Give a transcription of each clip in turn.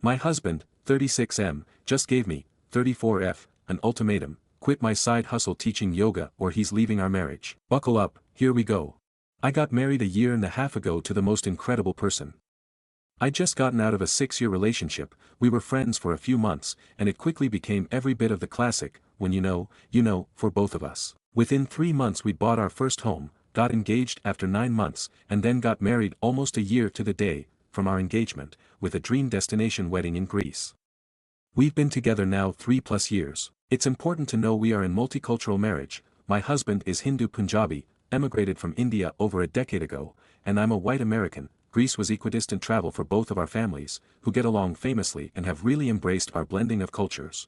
My husband, 36M, just gave me, 34F, an ultimatum: quit my side hustle teaching yoga or he's leaving our marriage. Buckle up, here we go. I got married a year and a half ago to the most incredible person. I'd just gotten out of a 6-year relationship, we were friends for a few months, and it quickly became every bit of the classic, when you know, for both of us. Within 3 months we'd bought our first home, got engaged after 9 months, and then got married almost a year to the day, from our engagement, with a dream destination wedding in Greece. We've been together now 3+ years. It's important to know we are in multicultural marriage. My husband is Hindu Punjabi, emigrated from India over a decade ago, and I'm a white American. Greece was equidistant travel for both of our families, who get along famously and have really embraced our blending of cultures.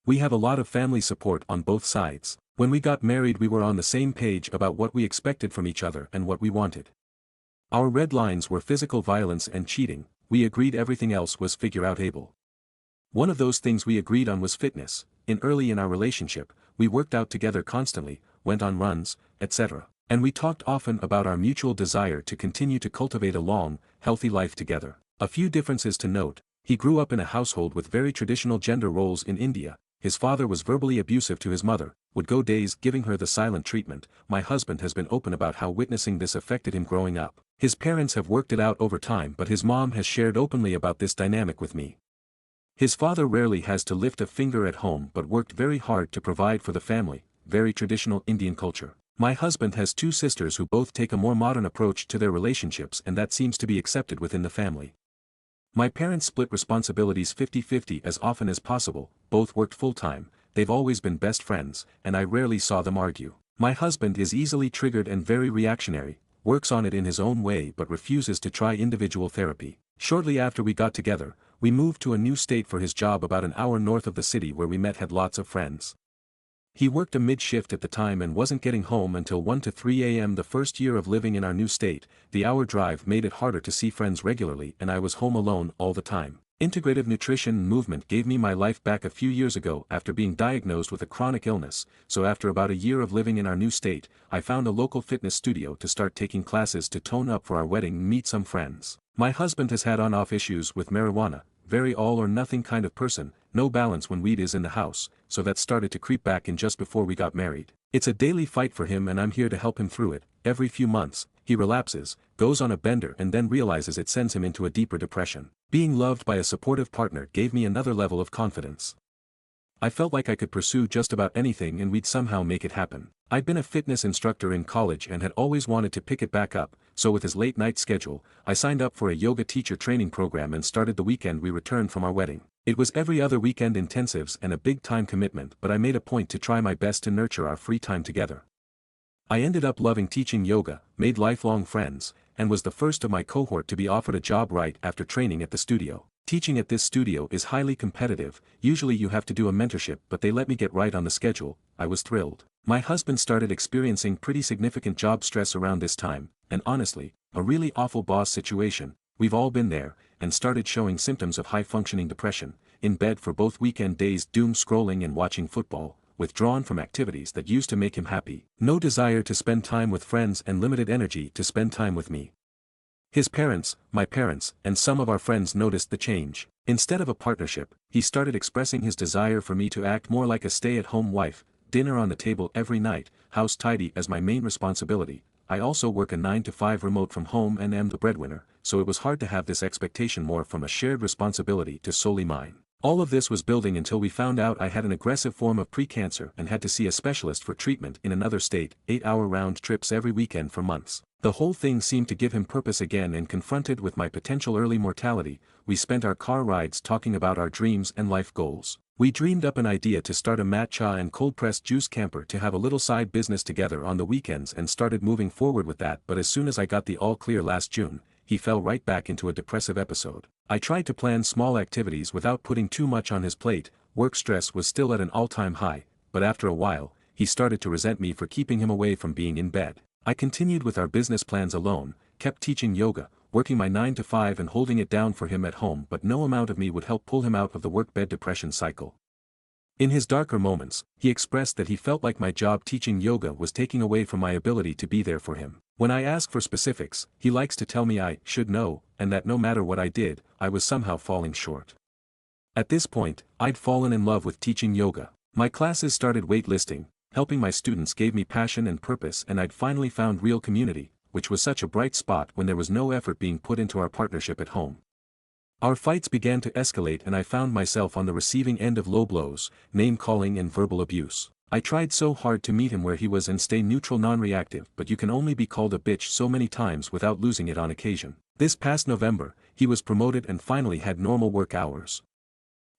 We have a lot of family support on both sides. When we got married we were on the same page about what we expected from each other and what we wanted. Our red lines were physical violence and cheating. We agreed everything else was figure-outable. One of those things we agreed on was fitness. Early in our relationship, we worked out together constantly, went on runs, etc. And we talked often about our mutual desire to continue to cultivate a long, healthy life together. A few differences to note: he grew up in a household with very traditional gender roles in India. His father was verbally abusive to his mother, would go days giving her the silent treatment. My husband has been open about how witnessing this affected him growing up. His parents have worked it out over time, but his mom has shared openly about this dynamic with me. His father rarely has to lift a finger at home but worked very hard to provide for the family, very traditional Indian culture. My husband has 2 sisters who both take a more modern approach to their relationships, and that seems to be accepted within the family. My parents split responsibilities 50-50 as often as possible, both worked full-time, they've always been best friends, and I rarely saw them argue. My husband is easily triggered and very reactionary, works on it in his own way but refuses to try individual therapy. Shortly after we got together, we moved to a new state for his job about an hour north of the city where we met. Had lots of friends. He worked a mid-shift at the time and wasn't getting home until 1 to 3 a.m. The first year of living in our new state, the hour drive made it harder to see friends regularly and I was home alone all the time. Integrative nutrition and movement gave me my life back a few years ago after being diagnosed with a chronic illness, so after about a year of living in our new state, I found a local fitness studio to start taking classes to tone up for our wedding and meet some friends. My husband has had on-off issues with marijuana, very all-or-nothing kind of person, no balance when weed is in the house, so that started to creep back in just before we got married. It's a daily fight for him and I'm here to help him through it. Every few months, he relapses, goes on a bender and then realizes it sends him into a deeper depression. Being loved by a supportive partner gave me another level of confidence. I felt like I could pursue just about anything and we'd somehow make it happen. I'd been a fitness instructor in college and had always wanted to pick it back up, so with his late-night schedule, I signed up for a yoga teacher training program and started the weekend we returned from our wedding. It was every other weekend intensives and a big time commitment, but I made a point to try my best to nurture our free time together. I ended up loving teaching yoga, made lifelong friends, and was the first of my cohort to be offered a job right after training at the studio. Teaching at this studio is highly competitive, usually you have to do a mentorship, but they let me get right on the schedule. I was thrilled. My husband started experiencing pretty significant job stress around this time, and honestly, a really awful boss situation. We've all been there, and started showing symptoms of high-functioning depression, in bed for both weekend days doom scrolling and watching football, withdrawn from activities that used to make him happy, no desire to spend time with friends and limited energy to spend time with me. His parents, my parents, and some of our friends noticed the change. Instead of a partnership, he started expressing his desire for me to act more like a stay-at-home wife, dinner on the table every night, house tidy as my main responsibility. I also work a 9-to-5 remote from home and am the breadwinner, so it was hard to have this expectation morph from a shared responsibility to solely mine. All of this was building until we found out I had an aggressive form of pre-cancer and had to see a specialist for treatment in another state, 8-hour round trips every weekend for months. The whole thing seemed to give him purpose again, and confronted with my potential early mortality, we spent our car rides talking about our dreams and life goals. We dreamed up an idea to start a matcha and cold-pressed juice camper to have a little side business together on the weekends and started moving forward with that, but as soon as I got the all clear last June, he fell right back into a depressive episode. I tried to plan small activities without putting too much on his plate. Work stress was still at an all-time high, but after a while, he started to resent me for keeping him away from being in bed. I continued with our business plans alone, kept teaching yoga, working my 9-to-5 and holding it down for him at home, but no amount of me would help pull him out of the work-bed depression cycle. In his darker moments, he expressed that he felt like my job teaching yoga was taking away from my ability to be there for him. When I ask for specifics, he likes to tell me I should know, and that no matter what I did, I was somehow falling short. At this point, I'd fallen in love with teaching yoga. My classes started waitlisting, helping my students gave me passion and purpose, and I'd finally found real community, which was such a bright spot when there was no effort being put into our partnership at home. Our fights began to escalate and I found myself on the receiving end of low blows, name-calling and verbal abuse. I tried so hard to meet him where he was and stay neutral non-reactive, but you can only be called a bitch so many times without losing it on occasion. This past November, he was promoted and finally had normal work hours.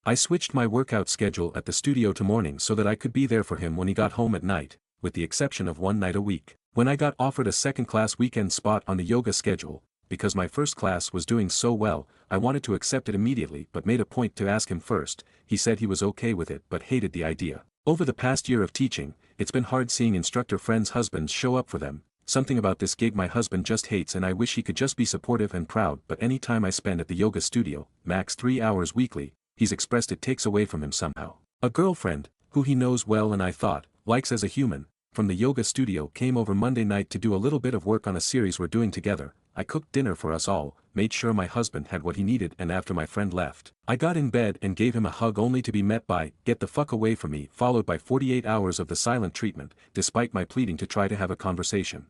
I switched my workout schedule at the studio to mornings so that I could be there for him when he got home at night, with the exception of one night a week. When I got offered a second-class weekend spot on the yoga schedule, because my first class was doing so well, I wanted to accept it immediately but made a point to ask him first. He said he was okay with it but hated the idea. Over the past year of teaching, it's been hard seeing instructor friends' husbands show up for them. Something about this gig my husband just hates and I wish he could just be supportive and proud, but any time I spend at the yoga studio, max 3 hours weekly, he's expressed it takes away from him somehow. A girlfriend, who he knows well and I thought, likes as a human, from the yoga studio came over Monday night to do a little bit of work on a series we're doing together. I cooked dinner for us all, made sure my husband had what he needed, and after my friend left, I got in bed and gave him a hug only to be met by, "Get the fuck away from me," followed by 48 hours of the silent treatment, despite my pleading to try to have a conversation.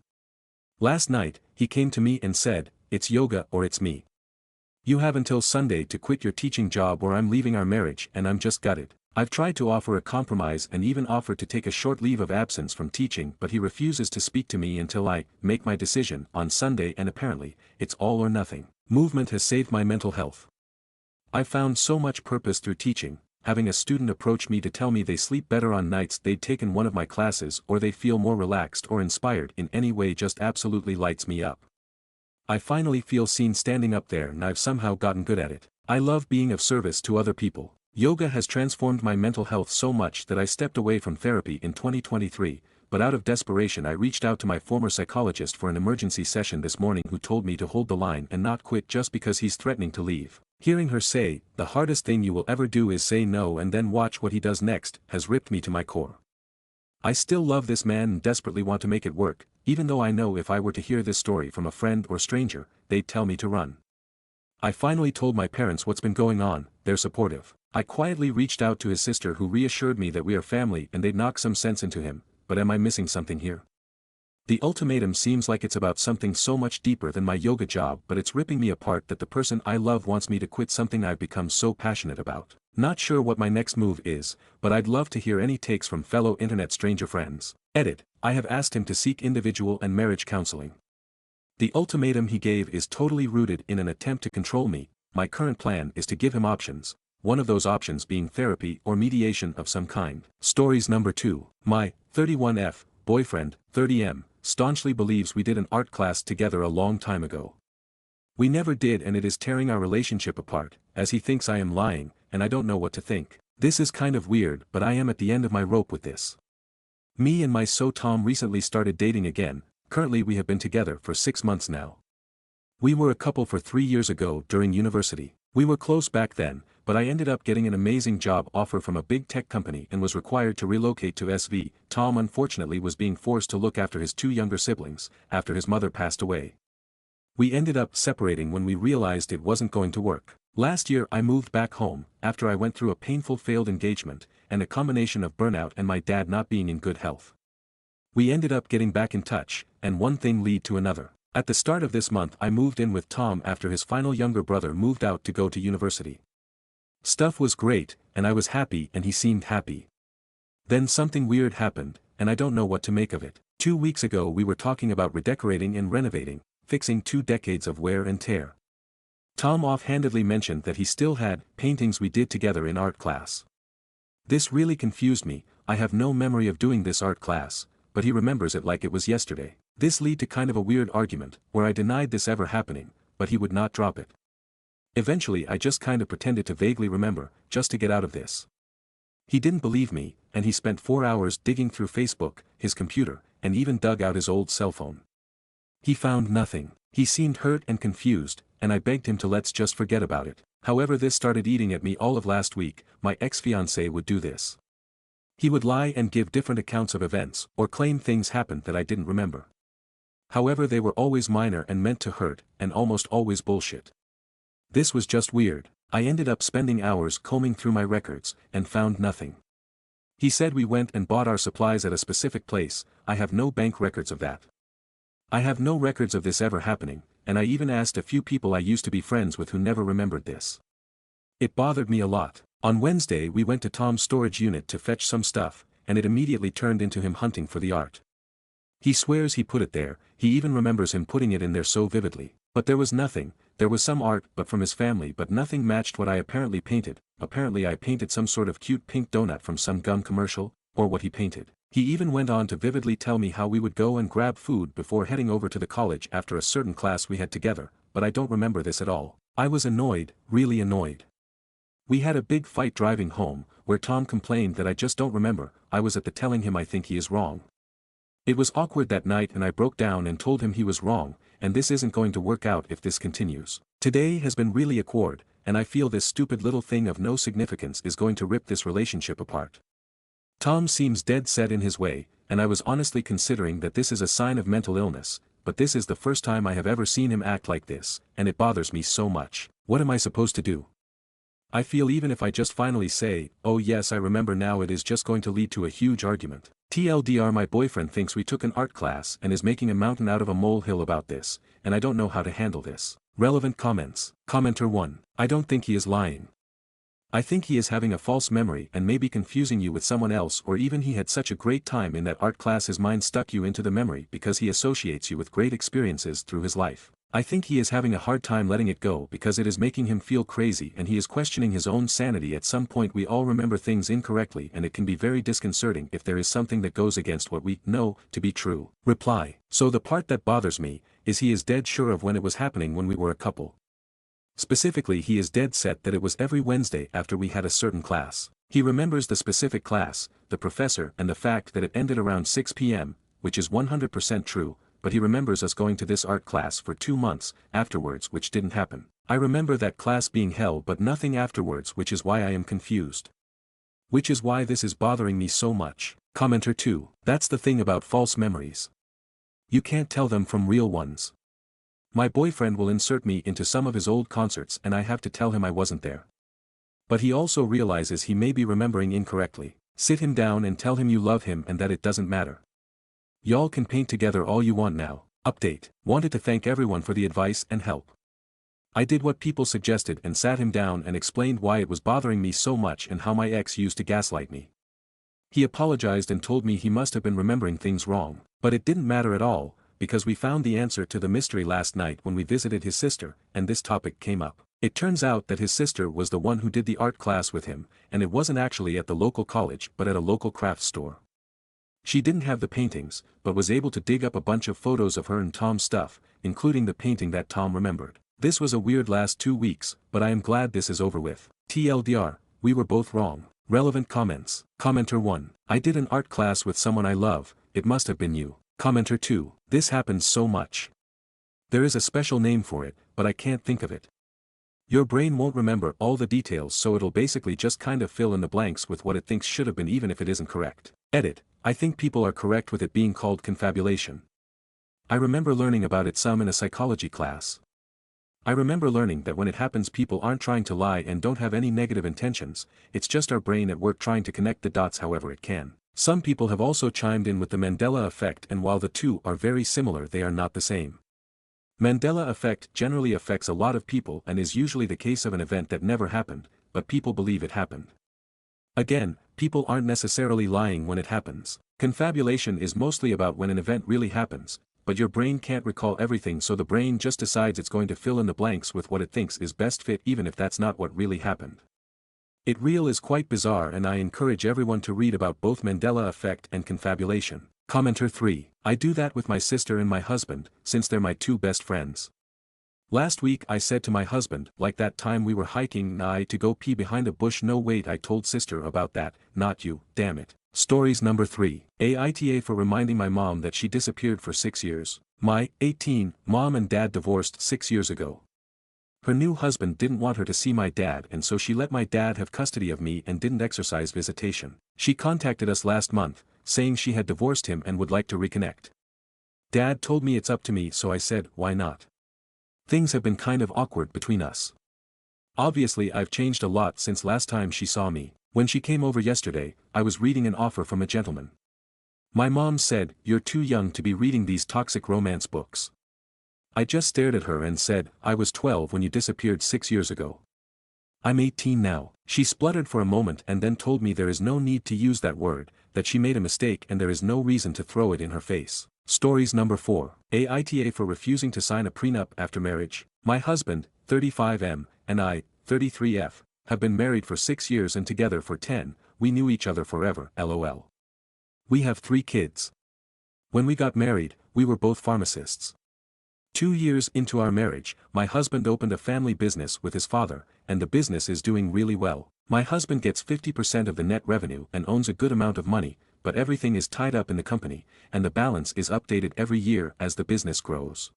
Last night, he came to me and said, "It's yoga or it's me. You have until Sunday to quit your teaching job or I'm leaving our marriage," and I'm just gutted. I've tried to offer a compromise and even offered to take a short leave of absence from teaching, but he refuses to speak to me until I make my decision on Sunday, and apparently, it's all or nothing. Movement has saved my mental health. I've found so much purpose through teaching. Having a student approach me to tell me they sleep better on nights they'd taken one of my classes or they feel more relaxed or inspired in any way just absolutely lights me up. I finally feel seen standing up there and I've somehow gotten good at it. I love being of service to other people. Yoga has transformed my mental health so much that I stepped away from therapy in 2023, but out of desperation I reached out to my former psychologist for an emergency session this morning, who told me to hold the line and not quit just because he's threatening to leave. Hearing her say, "The hardest thing you will ever do is say no and then watch what he does next," has ripped me to my core. I still love this man and desperately want to make it work, even though I know if I were to hear this story from a friend or stranger, they'd tell me to run. I finally told my parents what's been going on. They're supportive. I quietly reached out to his sister, who reassured me that we are family and they'd knock some sense into him, but am I missing something here? The ultimatum seems like it's about something so much deeper than my yoga job, but it's ripping me apart that the person I love wants me to quit something I've become so passionate about. Not sure what my next move is, but I'd love to hear any takes from fellow internet stranger friends. Edit. I have asked him to seek individual and marriage counseling. The ultimatum he gave is totally rooted in an attempt to control me. My current plan is to give him options, one of those options being therapy or mediation of some kind. Stories number 2. My 31F boyfriend, 30M, staunchly believes we did an art class together a long time ago. We never did, and it is tearing our relationship apart, as he thinks I am lying, and I don't know what to think. This is kind of weird, but I am at the end of my rope with this. Me and my Tom recently started dating again. Currently we have been together for 6 months now. We were a couple for 3 years ago during university. We were close back then, but I ended up getting an amazing job offer from a big tech company and was required to relocate to SV. Tom unfortunately was being forced to look after his 2 younger siblings, after his mother passed away. We ended up separating when we realized it wasn't going to work. Last year I moved back home, after I went through a painful failed engagement, and a combination of burnout and my dad not being in good health. We ended up getting back in touch, and one thing led to another. At the start of this month I moved in with Tom after his final younger brother moved out to go to university. Stuff was great, and I was happy and he seemed happy. Then something weird happened, and I don't know what to make of it. 2 weeks ago we were talking about redecorating and renovating, fixing 2 decades of wear and tear. Tom offhandedly mentioned that he still had paintings we did together in art class. This really confused me. I have no memory of doing this art class, but he remembers it like it was yesterday. This led to kind of a weird argument, where I denied this ever happening, but he would not drop it. Eventually I just kind of pretended to vaguely remember, just to get out of this. He didn't believe me, and he spent 4 hours digging through Facebook, his computer, and even dug out his old cell phone. He found nothing. He seemed hurt and confused, and I begged him to let's just forget about it. However, this started eating at me all of last week. My ex-fiancé would do this. He would lie and give different accounts of events, or claim things happened that I didn't remember. However, they were always minor and meant to hurt, and almost always bullshit. This was just weird. I ended up spending hours combing through my records, and found nothing. He said we went and bought our supplies at a specific place. I have no bank records of that. I have no records of this ever happening, and I even asked a few people I used to be friends with who never remembered this. It bothered me a lot. On Wednesday we went to Tom's storage unit to fetch some stuff, and it immediately turned into him hunting for the art. He swears he put it there, he even remembers him putting it in there so vividly. But there was nothing. There was some art but from his family, but nothing matched what I apparently painted. Apparently I painted some sort of cute pink donut from some gum commercial, or what he painted. He even went on to vividly tell me how we would go and grab food before heading over to the college after a certain class we had together, but I don't remember this at all. I was annoyed, really annoyed. We had a big fight driving home, where Tom complained that I just don't remember. I was at the telling him I think he is wrong. It was awkward that night and I broke down and told him he was wrong, and this isn't going to work out if this continues. Today has been really awkward, and I feel this stupid little thing of no significance is going to rip this relationship apart. Tom seems dead set in his way, and I was honestly considering that this is a sign of mental illness, but this is the first time I have ever seen him act like this, and it bothers me so much. What am I supposed to do? I feel even if I just finally say, oh yes I remember now, it is just going to lead to a huge argument. TLDR, my boyfriend thinks we took an art class and is making a mountain out of a molehill about this, and I don't know how to handle this. Relevant comments. Commenter 1. I don't think he is lying. I think he is having a false memory and maybe confusing you with someone else, or even he had such a great time in that art class his mind stuck you into the memory because he associates you with great experiences through his life. I think he is having a hard time letting it go because it is making him feel crazy and he is questioning his own sanity. At some point we all remember things incorrectly and it can be very disconcerting if there is something that goes against what we know to be true. Reply. So the part that bothers me is he is dead sure of when it was happening when we were a couple. Specifically, he is dead set that it was every Wednesday after we had a certain class. He remembers the specific class, the professor, and the fact that it ended around 6 p.m., which is 100% true, but he remembers us going to this art class for 2 months afterwards, which didn't happen. I remember that class being held but nothing afterwards, which is why I am confused. Which is why this is bothering me so much. Commenter 2. That's the thing about false memories. You can't tell them from real ones. My boyfriend will insert me into some of his old concerts and I have to tell him I wasn't there. But he also realizes he may be remembering incorrectly. Sit him down and tell him you love him and that it doesn't matter. Y'all can paint together all you want now. Update. Wanted to thank everyone for the advice and help. I did what people suggested and sat him down and explained why it was bothering me so much and how my ex used to gaslight me. He apologized and told me he must have been remembering things wrong, but it didn't matter at all, because we found the answer to the mystery last night when we visited his sister, and this topic came up. It turns out that his sister was the one who did the art class with him, and it wasn't actually at the local college but at a local craft store. She didn't have the paintings, but was able to dig up a bunch of photos of her and Tom's stuff, including the painting that Tom remembered. This was a weird last 2 weeks, but I am glad this is over with. TLDR, we were both wrong. Relevant comments. Commenter 1. I did an art class with someone I love, it must have been you. Commenter 2. This happens so much. There is a special name for it, but I can't think of it. Your brain won't remember all the details, so it'll basically just kind of fill in the blanks with what it thinks should have been, even if it isn't correct. Edit. I think people are correct with it being called confabulation. I remember learning about it some in a psychology class. I remember learning that when it happens people aren't trying to lie and don't have any negative intentions, it's just our brain at work trying to connect the dots however it can. Some people have also chimed in with the Mandela effect, and while the two are very similar they are not the same. Mandela effect generally affects a lot of people and is usually the case of an event that never happened, but people believe it happened. Again, people aren't necessarily lying when it happens. Confabulation is mostly about when an event really happens, but your brain can't recall everything, so the brain just decides it's going to fill in the blanks with what it thinks is best fit, even if that's not what really happened. It real is quite bizarre, and I encourage everyone to read about both Mandela effect and confabulation. Commenter 3. I do that with my sister and my husband, since they're my 2 best friends. Last week I said to my husband, like that time we were hiking I to go pee behind a bush. No wait, I told sister about that, not you, damn it. Stories number 3. Aita for reminding my mom that she disappeared for 6 years. My 18 mom and dad divorced 6 years ago. Her new husband didn't want her to see my dad, and so she let my dad have custody of me and didn't exercise visitation. She contacted us last month, saying she had divorced him and would like to reconnect. Dad told me it's up to me, so I said, why not? Things have been kind of awkward between us. Obviously I've changed a lot since last time she saw me. When she came over yesterday, I was reading an offer from a gentleman. My mom said, "You're too young to be reading these toxic romance books." I just stared at her and said, "I was 12 when you disappeared 6 years ago. I'm 18 now." She spluttered for a moment and then told me there is no need to use that word, that she made a mistake and there is no reason to throw it in her face. Stories number 4. Aita for refusing to sign a prenup after marriage. My husband, 35M, and I, 33F, have been married for 6 years and together for 10, we knew each other forever, lol. We have 3 kids. When we got married, we were both pharmacists. 2 years into our marriage, my husband opened a family business with his father, and the business is doing really well. My husband gets 50% of the net revenue and owns a good amount of money, but everything is tied up in the company, and the balance is updated every year as the business grows.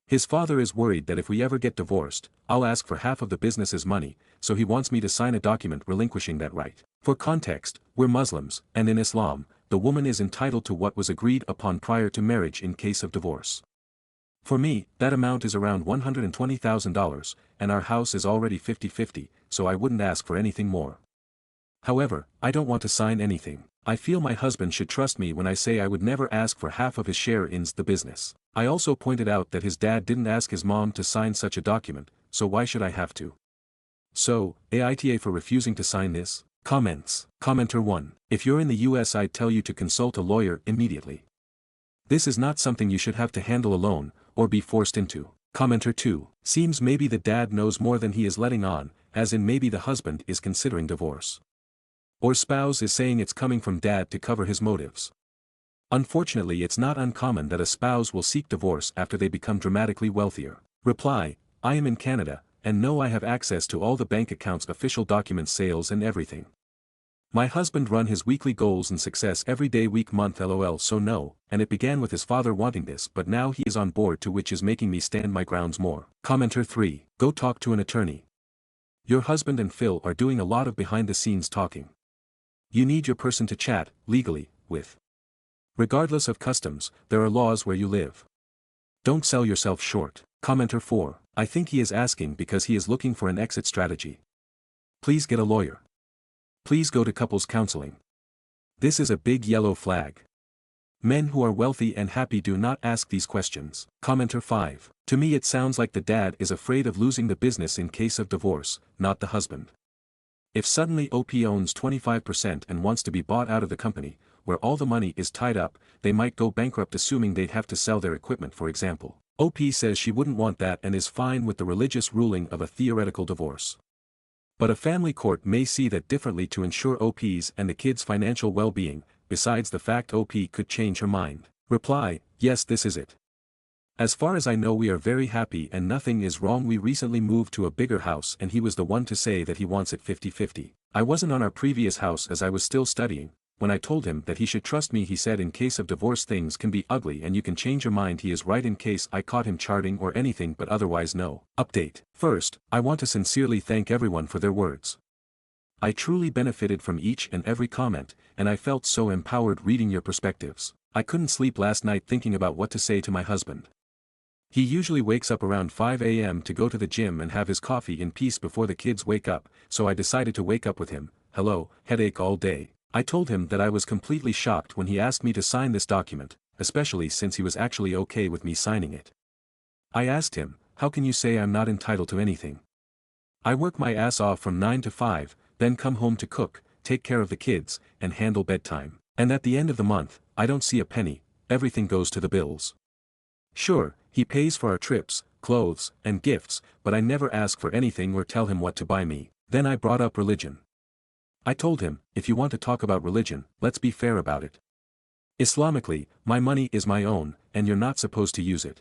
His father is worried that if we ever get divorced, I'll ask for half of the business's money, so he wants me to sign a document relinquishing that right. For context, we're Muslims, and in Islam, the woman is entitled to what was agreed upon prior to marriage in case of divorce. For me, that amount is around $120,000, and our house is already 50-50, so I wouldn't ask for anything more. However, I don't want to sign anything. I feel my husband should trust me when I say I would never ask for half of his share in the business. I also pointed out that his dad didn't ask his mom to sign such a document, so why should I have to? So, Aita for refusing to sign this? Comments. Commenter 1. If you're in the US, I'd tell you to consult a lawyer immediately. This is not something you should have to handle alone, or be forced into. Commenter 2. Seems maybe the dad knows more than he is letting on, as in maybe the husband is considering divorce. Or spouse is saying it's coming from dad to cover his motives. Unfortunately, it's not uncommon that a spouse will seek divorce after they become dramatically wealthier. Reply, I am in Canada, and know I have access to all the bank accounts, official documents, sales and everything. My husband run his weekly goals and success every day, week, month, lol, so no, and it began with his father wanting this, but now he is on board too, which is making me stand my grounds more. Commenter 3. Go talk to an attorney. Your husband and Phil are doing a lot of behind the scenes talking. You need your person to chat, legally, with. Regardless of customs, there are laws where you live. Don't sell yourself short. Commenter 4. I think he is asking because he is looking for an exit strategy. Please get a lawyer. Please go to couples counseling. This is a big yellow flag. Men who are wealthy and happy do not ask these questions. Commenter 5. To me it sounds like the dad is afraid of losing the business in case of divorce, not the husband. If suddenly OP owns 25% and wants to be bought out of the company, where all the money is tied up, they might go bankrupt, assuming they'd have to sell their equipment, for example. OP says she wouldn't want that and is fine with the religious ruling of a theoretical divorce. But a family court may see that differently to ensure OP's and the kids' financial well-being, besides the fact OP could change her mind. Reply, yes, this is it. As far as I know, we are very happy and nothing is wrong. We recently moved to a bigger house and he was the one to say that he wants it 50-50. I wasn't on our previous house as I was still studying. When I told him that he should trust me, he said in case of divorce things can be ugly and you can change your mind. He is right in case I caught him charting or anything, but otherwise no. Update. First, I want to sincerely thank everyone for their words. I truly benefited from each and every comment, and I felt so empowered reading your perspectives. I couldn't sleep last night thinking about what to say to my husband. He usually wakes up around 5 a.m. to go to the gym and have his coffee in peace before the kids wake up, so I decided to wake up with him. Hello, headache all day. I told him that I was completely shocked when he asked me to sign this document, especially since he was actually okay with me signing it. I asked him, how can you say I'm not entitled to anything? I work my ass off from 9 to 5, then come home to cook, take care of the kids, and handle bedtime. And at the end of the month, I don't see a penny, everything goes to the bills. Sure, he pays for our trips, clothes, and gifts, but I never ask for anything or tell him what to buy me. Then I brought up religion. I told him, if you want to talk about religion, let's be fair about it. Islamically, my money is my own, and you're not supposed to use it.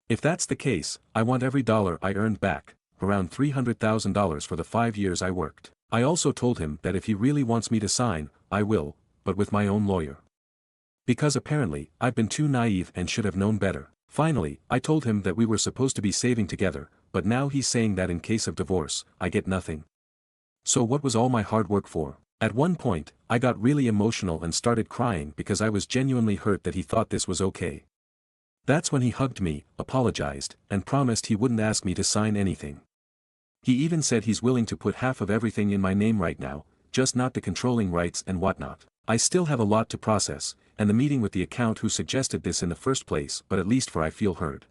If that's the case, I want every dollar I earned back, around $300,000 for the 5 years I worked. I also told him that if he really wants me to sign, I will, but with my own lawyer. Because apparently, I've been too naive and should have known better. Finally, I told him that we were supposed to be saving together, but now he's saying that in case of divorce, I get nothing. So what was all my hard work for? At one point, I got really emotional and started crying because I was genuinely hurt that he thought this was okay. That's when he hugged me, apologized, and promised he wouldn't ask me to sign anything. He even said he's willing to put half of everything in my name right now, just not the controlling rights and whatnot. I still have a lot to process, and the meeting with the account who suggested this in the first place, but at least for I feel heard.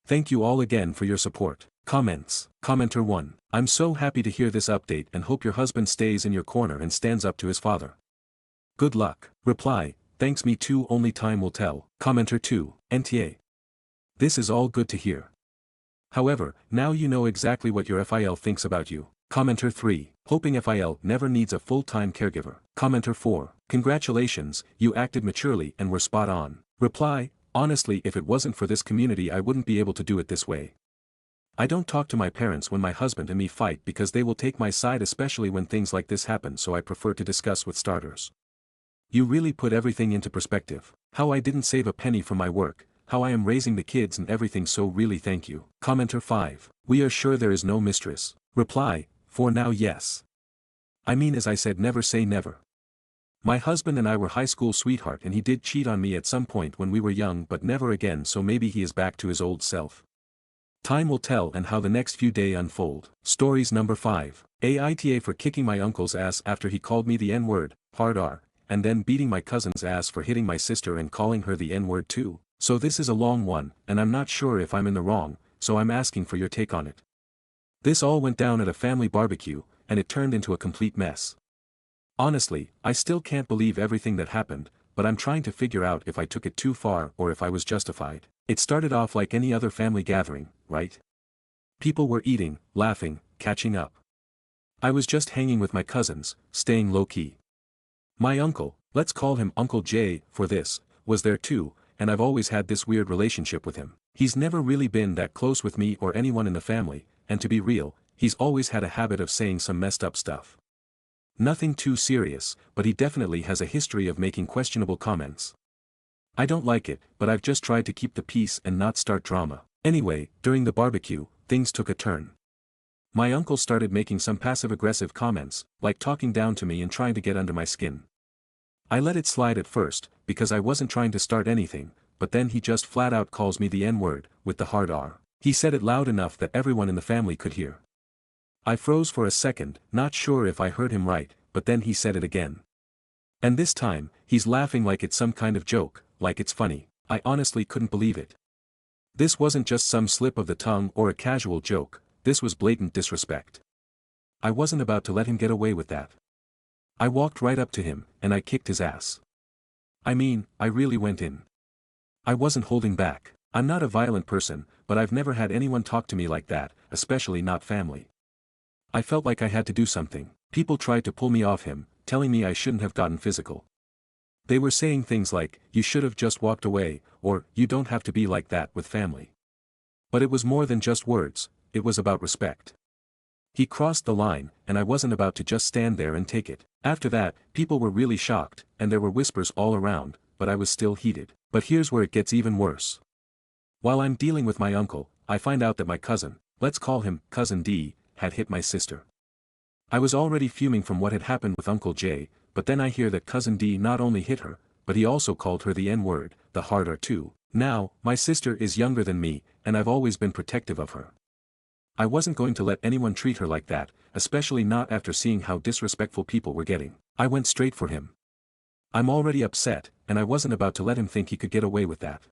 Thank you all again for your support. Comments. Commenter 1. I'm so happy to hear this update and hope your husband stays in your corner and stands up to his father. Good luck. Reply. Thanks, me too, only time will tell. Commenter 2. NTA. This is all good to hear. However, now you know exactly what your FIL thinks about you. Commenter 3. Hoping FIL never needs a full-time caregiver. Commenter 4. Congratulations, you acted maturely and were spot on. Reply. Honestly, if it wasn't for this community I wouldn't be able to do it this way. I don't talk to my parents when my husband and me fight because they will take my side, especially when things like this happen, so I prefer to discuss with starters. You really put everything into perspective. How I didn't save a penny from my work, how I am raising the kids and everything, so really thank you. Commenter 5. We are sure there is no mistress. Reply. For now, yes. I mean, as I said, never say never. My husband and I were high school sweetheart and he did cheat on me at some point when we were young, but never again, so maybe he is back to his old self. Time will tell and how the next few days unfold. Stories number 5. Aita for kicking my uncle's ass after he called me the N-word, hard R, and then beating my cousin's ass for hitting my sister and calling her the N-word too. So this is a long one, and I'm not sure if I'm in the wrong, so I'm asking for your take on it. This all went down at a family barbecue, and it turned into a complete mess. Honestly, I still can't believe everything that happened, but I'm trying to figure out if I took it too far or if I was justified. It started off like any other family gathering, right? People were eating, laughing, catching up. I was just hanging with my cousins, staying low-key. My uncle, let's call him Uncle Jay for this, was there too, and I've always had this weird relationship with him. He's never really been that close with me or anyone in the family, and to be real, he's always had a habit of saying some messed up stuff. Nothing too serious, but he definitely has a history of making questionable comments. I don't like it, but I've just tried to keep the peace and not start drama. Anyway, during the barbecue, things took a turn. My uncle started making some passive-aggressive comments, like talking down to me and trying to get under my skin. I let it slide at first, because I wasn't trying to start anything, but then he just flat out calls me the N-word, with the hard R. He said it loud enough that everyone in the family could hear. I froze for a second, not sure if I heard him right, but then he said it again. And this time, he's laughing like it's some kind of joke, like it's funny. I honestly couldn't believe it. This wasn't just some slip of the tongue or a casual joke, this was blatant disrespect. I wasn't about to let him get away with that. I walked right up to him, and I kicked his ass. I mean, I really went in. I wasn't holding back. I'm not a violent person, but I've never had anyone talk to me like that, especially not family. I felt like I had to do something. People tried to pull me off him, telling me I shouldn't have gotten physical. They were saying things like, you should have just walked away, or, you don't have to be like that with family. But it was more than just words, it was about respect. He crossed the line, and I wasn't about to just stand there and take it. After that, people were really shocked, and there were whispers all around, but I was still heated. But here's where it gets even worse. While I'm dealing with my uncle, I find out that my cousin, let's call him Cousin D, had hit my sister. I was already fuming from what had happened with Uncle Jay, but then I hear that Cousin D not only hit her, but he also called her the N-word, the hard R too. Now, my sister is younger than me, and I've always been protective of her. I wasn't going to let anyone treat her like that, especially not after seeing how disrespectful people were getting. I went straight for him. I'm already upset, and I wasn't about to let him think he could get away with that.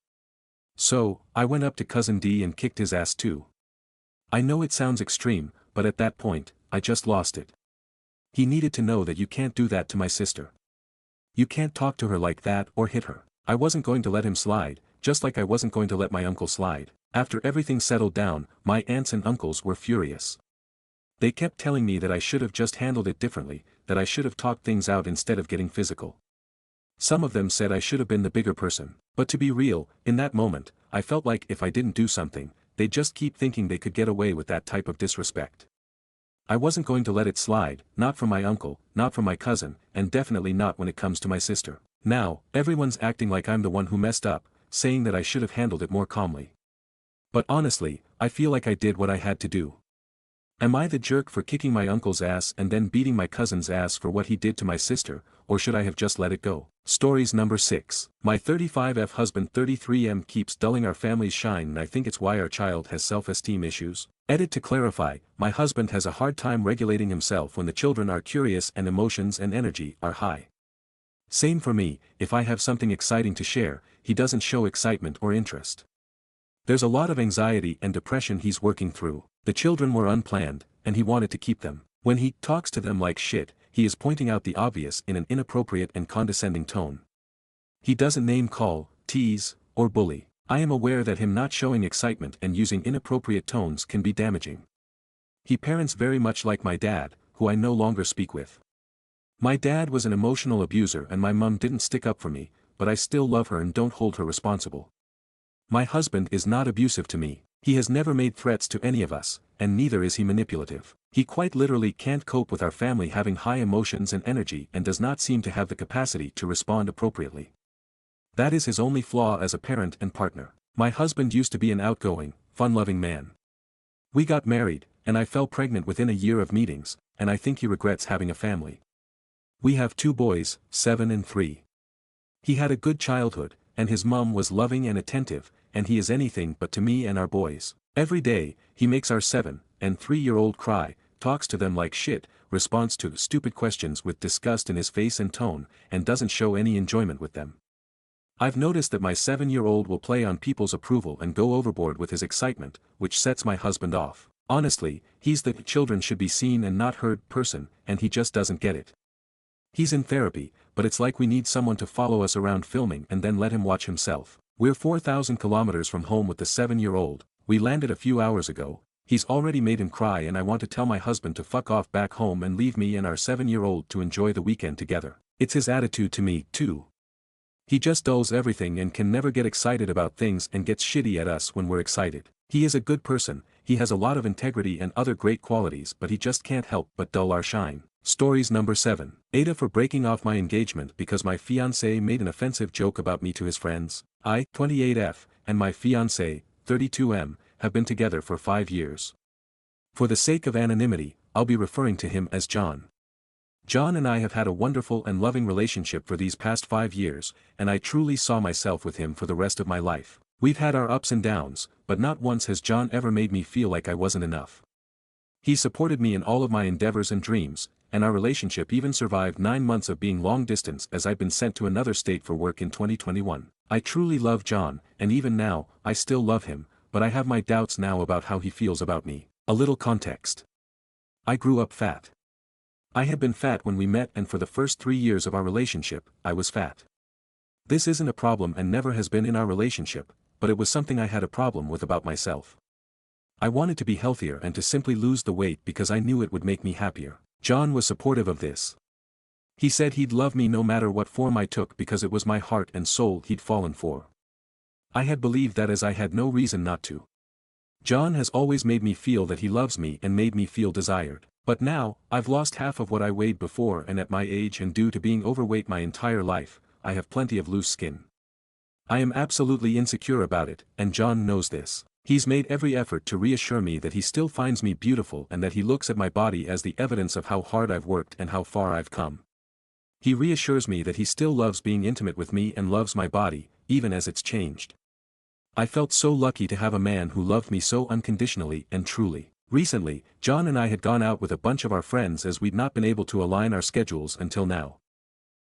So, I went up to Cousin D and kicked his ass too. I know it sounds extreme, but at that point, I just lost it. He needed to know that you can't do that to my sister. You can't talk to her like that or hit her. I wasn't going to let him slide, just like I wasn't going to let my uncle slide. After everything settled down, my aunts and uncles were furious. They kept telling me that I should have just handled it differently, that I should have talked things out instead of getting physical. Some of them said I should have been the bigger person, but to be real, in that moment, I felt like if I didn't do something, they'd just keep thinking they could get away with that type of disrespect. I wasn't going to let it slide, not from my uncle, not from my cousin, and definitely not when it comes to my sister. Now, everyone's acting like I'm the one who messed up, saying that I should have handled it more calmly. But honestly, I feel like I did what I had to do. Am I the jerk for kicking my uncle's ass and then beating my cousin's ass for what he did to my sister, or should I have just let it go? Stories number 6. My 35F husband 33M keeps dulling our family's shine and I think it's why our child has self-esteem issues. Edit to clarify, my husband has a hard time regulating himself when the children are curious and emotions and energy are high. Same for me, if I have something exciting to share, he doesn't show excitement or interest. There's a lot of anxiety and depression he's working through. The children were unplanned, and he wanted to keep them. When he talks to them like shit, he is pointing out the obvious in an inappropriate and condescending tone. He doesn't name call, tease, or bully. I am aware that him not showing excitement and using inappropriate tones can be damaging. He parents very much like my dad, who I no longer speak with. My dad was an emotional abuser and my mum didn't stick up for me, but I still love her and don't hold her responsible. My husband is not abusive to me. He has never made threats to any of us, and neither is he manipulative. He quite literally can't cope with our family having high emotions and energy and does not seem to have the capacity to respond appropriately. That is his only flaw as a parent and partner. My husband used to be an outgoing, fun-loving man. We got married, and I fell pregnant within a year of meetings, and I think he regrets having a family. We have 2 boys, 7 and 3. He had a good childhood, and his mum was loving and attentive, and he is anything but to me and our boys. Every day, he makes our 7 and 3-year-old cry, talks to them like shit, responds to stupid questions with disgust in his face and tone, and doesn't show any enjoyment with them. I've noticed that my 7-year-old will play on people's approval and go overboard with his excitement, which sets my husband off. Honestly, he's the children should be seen and not heard person, and he just doesn't get it. He's in therapy, but it's like we need someone to follow us around filming and then let him watch himself. We're 4,000 kilometers from home with the 7-year-old, we landed a few hours ago, he's already made him cry and I want to tell my husband to fuck off back home and leave me and our 7-year-old to enjoy the weekend together. It's his attitude to me, too. He just dulls everything and can never get excited about things and gets shitty at us when we're excited. He is a good person, he has a lot of integrity and other great qualities but he just can't help but dull our shine. Stories number 7. Aita for breaking off my engagement because my fiancé made an offensive joke about me to his friends. I, 28F, and my fiancé, 32M, have been together for 5 years. For the sake of anonymity, I'll be referring to him as John. John and I have had a wonderful and loving relationship for these past 5 years, and I truly saw myself with him for the rest of my life. We've had our ups and downs, but not once has John ever made me feel like I wasn't enough. He supported me in all of my endeavors and dreams, and our relationship even survived 9 months of being long distance as I'd been sent to another state for work in 2021. I truly love John, and even now, I still love him, but I have my doubts now about how he feels about me. A little context. I grew up fat. I had been fat when we met and for the first 3 years of our relationship, I was fat. This isn't a problem and never has been in our relationship, but it was something I had a problem with about myself. I wanted to be healthier and to simply lose the weight because I knew it would make me happier. John was supportive of this. He said he'd love me no matter what form I took because it was my heart and soul he'd fallen for. I had believed that as I had no reason not to. John has always made me feel that he loves me and made me feel desired. But now, I've lost half of what I weighed before and at my age and due to being overweight my entire life, I have plenty of loose skin. I am absolutely insecure about it, and John knows this. He's made every effort to reassure me that he still finds me beautiful and that he looks at my body as the evidence of how hard I've worked and how far I've come. He reassures me that he still loves being intimate with me and loves my body, even as it's changed. I felt so lucky to have a man who loved me so unconditionally and truly. Recently, John and I had gone out with a bunch of our friends as we'd not been able to align our schedules until now.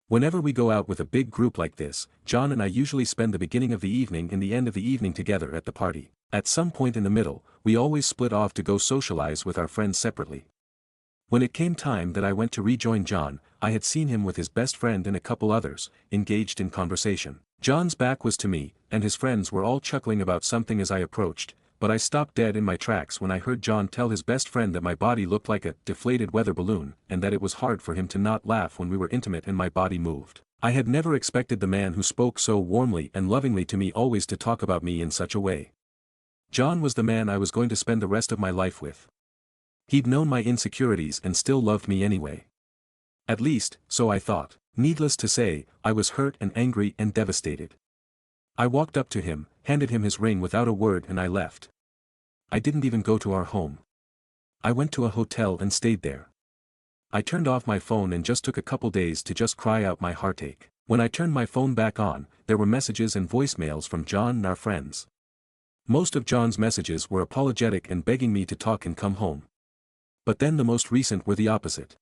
Whenever we go out with a big group like this, John and I usually spend the beginning of the evening and the end of the evening together at the party. At some point in the middle, we always split off to go socialize with our friends separately. When it came time that I went to rejoin John, I had seen him with his best friend and a couple others, engaged in conversation. John's back was to me, and his friends were all chuckling about something as I approached, but I stopped dead in my tracks when I heard John tell his best friend that my body looked like a deflated weather balloon, and that it was hard for him to not laugh when we were intimate and my body moved. I had never expected the man who spoke so warmly and lovingly to me always to talk about me in such a way. John was the man I was going to spend the rest of my life with. He'd known my insecurities and still loved me anyway. At least, so I thought. Needless to say, I was hurt and angry and devastated. I walked up to him, handed him his ring without a word and I left. I didn't even go to our home. I went to a hotel and stayed there. I turned off my phone and just took a couple days to just cry out my heartache. When I turned my phone back on, there were messages and voicemails from John and our friends. Most of John's messages were apologetic and begging me to talk and come home. But then the most recent were the opposite.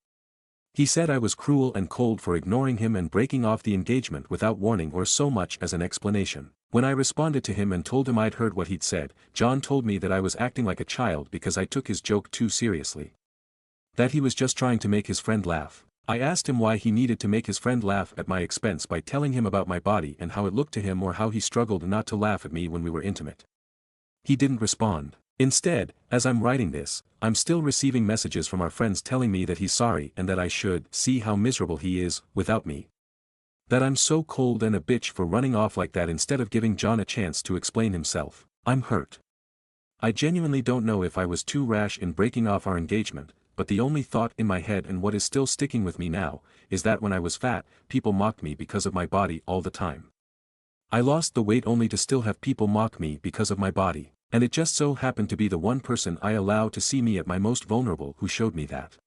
He said I was cruel and cold for ignoring him and breaking off the engagement without warning or so much as an explanation. When I responded to him and told him I'd heard what he'd said, John told me that I was acting like a child because I took his joke too seriously. That he was just trying to make his friend laugh. I asked him why he needed to make his friend laugh at my expense by telling him about my body and how it looked to him, or how he struggled not to laugh at me when we were intimate. He didn't respond. Instead, as I'm writing this, I'm still receiving messages from our friends telling me that he's sorry and that I should see how miserable he is without me. That I'm so cold and a bitch for running off like that instead of giving John a chance to explain himself. I'm hurt. I genuinely don't know if I was too rash in breaking off our engagement, but the only thought in my head, and what is still sticking with me now, is that when I was fat, people mocked me because of my body all the time. I lost the weight only to still have people mock me because of my body. And it just so happened to be the one person I allow to see me at my most vulnerable who showed me that.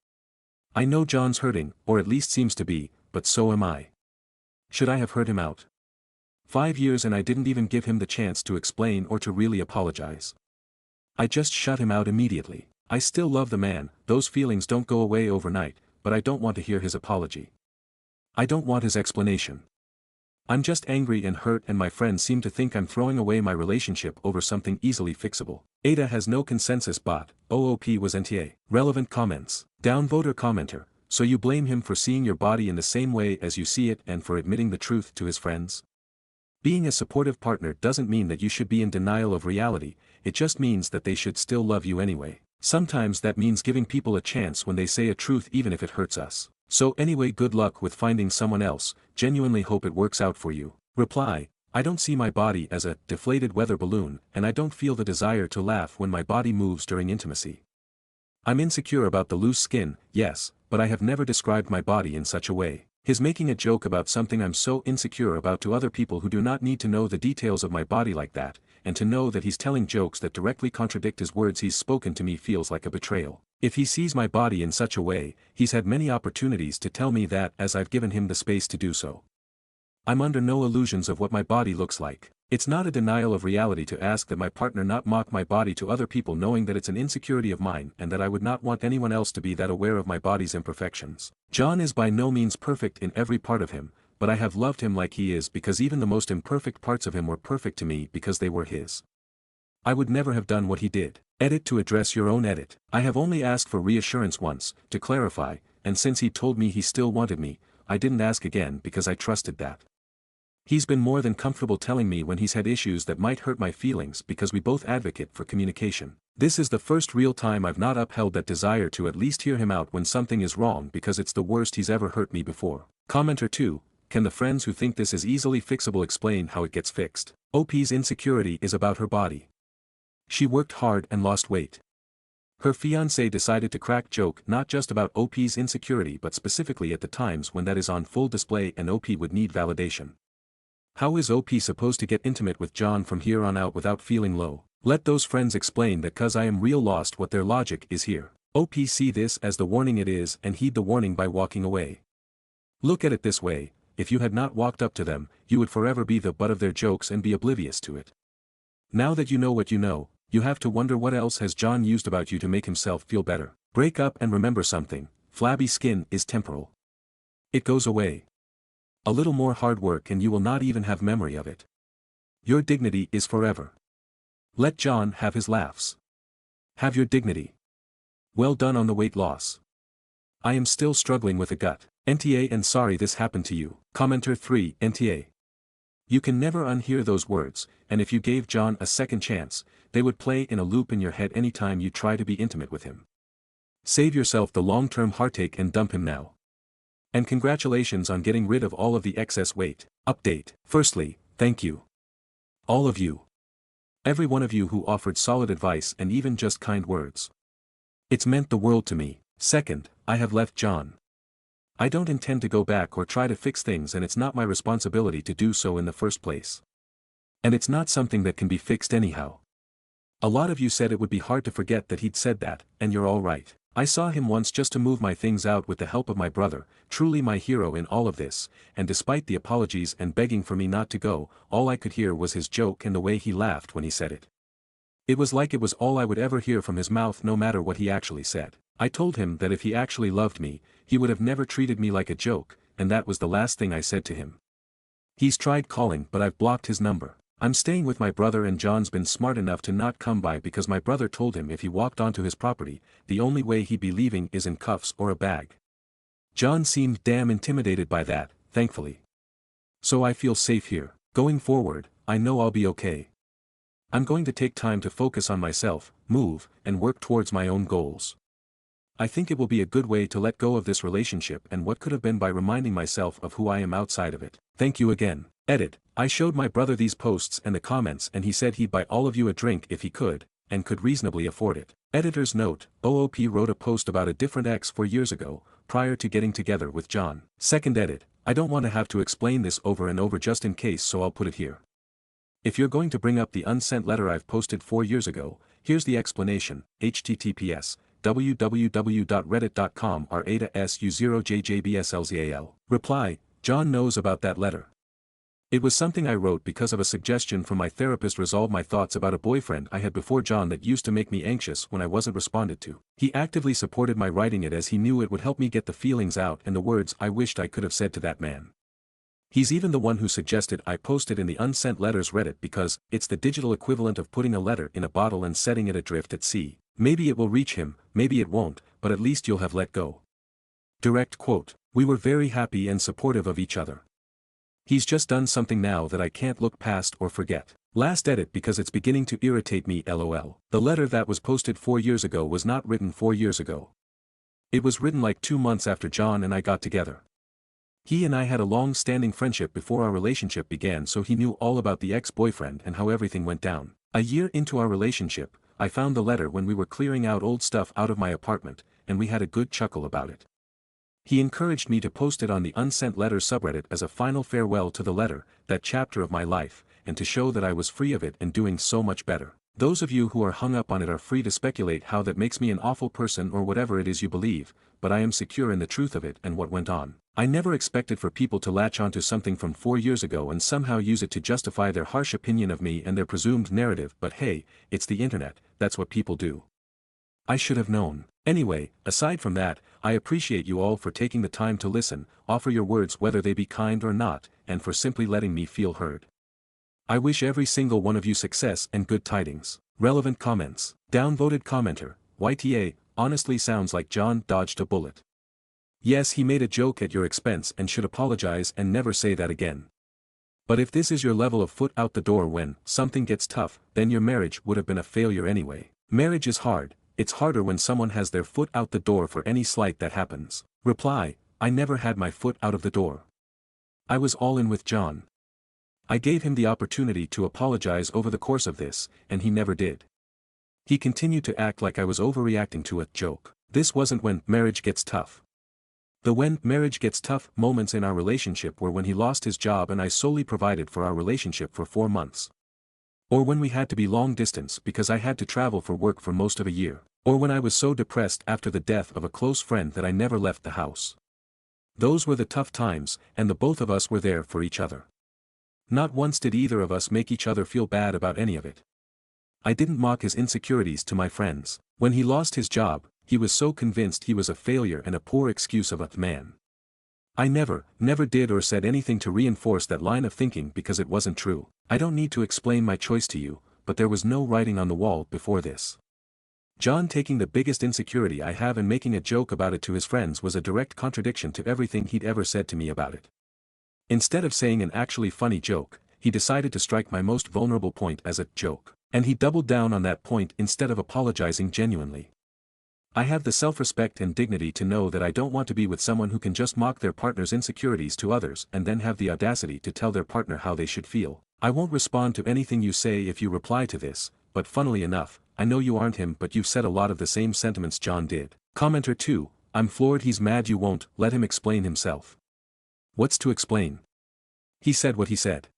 I know John's hurting, or at least seems to be, but so am I. Should I have heard him out? 5 years and I didn't even give him the chance to explain or to really apologize. I just shut him out immediately. I still love the man, those feelings don't go away overnight, but I don't want to hear his apology. I don't want his explanation. I'm just angry and hurt, and my friends seem to think I'm throwing away my relationship over something easily fixable. Ada has no consensus bot, OOP was NTA. Relevant comments. Downvoter commenter, so you blame him for seeing your body in the same way as you see it and for admitting the truth to his friends? Being a supportive partner doesn't mean that you should be in denial of reality, it just means that they should still love you anyway. Sometimes that means giving people a chance when they say a truth even if it hurts us. So anyway, good luck with finding someone else, genuinely hope it works out for you. Reply, I don't see my body as a deflated weather balloon, and I don't feel the desire to laugh when my body moves during intimacy. I'm insecure about the loose skin, yes, but I have never described my body in such a way. His making a joke about something I'm so insecure about to other people who do not need to know the details of my body like that, and to know that he's telling jokes that directly contradict his words he's spoken to me feels like a betrayal. If he sees my body in such a way, he's had many opportunities to tell me that, as I've given him the space to do so. I'm under no illusions of what my body looks like. It's not a denial of reality to ask that my partner not mock my body to other people, knowing that it's an insecurity of mine and that I would not want anyone else to be that aware of my body's imperfections. John is by no means perfect in every part of him, but I have loved him like he is because even the most imperfect parts of him were perfect to me because they were his. I would never have done what he did. Edit to address your own edit. I have only asked for reassurance once, to clarify, and since he told me he still wanted me, I didn't ask again because I trusted that. He's been more than comfortable telling me when he's had issues that might hurt my feelings because we both advocate for communication. This is the first real time I've not upheld that desire to at least hear him out when something is wrong because it's the worst he's ever hurt me before. Commenter 2, can the friends who think this is easily fixable explain how it gets fixed? OP's insecurity is about her body. She worked hard and lost weight. Her fiancé decided to crack joke not just about OP's insecurity but specifically at the times when that is on full display and OP would need validation. How is OP supposed to get intimate with John from here on out without feeling low? Let those friends explain that, cause I am real lost what their logic is here. OP see this as the warning it is and heed the warning by walking away. Look at it this way, if you had not walked up to them, you would forever be the butt of their jokes and be oblivious to it. Now that you know what you know, you have to wonder what else has John used about you to make himself feel better. Break up and remember something, flabby skin is temporal. It goes away. A little more hard work and you will not even have memory of it. Your dignity is forever. Let John have his laughs. Have your dignity. Well done on the weight loss. I am still struggling with a gut. NTA and sorry this happened to you. Commenter 3, NTA. You can never unhear those words, and if you gave John a second chance, they would play in a loop in your head anytime you try to be intimate with him. Save yourself the long-term heartache and dump him now. And congratulations on getting rid of all of the excess weight. Update. Firstly, thank you. All of you. Every one of you who offered solid advice and even just kind words. It's meant the world to me. Second, I have left John. I don't intend to go back or try to fix things, and it's not my responsibility to do so in the first place. And it's not something that can be fixed anyhow. A lot of you said it would be hard to forget that he'd said that, and you're all right. I saw him once just to move my things out with the help of my brother, truly my hero in all of this, and despite the apologies and begging for me not to go, all I could hear was his joke and the way he laughed when he said it. It was like it was all I would ever hear from his mouth no matter what he actually said. I told him that if he actually loved me, he would have never treated me like a joke, and that was the last thing I said to him. He's tried calling but I've blocked his number. I'm staying with my brother and John's been smart enough to not come by because my brother told him if he walked onto his property, the only way he'd be leaving is in cuffs or a bag. John seemed damn intimidated by that, thankfully. So I feel safe here. Going forward, I know I'll be okay. I'm going to take time to focus on myself, move, and work towards my own goals. I think it will be a good way to let go of this relationship and what could have been by reminding myself of who I am outside of it. Thank you again. Edit. I showed my brother these posts and the comments and he said he'd buy all of you a drink if he could, and could reasonably afford it. Editor's note, OOP wrote a post about a different ex 4 years ago, prior to getting together with John. Second edit. I don't want to have to explain this over and over just in case, so I'll put it here. If you're going to bring up the unsent letter I've posted 4 years ago, here's the explanation, https www.reddit.com Aita Su0JJBSLZAL. Reply, John knows about that letter. It was something I wrote because of a suggestion from my therapist resolve my thoughts about a boyfriend I had before John that used to make me anxious when I wasn't responded to. He actively supported my writing it as he knew it would help me get the feelings out and the words I wished I could have said to that man. He's even the one who suggested I post it in the unsent letters Reddit because it's the digital equivalent of putting a letter in a bottle and setting it adrift at sea. Maybe it will reach him, maybe it won't, but at least you'll have let go. Direct quote. We were very happy and supportive of each other. He's just done something now that I can't look past or forget. Last edit because it's beginning to irritate me lol. The letter that was posted 4 years ago was not written 4 years ago. It was written like 2 months after John and I got together. He and I had a long-standing friendship before our relationship began, so he knew all about the ex-boyfriend and how everything went down. A year into our relationship, I found the letter when we were clearing out old stuff out of my apartment, and we had a good chuckle about it. He encouraged me to post it on the unsent letters subreddit as a final farewell to the letter, that chapter of my life, and to show that I was free of it and doing so much better. Those of you who are hung up on it are free to speculate how that makes me an awful person or whatever it is you believe, but I am secure in the truth of it and what went on. I never expected for people to latch onto something from 4 years ago and somehow use it to justify their harsh opinion of me and their presumed narrative, but hey, it's the internet, that's what people do. I should have known. Anyway, aside from that, I appreciate you all for taking the time to listen, offer your words whether they be kind or not, and for simply letting me feel heard. I wish every single one of you success and good tidings. Relevant comments. Downvoted commenter, YTA, honestly sounds like John dodged a bullet. Yes, he made a joke at your expense and should apologize and never say that again. But if this is your level of foot out the door when something gets tough, then your marriage would have been a failure anyway. Marriage is hard. It's harder when someone has their foot out the door for any slight that happens. Reply, I never had my foot out of the door. I was all in with John. I gave him the opportunity to apologize over the course of this, and he never did. He continued to act like I was overreacting to a joke. This wasn't when marriage gets tough. The when marriage gets tough moments in our relationship were when he lost his job and I solely provided for our relationship for 4 months. Or when we had to be long distance because I had to travel for work for most of a year. Or when I was so depressed after the death of a close friend that I never left the house. Those were the tough times, and the both of us were there for each other. Not once did either of us make each other feel bad about any of it. I didn't mock his insecurities to my friends. When he lost his job, he was so convinced he was a failure and a poor excuse of a man. I never did or said anything to reinforce that line of thinking because it wasn't true. I don't need to explain my choice to you, but there was no writing on the wall before this. John taking the biggest insecurity I have and making a joke about it to his friends was a direct contradiction to everything he'd ever said to me about it. Instead of saying an actually funny joke, he decided to strike my most vulnerable point as a joke. And he doubled down on that point instead of apologizing genuinely. I have the self-respect and dignity to know that I don't want to be with someone who can just mock their partner's insecurities to others and then have the audacity to tell their partner how they should feel. I won't respond to anything you say if you reply to this, but funnily enough, I know you aren't him but you've said a lot of the same sentiments John did. Commenter 2, I'm floored he's mad you won't let him explain himself. What's to explain? He said what he said.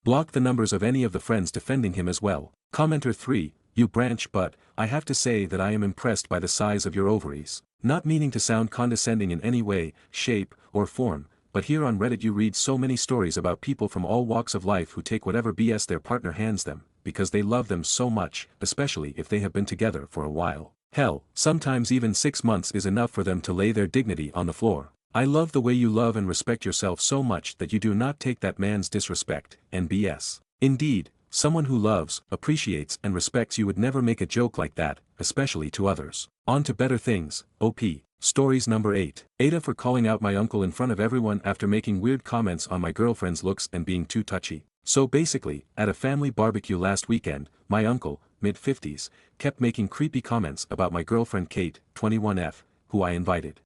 Block the numbers of any of the friends defending him as well. Commenter 3, You branch, but I have to say that I am impressed by the size of your ovaries. Not meaning to sound condescending in any way, shape, or form, but here on Reddit you read so many stories about people from all walks of life who take whatever BS their partner hands them, because they love them so much, especially if they have been together for a while. Hell, sometimes even 6 months is enough for them to lay their dignity on the floor. I love the way you love and respect yourself so much that you do not take that man's disrespect and BS. Indeed, someone who loves, appreciates and respects you would never make a joke like that, especially to others. On to better things, OP. Stories number 8. Aita for calling out my uncle in front of everyone after making weird comments on my girlfriend's looks and being too touchy. So basically, at a family barbecue last weekend, my uncle, mid-50s, kept making creepy comments about my girlfriend Kate, 21F, who I invited.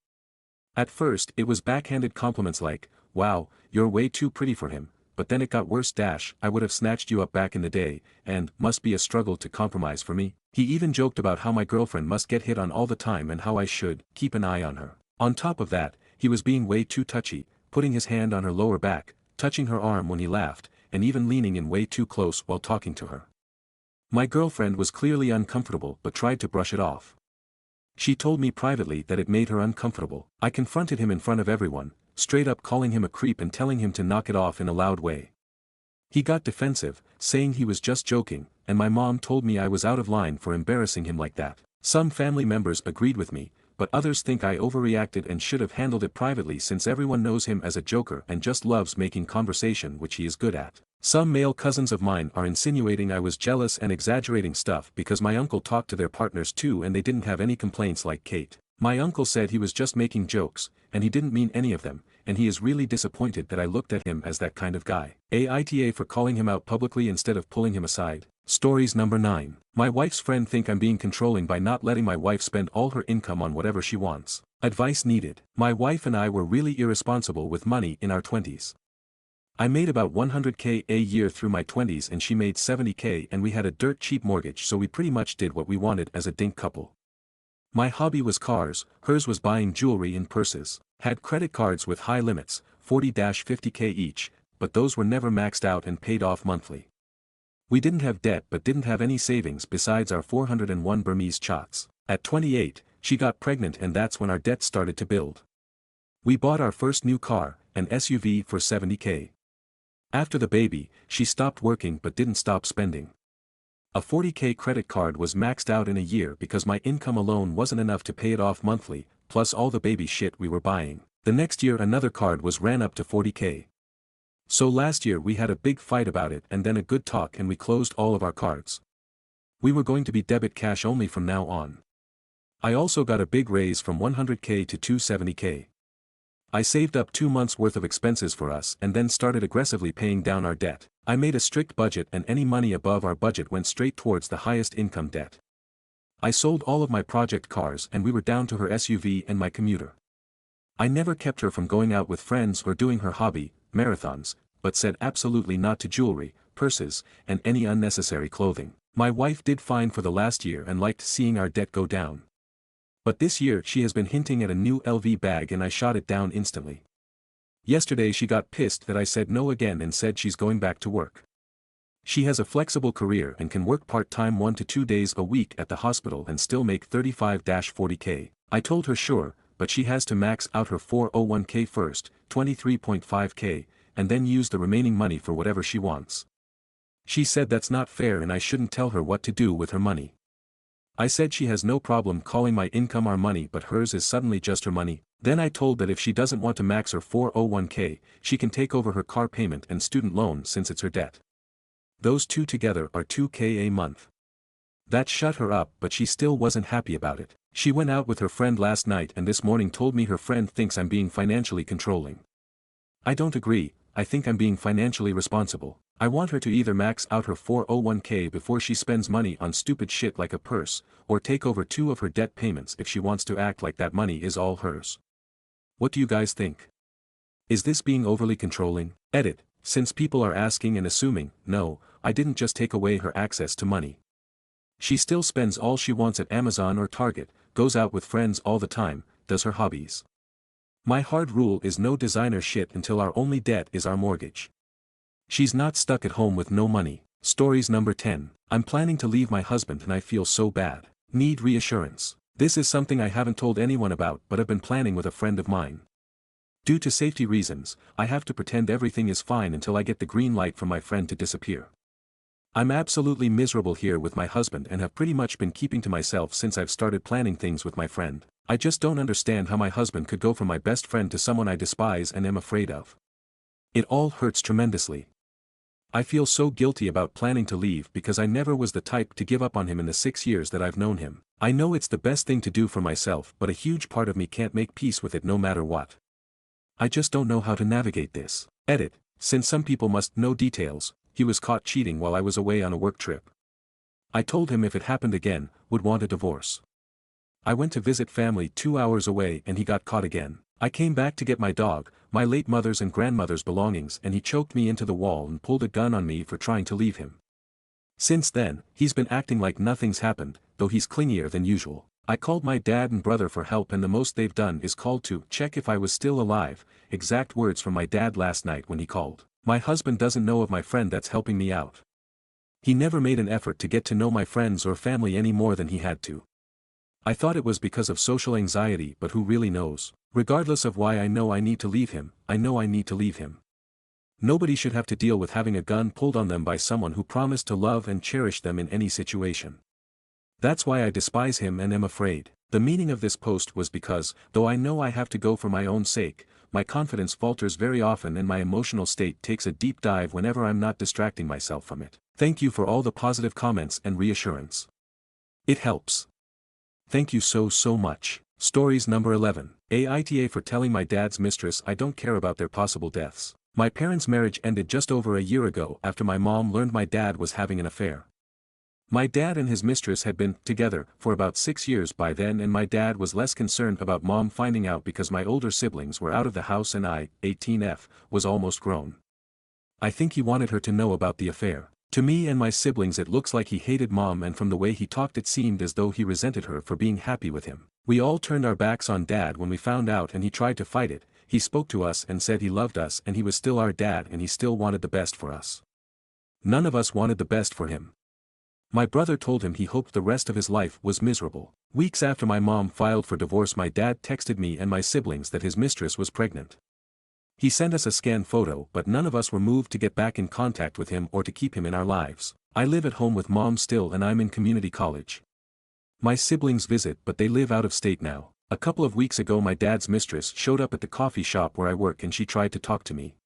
At first it was backhanded compliments like, wow, you're way too pretty for him, but then it got worse. I would have snatched you up back in the day, and must be a struggle to compromise for me. He even joked about how my girlfriend must get hit on all the time and how I should keep an eye on her. On top of that, he was being way too touchy, putting his hand on her lower back, touching her arm when he laughed, and even leaning in way too close while talking to her. My girlfriend was clearly uncomfortable but tried to brush it off. She told me privately that it made her uncomfortable. I confronted him in front of everyone, straight up calling him a creep and telling him to knock it off in a loud way. He got defensive, saying he was just joking, and my mom told me I was out of line for embarrassing him like that. Some family members agreed with me, but others think I overreacted and should have handled it privately since everyone knows him as a joker and just loves making conversation, which he is good at. Some male cousins of mine are insinuating I was jealous and exaggerating stuff because my uncle talked to their partners too and they didn't have any complaints like Kate. My uncle said he was just making jokes, and he didn't mean any of them, and he is really disappointed that I looked at him as that kind of guy. Aita for calling him out publicly instead of pulling him aside. Stories number 9. My wife's friend think I'm being controlling by not letting my wife spend all her income on whatever she wants. Advice needed. My wife and I were really irresponsible with money in our 20s. I made about $100K a year through my 20s and she made $70K and we had a dirt cheap mortgage, so we pretty much did what we wanted as a dink couple. My hobby was cars, hers was buying jewelry and purses. Had credit cards with high limits, 40-50K each, but those were never maxed out and paid off monthly. We didn't have debt but didn't have any savings besides our 401 Burmese chots. At 28, she got pregnant and that's when our debt started to build. We bought our first new car, an SUV for $70K. After the baby, she stopped working but didn't stop spending. A $40K credit card was maxed out in a year because my income alone wasn't enough to pay it off monthly, plus all the baby shit we were buying. The next year another card was ran up to $40K. So last year we had a big fight about it and then a good talk and we closed all of our cards. We were going to be debit cash only from now on. I also got a big raise from $100K to $270K. I saved up 2 months worth of expenses for us and then started aggressively paying down our debt. I made a strict budget and any money above our budget went straight towards the highest income debt. I sold all of my project cars and we were down to her SUV and my commuter. I never kept her from going out with friends or doing her hobby, marathons, but said absolutely not to jewelry, purses, and any unnecessary clothing. My wife did fine for the last year and liked seeing our debt go down. But this year she has been hinting at a new LV bag and I shot it down instantly. Yesterday she got pissed that I said no again and said she's going back to work. She has a flexible career and can work part-time 1 to 2 days a week at the hospital and still make 35-40K. I told her sure, but she has to max out her 401K first, 23.5K, and then use the remaining money for whatever she wants. She said that's not fair and I shouldn't tell her what to do with her money. I said she has no problem calling my income our money but hers is suddenly just her money. Then I told that if she doesn't want to max her 401K, she can take over her car payment and student loan since it's her debt. Those two together are $2K a month. That shut her up but she still wasn't happy about it. She went out with her friend last night and this morning told me her friend thinks I'm being financially controlling. I don't agree, I think I'm being financially responsible. I want her to either max out her 401K before she spends money on stupid shit like a purse, or take over 2 of her debt payments if she wants to act like that money is all hers. What do you guys think? Is this being overly controlling? Edit, since people are asking and assuming, no, I didn't just take away her access to money. She still spends all she wants at Amazon or Target, goes out with friends all the time, does her hobbies. My hard rule is no designer shit until our only debt is our mortgage. She's not stuck at home with no money, Stories number 10. I'm planning to leave my husband and I feel so bad. Need reassurance. This is something I haven't told anyone about but have been planning with a friend of mine. Due to safety reasons, I have to pretend everything is fine until I get the green light from my friend to disappear. I'm absolutely miserable here with my husband and have pretty much been keeping to myself since I've started planning things with my friend. I just don't understand how my husband could go from my best friend to someone I despise and am afraid of. It all hurts tremendously. I feel so guilty about planning to leave because I never was the type to give up on him in the 6 years that I've known him. I know it's the best thing to do for myself, but a huge part of me can't make peace with it no matter what. I just don't know how to navigate this. Edit. Since some people must know details, he was caught cheating while I was away on a work trip. I told him if it happened again, would want a divorce. I went to visit family 2 hours away and he got caught again. I came back to get my dog, my late mother's and grandmother's belongings, and he choked me into the wall and pulled a gun on me for trying to leave him. Since then, he's been acting like nothing's happened, though he's clingier than usual. I called my dad and brother for help and the most they've done is called to check if I was still alive, exact words from my dad last night when he called. My husband doesn't know of my friend that's helping me out. He never made an effort to get to know my friends or family any more than he had to. I thought it was because of social anxiety, but who really knows? Regardless of why I know I need to leave him, I know I need to leave him. Nobody should have to deal with having a gun pulled on them by someone who promised to love and cherish them in any situation. That's why I despise him and am afraid. The meaning of this post was because, though I know I have to go for my own sake, my confidence falters very often and my emotional state takes a deep dive whenever I'm not distracting myself from it. Thank you for all the positive comments and reassurance. It helps. Thank you so much. Stories number 11. Aita for telling my dad's mistress I don't care about their possible deaths. My parents' marriage ended just over a year ago after my mom learned my dad was having an affair. My dad and his mistress had been together for about 6 years by then, and my dad was less concerned about mom finding out because my older siblings were out of the house and I, 18F, was almost grown. I think he wanted her to know about the affair. To me and my siblings it looks like he hated mom, and from the way he talked it seemed as though he resented her for being happy with him. We all turned our backs on dad when we found out and he tried to fight it. He spoke to us and said he loved us and he was still our dad and he still wanted the best for us. None of us wanted the best for him. My brother told him he hoped the rest of his life was miserable. Weeks after my mom filed for divorce, my dad texted me and my siblings that his mistress was pregnant. He sent us a scanned photo, but none of us were moved to get back in contact with him or to keep him in our lives. I live at home with mom still and I'm in community college. My siblings visit, but they live out of state now. A couple of weeks ago my dad's mistress showed up at the coffee shop where I work and she tried to talk to me.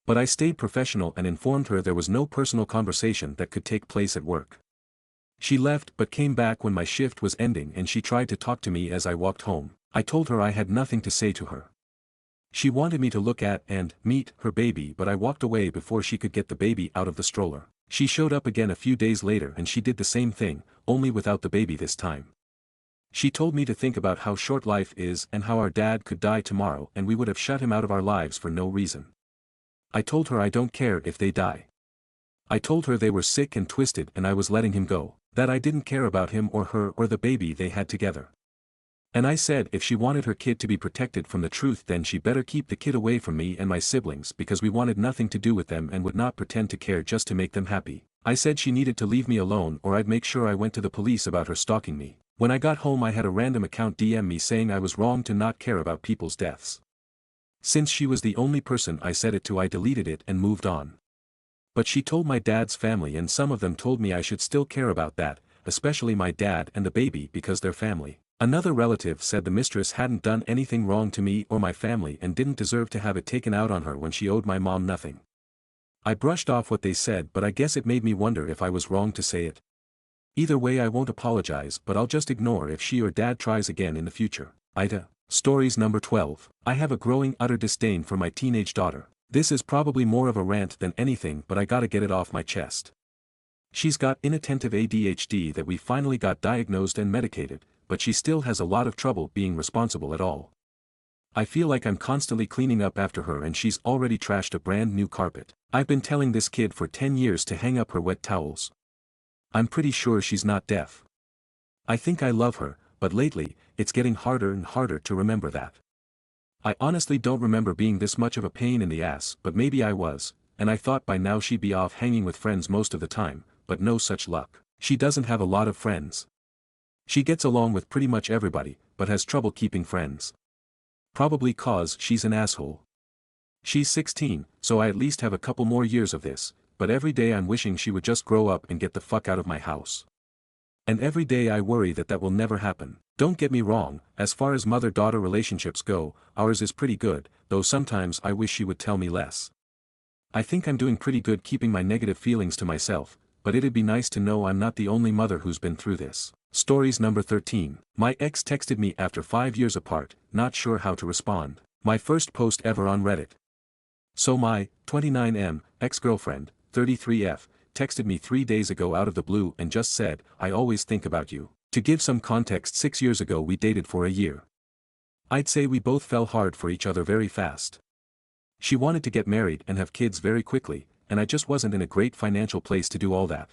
But I stayed professional and informed her there was no personal conversation that could take place at work. She left but came back when my shift was ending and she tried to talk to me as I walked home. I told her I had nothing to say to her. She wanted me to look at and meet her baby, but I walked away before she could get the baby out of the stroller. She showed up again a few days later and she did the same thing, only without the baby this time. She told me to think about how short life is and how our dad could die tomorrow and we would have shut him out of our lives for no reason. I told her I don't care if they die. I told her they were sick and twisted and I was letting him go, that I didn't care about him or her or the baby they had together. And I said if she wanted her kid to be protected from the truth then she better keep the kid away from me and my siblings because we wanted nothing to do with them and would not pretend to care just to make them happy. I said she needed to leave me alone or I'd make sure I went to the police about her stalking me. When I got home I had a random account DM me saying I was wrong to not care about people's deaths. Since she was the only person I said it to, I deleted it and moved on. But she told my dad's family and some of them told me I should still care about that, especially my dad and the baby because they're family. Another relative said the mistress hadn't done anything wrong to me or my family and didn't deserve to have it taken out on her when she owed my mom nothing. I brushed off what they said, but I guess it made me wonder if I was wrong to say it. Either way I won't apologize, but I'll just ignore if she or dad tries again in the future. Aita. Stories number 12. I have a growing utter disdain for my teenage daughter. This is probably more of a rant than anything, but I gotta get it off my chest. She's got inattentive ADHD that we finally got diagnosed and medicated, but she still has a lot of trouble being responsible at all. I feel like I'm constantly cleaning up after her and she's already trashed a brand new carpet. I've been telling this kid for 10 years to hang up her wet towels. I'm pretty sure she's not deaf. I think I love her, but lately, it's getting harder and harder to remember that. I honestly don't remember being this much of a pain in the ass, but maybe I was, and I thought by now she'd be off hanging with friends most of the time, but no such luck. She doesn't have a lot of friends. She gets along with pretty much everybody, but has trouble keeping friends. Probably cause she's an asshole. She's 16, so I at least have a couple more years of this, but every day I'm wishing she would just grow up and get the fuck out of my house. And every day I worry that will never happen. Don't get me wrong, as far as mother-daughter relationships go, ours is pretty good, though sometimes I wish she would tell me less. I think I'm doing pretty good keeping my negative feelings to myself, but it'd be nice to know I'm not the only mother who's been through this. Stories number 13. My ex texted me after 5 years apart, not sure how to respond. My first post ever on Reddit. So my 29M ex-girlfriend, 33F, texted me 3 days ago out of the blue and just said, "I always think about you." To give some context, 6 years ago we dated for a year. I'd say we both fell hard for each other very fast. She wanted to get married and have kids very quickly, and I just wasn't in a great financial place to do all that.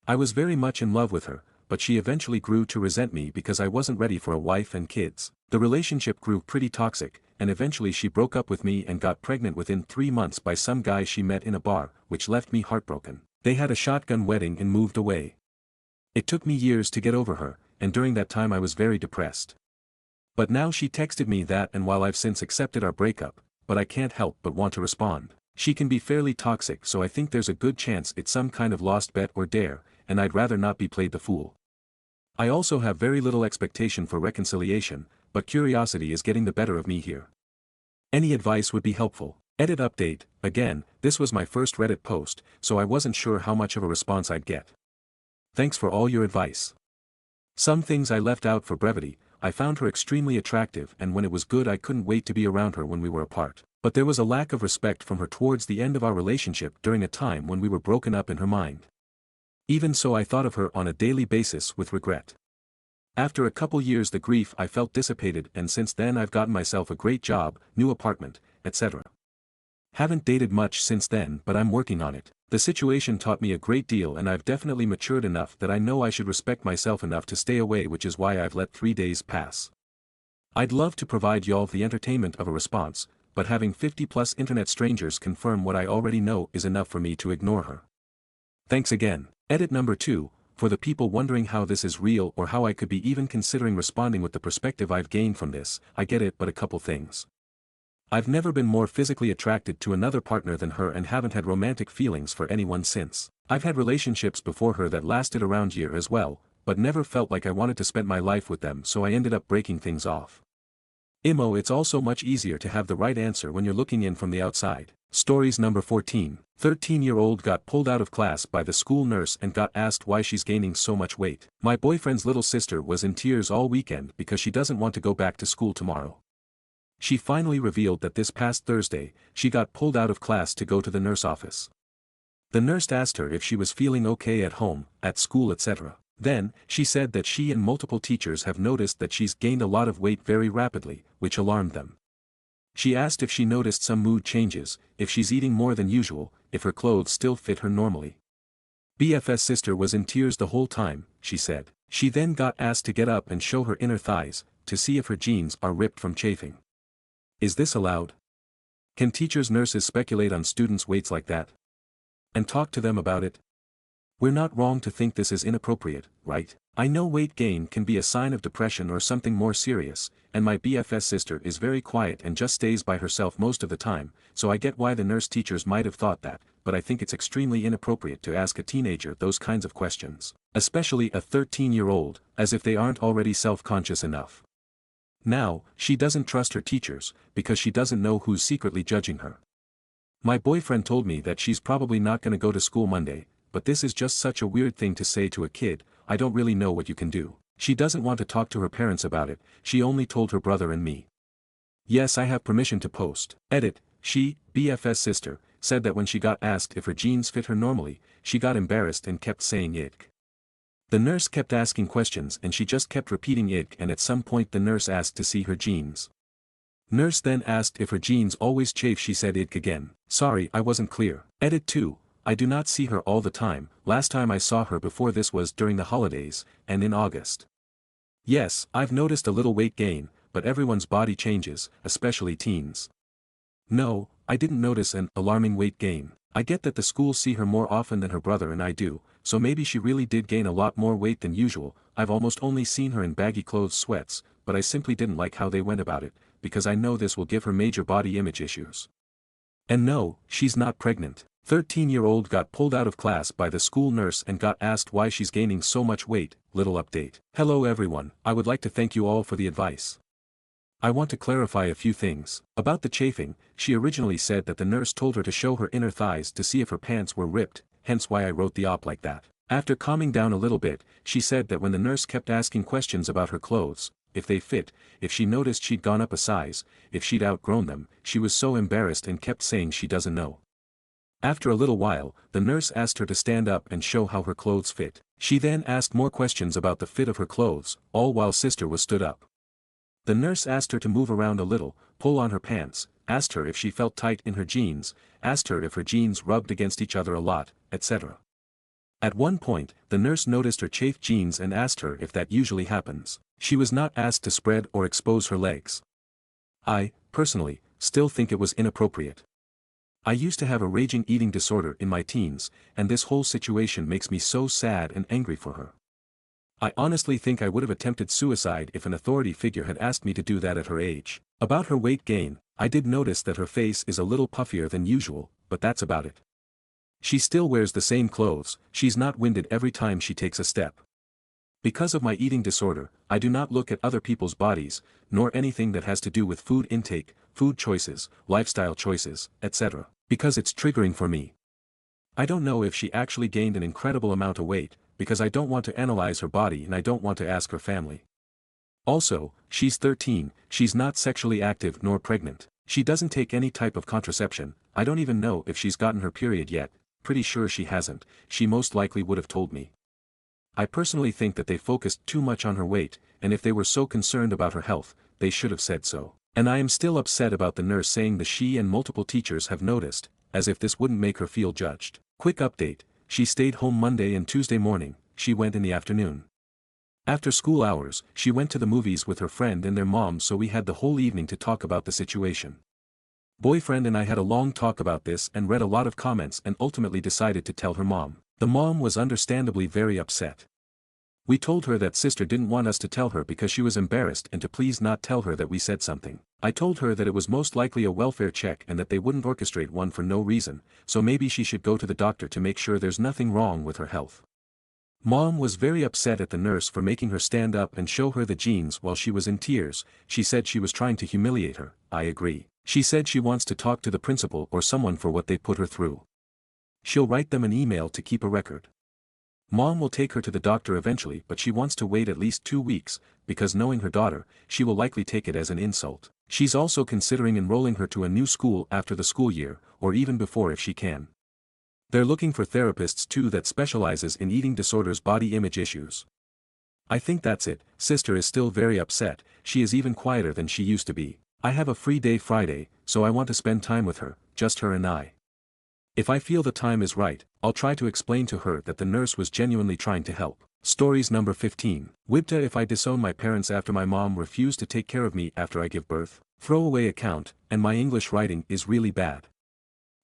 I was very much in love with her, but she eventually grew to resent me because I wasn't ready for a wife and kids. The relationship grew pretty toxic, and eventually she broke up with me and got pregnant within 3 months by some guy she met in a bar, which left me heartbroken. They had a shotgun wedding and moved away. It took me years to get over her, and during that time I was very depressed. But now she texted me that, and while I've since accepted our breakup, but I can't help but want to respond. She can be fairly toxic, so I think there's a good chance it's some kind of lost bet or dare, and I'd rather not be played the fool. I also have very little expectation for reconciliation, but curiosity is getting the better of me here. Any advice would be helpful. Edit update, again, this was my first Reddit post, so I wasn't sure how much of a response I'd get. Thanks for all your advice. Some things I left out for brevity. I found her extremely attractive, and when it was good I couldn't wait to be around her when we were apart. But there was a lack of respect from her towards the end of our relationship during a time when we were broken up in her mind. Even so, I thought of her on a daily basis with regret. After a couple years the grief I felt dissipated, and since then I've gotten myself a great job, new apartment, etc. Haven't dated much since then, but I'm working on it. The situation taught me a great deal, and I've definitely matured enough that I know I should respect myself enough to stay away, which is why I've let 3 days pass. I'd love to provide y'all the entertainment of a response, but having 50+ internet strangers confirm what I already know is enough for me to ignore her. Thanks again. Edit number 2, for the people wondering how this is real or how I could be even considering responding with the perspective I've gained from this, I get it, but a couple things. I've never been more physically attracted to another partner than her and haven't had romantic feelings for anyone since. I've had relationships before her that lasted around a year as well, but never felt like I wanted to spend my life with them, so I ended up breaking things off. It's also much easier to have the right answer when you're looking in from the outside. Stories number 14. 13-year-old got pulled out of class by the school nurse and got asked why she's gaining so much weight. My boyfriend's little sister was in tears all weekend because she doesn't want to go back to school tomorrow. She finally revealed that this past Thursday, she got pulled out of class to go to the nurse office. The nurse asked her if she was feeling okay at home, at school, etc. Then, she said that she and multiple teachers have noticed that she's gained a lot of weight very rapidly, which alarmed them. She asked if she noticed some mood changes, if she's eating more than usual, if her clothes still fit her normally. BFS sister was in tears the whole time, she said. She then got asked to get up and show her inner thighs, to see if her jeans are ripped from chafing. Is this allowed? Can teachers, nurses speculate on students' weights like that? And talk to them about it? We're not wrong to think this is inappropriate, right? I know weight gain can be a sign of depression or something more serious, and my BFS sister is very quiet and just stays by herself most of the time, so I get why the nurse teachers might have thought that, but I think it's extremely inappropriate to ask a teenager those kinds of questions, especially a 13-year-old, as if they aren't already self-conscious enough. Now, she doesn't trust her teachers, because she doesn't know who's secretly judging her. My boyfriend told me that she's probably not gonna go to school Monday, but this is just such a weird thing to say to a kid. I don't really know what you can do. She doesn't want to talk to her parents about it, she only told her brother and me. Yes, I have permission to post. Edit, she, BFS sister, said that when she got asked if her jeans fit her normally, she got embarrassed and kept saying ick. The nurse kept asking questions and she just kept repeating ick, and at some point the nurse asked to see her jeans. Nurse then asked if her jeans always chafe, she said ick again. Sorry, I wasn't clear. Edit 2. I do not see her all the time. Last time I saw her before this was during the holidays, and in August. Yes, I've noticed a little weight gain, but everyone's body changes, especially teens. No, I didn't notice an alarming weight gain. I get that the school see her more often than her brother and I do, so maybe she really did gain a lot more weight than usual. I've almost only seen her in baggy clothes sweats, but I simply didn't like how they went about it, because I know this will give her major body image issues. And no, she's not pregnant. 13-year-old got pulled out of class by the school nurse and got asked why she's gaining so much weight. Little update. Hello everyone, I would like to thank you all for the advice. I want to clarify a few things. About the chafing, she originally said that the nurse told her to show her inner thighs to see if her pants were ripped, hence why I wrote the op like that. After calming down a little bit, she said that when the nurse kept asking questions about her clothes, if they fit, if she noticed she'd gone up a size, if she'd outgrown them, she was so embarrassed and kept saying she doesn't know. After a little while, the nurse asked her to stand up and show how her clothes fit. She then asked more questions about the fit of her clothes, all while sister was stood up. The nurse asked her to move around a little, pull on her pants, asked her if she felt tight in her jeans, asked her if her jeans rubbed against each other a lot, etc. At one point, the nurse noticed her chafed jeans and asked her if that usually happens. She was not asked to spread or expose her legs. I, personally, still think it was inappropriate. I used to have a raging eating disorder in my teens, and this whole situation makes me so sad and angry for her. I honestly think I would have attempted suicide if an authority figure had asked me to do that at her age. About her weight gain, I did notice that her face is a little puffier than usual, but that's about it. She still wears the same clothes, she's not winded every time she takes a step. Because of my eating disorder, I do not look at other people's bodies, nor anything that has to do with food intake, food choices, lifestyle choices, etc., because it's triggering for me. I don't know if she actually gained an incredible amount of weight, because I don't want to analyze her body and I don't want to ask her family. Also, she's 13, she's not sexually active nor pregnant. She doesn't take any type of contraception. I don't even know if she's gotten her period yet, pretty sure she hasn't, she most likely would have told me. I personally think that they focused too much on her weight, and if they were so concerned about her health, they should have said so. And I am still upset about the nurse saying that she and multiple teachers have noticed, as if this wouldn't make her feel judged. Quick update, she stayed home Monday and Tuesday morning, she went in the afternoon. After school hours, she went to the movies with her friend and their mom, so we had the whole evening to talk about the situation. Boyfriend and I had a long talk about this and read a lot of comments and ultimately decided to tell her mom. The mom was understandably very upset. We told her that sister didn't want us to tell her because she was embarrassed and to please not tell her that we said something. I told her that it was most likely a welfare check and that they wouldn't orchestrate one for no reason, so maybe she should go to the doctor to make sure there's nothing wrong with her health. Mom was very upset at the nurse for making her stand up and show her the jeans while she was in tears. She said she was trying to humiliate her. I agree. She said she wants to talk to the principal or someone for what they put her through. She'll write them an email to keep a record. Mom will take her to the doctor eventually, but she wants to wait at least 2 weeks, because knowing her daughter, she will likely take it as an insult. She's also considering enrolling her to a new school after the school year, or even before if she can. They're looking for therapists too that specializes in eating disorders, body image issues. I think that's it. Sister is still very upset, she is even quieter than she used to be. I have a free day Friday, so I want to spend time with her, just her and I. If I feel the time is right, I'll try to explain to her that the nurse was genuinely trying to help. Stories number 15. Wibta, if I disown my parents after my mom refused to take care of me after I give birth. Throwaway account, and my English writing is really bad.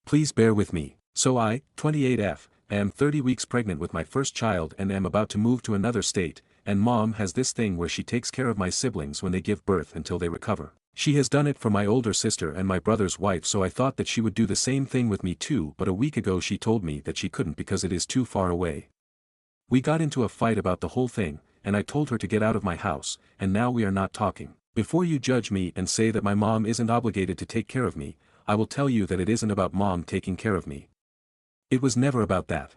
Please bear with me. So I, 28F, am 30 weeks pregnant with my first child and am about to move to another state, and mom has this thing where she takes care of my siblings when they give birth until they recover. She has done it for my older sister and my brother's wife, so I thought that she would do the same thing with me too, but a week ago she told me that she couldn't because it is too far away. We got into a fight about the whole thing, and I told her to get out of my house, and now we are not talking. Before you judge me and say that my mom isn't obligated to take care of me, I will tell you that it isn't about mom taking care of me. It was never about that.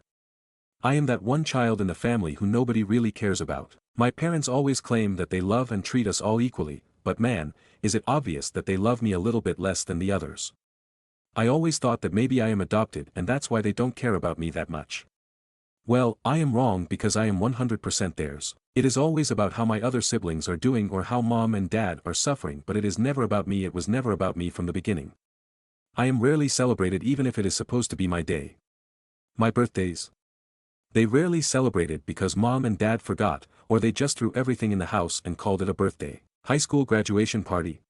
I am that one child in the family who nobody really cares about. My parents always claim that they love and treat us all equally, but man, is it obvious that they love me a little bit less than the others. I always thought that maybe I am adopted and that's why they don't care about me that much. Well, I am wrong because I am 100% theirs. It is always about how my other siblings are doing or how mom and dad are suffering, but it is never about me. It was never about me from the beginning. I am rarely celebrated even if it is supposed to be my day. My birthdays. They rarely celebrated because mom and dad forgot, or they just threw everything in the house and called it a birthday. High school graduation party.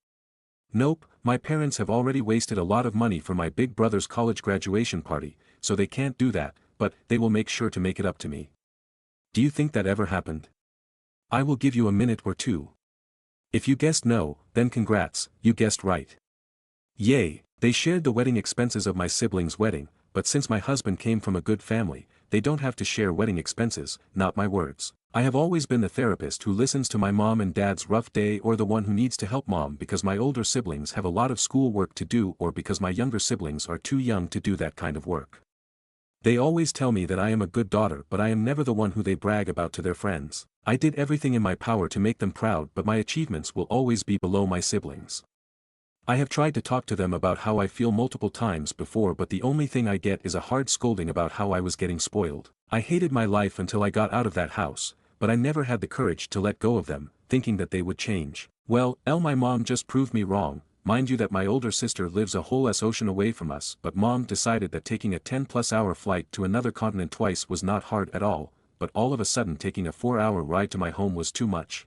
Nope, my parents have already wasted a lot of money for my big brother's college graduation party, so they can't do that, but they will make sure to make it up to me. Do you think that ever happened? I will give you a minute or two. If you guessed no, then congrats, you guessed right. Yay, they shared the wedding expenses of my siblings' wedding, but since my husband came from a good family, they don't have to share wedding expenses, not my words. I have always been the therapist who listens to my mom and dad's rough day, or the one who needs to help mom because my older siblings have a lot of school work to do, or because my younger siblings are too young to do that kind of work. They always tell me that I am a good daughter, but I am never the one who they brag about to their friends. I did everything in my power to make them proud, but my achievements will always be below my siblings. I have tried to talk to them about how I feel multiple times before, but the only thing I get is a hard scolding about how I was getting spoiled. I hated my life until I got out of that house, but I never had the courage to let go of them, thinking that they would change. Well, my mom just proved me wrong. Mind you that my older sister lives a whole ocean away from us, but mom decided that taking a 10+ hour flight to another continent twice was not hard at all, but all of a sudden taking a 4-hour ride to my home was too much.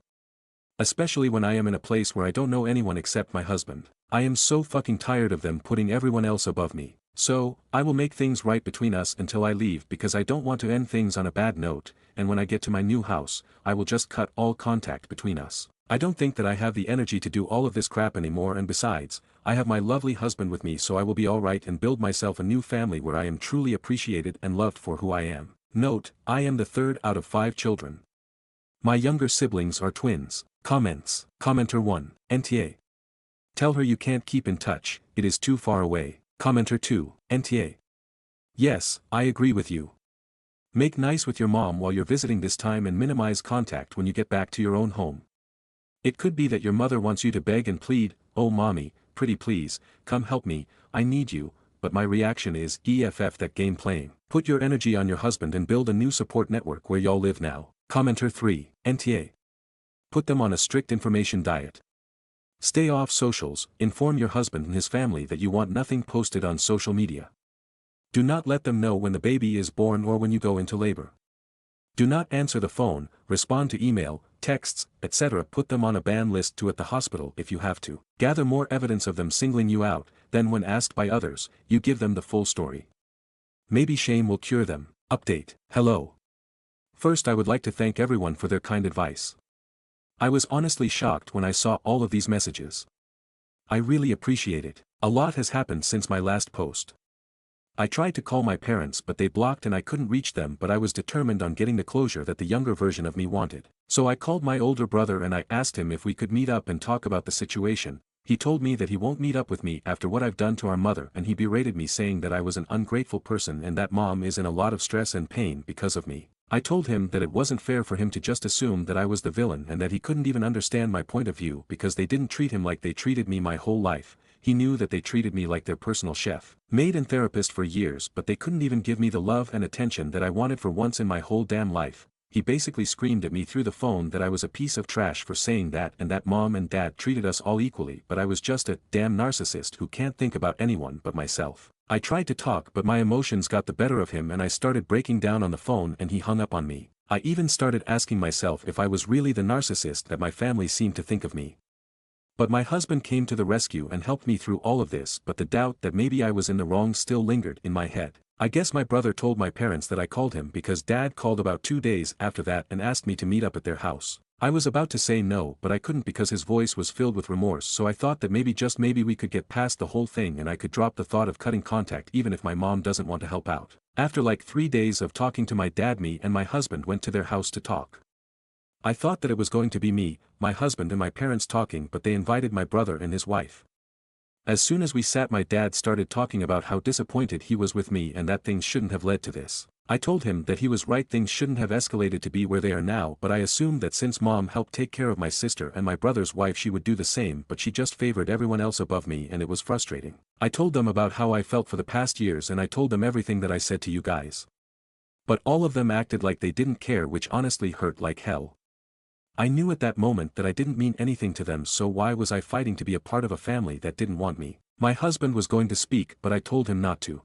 Especially when I am in a place where I don't know anyone except my husband. I am so fucking tired of them putting everyone else above me. So, I will make things right between us until I leave, because I don't want to end things on a bad note, and when I get to my new house, I will just cut all contact between us. I don't think that I have the energy to do all of this crap anymore, and besides, I have my lovely husband with me, so I will be alright and build myself a new family where I am truly appreciated and loved for who I am. Note, I am the third out of 5 children. My younger siblings are twins. Comments. Commenter 1. NTA. Tell her you can't keep in touch, it is too far away. Commenter 2. NTA. Yes, I agree with you. Make nice with your mom while you're visiting this time and minimize contact when you get back to your own home. It could be that your mother wants you to beg and plead, "Oh mommy, pretty please, come help me, I need you," but my reaction is, EFF that game playing. Put your energy on your husband and build a new support network where y'all live now. Commenter 3. NTA. Put them on a strict information diet. Stay off socials, inform your husband and his family that you want nothing posted on social media. Do not let them know when the baby is born or when you go into labor. Do not answer the phone, respond to email, texts, etc. Put them on a ban list to at the hospital if you have to. Gather more evidence of them singling you out, then when asked by others, you give them the full story. Maybe shame will cure them. Update. Hello. First, I would like to thank everyone for their kind advice. I was honestly shocked when I saw all of these messages. I really appreciate it. A lot has happened since my last post. I tried to call my parents, but they blocked and I couldn't reach them, but I was determined on getting the closure that the younger version of me wanted. So I called my older brother and I asked him if we could meet up and talk about the situation. He told me that he won't meet up with me after what I've done to our mother, and he berated me saying that I was an ungrateful person and that mom is in a lot of stress and pain because of me. I told him that it wasn't fair for him to just assume that I was the villain and that he couldn't even understand my point of view because they didn't treat him like they treated me my whole life. He knew that they treated me like their personal chef, maid and therapist for years, but they couldn't even give me the love and attention that I wanted for once in my whole damn life. He basically screamed at me through the phone that I was a piece of trash for saying that and that mom and dad treated us all equally, but I was just a damn narcissist who can't think about anyone but myself. I tried to talk, but my emotions got the better of him and I started breaking down on the phone and he hung up on me. I even started asking myself if I was really the narcissist that my family seemed to think of me. But my husband came to the rescue and helped me through all of this, but the doubt that maybe I was in the wrong still lingered in my head. I guess my brother told my parents that I called him because dad called about 2 days after that and asked me to meet up at their house. I was about to say no, but I couldn't because his voice was filled with remorse, so I thought that maybe just maybe we could get past the whole thing and I could drop the thought of cutting contact even if my mom doesn't want to help out. After like 3 days of talking to my dad, me and my husband went to their house to talk. I thought that it was going to be me, my husband and my parents talking, but they invited my brother and his wife. As soon as we sat, my dad started talking about how disappointed he was with me and that things shouldn't have led to this. I told him that he was right, things shouldn't have escalated to be where they are now, but I assumed that since mom helped take care of my sister and my brother's wife she would do the same, but she just favored everyone else above me and it was frustrating. I told them about how I felt for the past years and I told them everything that I said to you guys. But all of them acted like they didn't care, which honestly hurt like hell. I knew at that moment that I didn't mean anything to them, so why was I fighting to be a part of a family that didn't want me? My husband was going to speak, but I told him not to.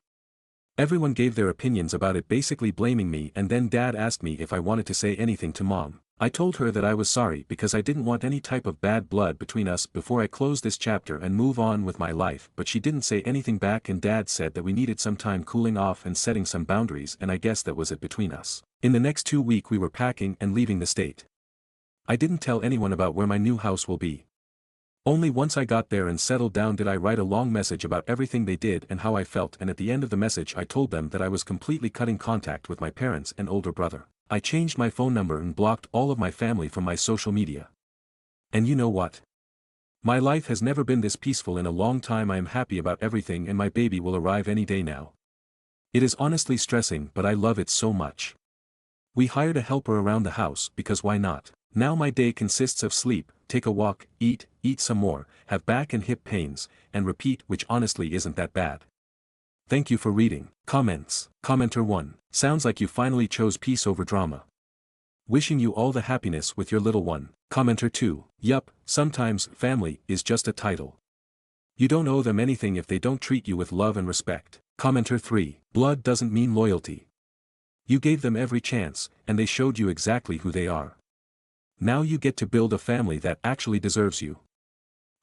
Everyone gave their opinions about it, basically blaming me, and then dad asked me if I wanted to say anything to mom. I told her that I was sorry because I didn't want any type of bad blood between us before I close this chapter and move on with my life, but she didn't say anything back, and Dad said that we needed some time cooling off and setting some boundaries, and I guess that was it between us. In the next 2 weeks we were packing and leaving the state. I didn't tell anyone about where my new house will be. Only once I got there and settled down did I write a long message about everything they did and how I felt, and at the end of the message I told them that I was completely cutting contact with my parents and older brother. I changed my phone number and blocked all of my family from my social media. And you know what? My life has never been this peaceful in a long time. I am happy about everything and my baby will arrive any day now. It is honestly stressing, but I love it so much. We hired a helper around the house because why not? Now my day consists of sleep, take a walk, eat some more, have back and hip pains, and repeat, which honestly isn't that bad. Thank you for reading. Comments. Commenter 1. Sounds like you finally chose peace over drama. Wishing you all the happiness with your little one. Commenter 2. Yup, sometimes family is just a title. You don't owe them anything if they don't treat you with love and respect. Commenter 3. Blood doesn't mean loyalty. You gave them every chance, and they showed you exactly who they are. Now you get to build a family that actually deserves you.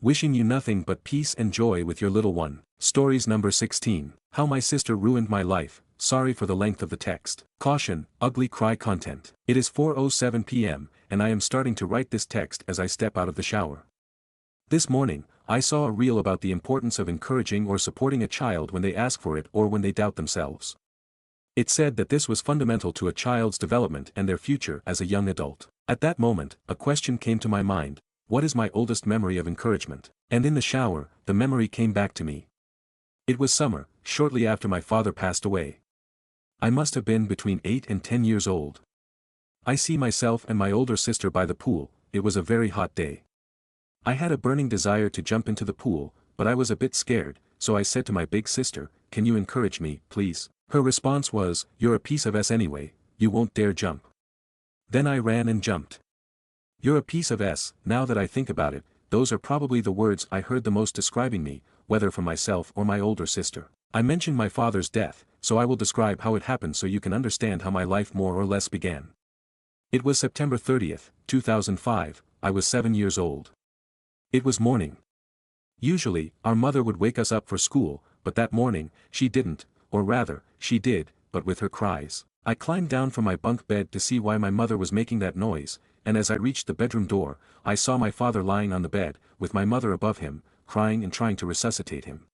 Wishing you nothing but peace and joy with your little one. Stories number 16. How my sister ruined my life. Sorry for the length of the text. Caution, ugly cry content. It is 4:07 p.m., and I am starting to write this text as I step out of the shower. This morning, I saw a reel about the importance of encouraging or supporting a child when they ask for it or when they doubt themselves. It said that this was fundamental to a child's development and their future as a young adult. At that moment, a question came to my mind: what is my oldest memory of encouragement? And in the shower, the memory came back to me. It was summer, shortly after my father passed away. I must have been between 8 and 10 years old. I see myself and my older sister by the pool. It was a very hot day. I had a burning desire to jump into the pool, but I was a bit scared, so I said to my big sister, "Can you encourage me, please?" Her response was, "You're a piece of S anyway, you won't dare jump." Then I ran and jumped. You're a piece of S. Now that I think about it, those are probably the words I heard the most describing me, whether from myself or my older sister. I mentioned my father's death, so I will describe how it happened so you can understand how my life more or less began. It was September 30th, 2005, I was 7 years old. It was morning. Usually, our mother would wake us up for school, but that morning, she didn't, or rather, she did, but with her cries. I climbed down from my bunk bed to see why my mother was making that noise, and as I reached the bedroom door, I saw my father lying on the bed, with my mother above him, crying and trying to resuscitate him.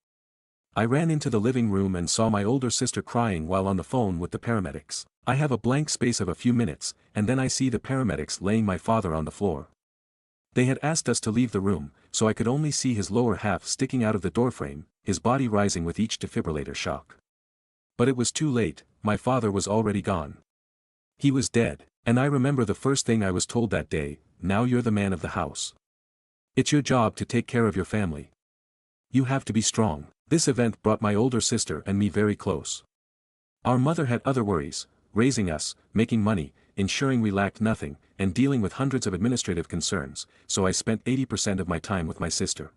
I ran into the living room and saw my older sister crying while on the phone with the paramedics. I have a blank space of a few minutes, and then I see the paramedics laying my father on the floor. They had asked us to leave the room, so I could only see his lower half sticking out of the doorframe, his body rising with each defibrillator shock. But it was too late, my father was already gone. He was dead, and I remember the first thing I was told that day: now you're the man of the house. It's your job to take care of your family. You have to be strong. This event brought my older sister and me very close. Our mother had other worries: raising us, making money, ensuring we lacked nothing, and dealing with hundreds of administrative concerns, so I spent 80% of my time with my sister.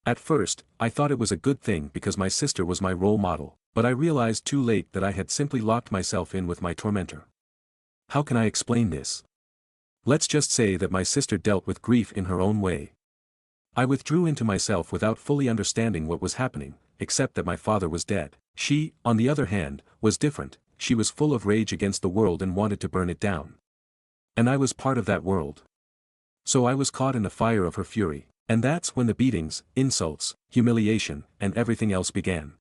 At first, I thought it was a good thing because my sister was my role model, but I realized too late that I had simply locked myself in with my tormentor. How can I explain this? Let's just say that my sister dealt with grief in her own way. I withdrew into myself without fully understanding what was happening, except that my father was dead. She, on the other hand, was different. She was full of rage against the world and wanted to burn it down. And I was part of that world. So I was caught in the fire of her fury. And that's when the beatings, insults, humiliation, and everything else began.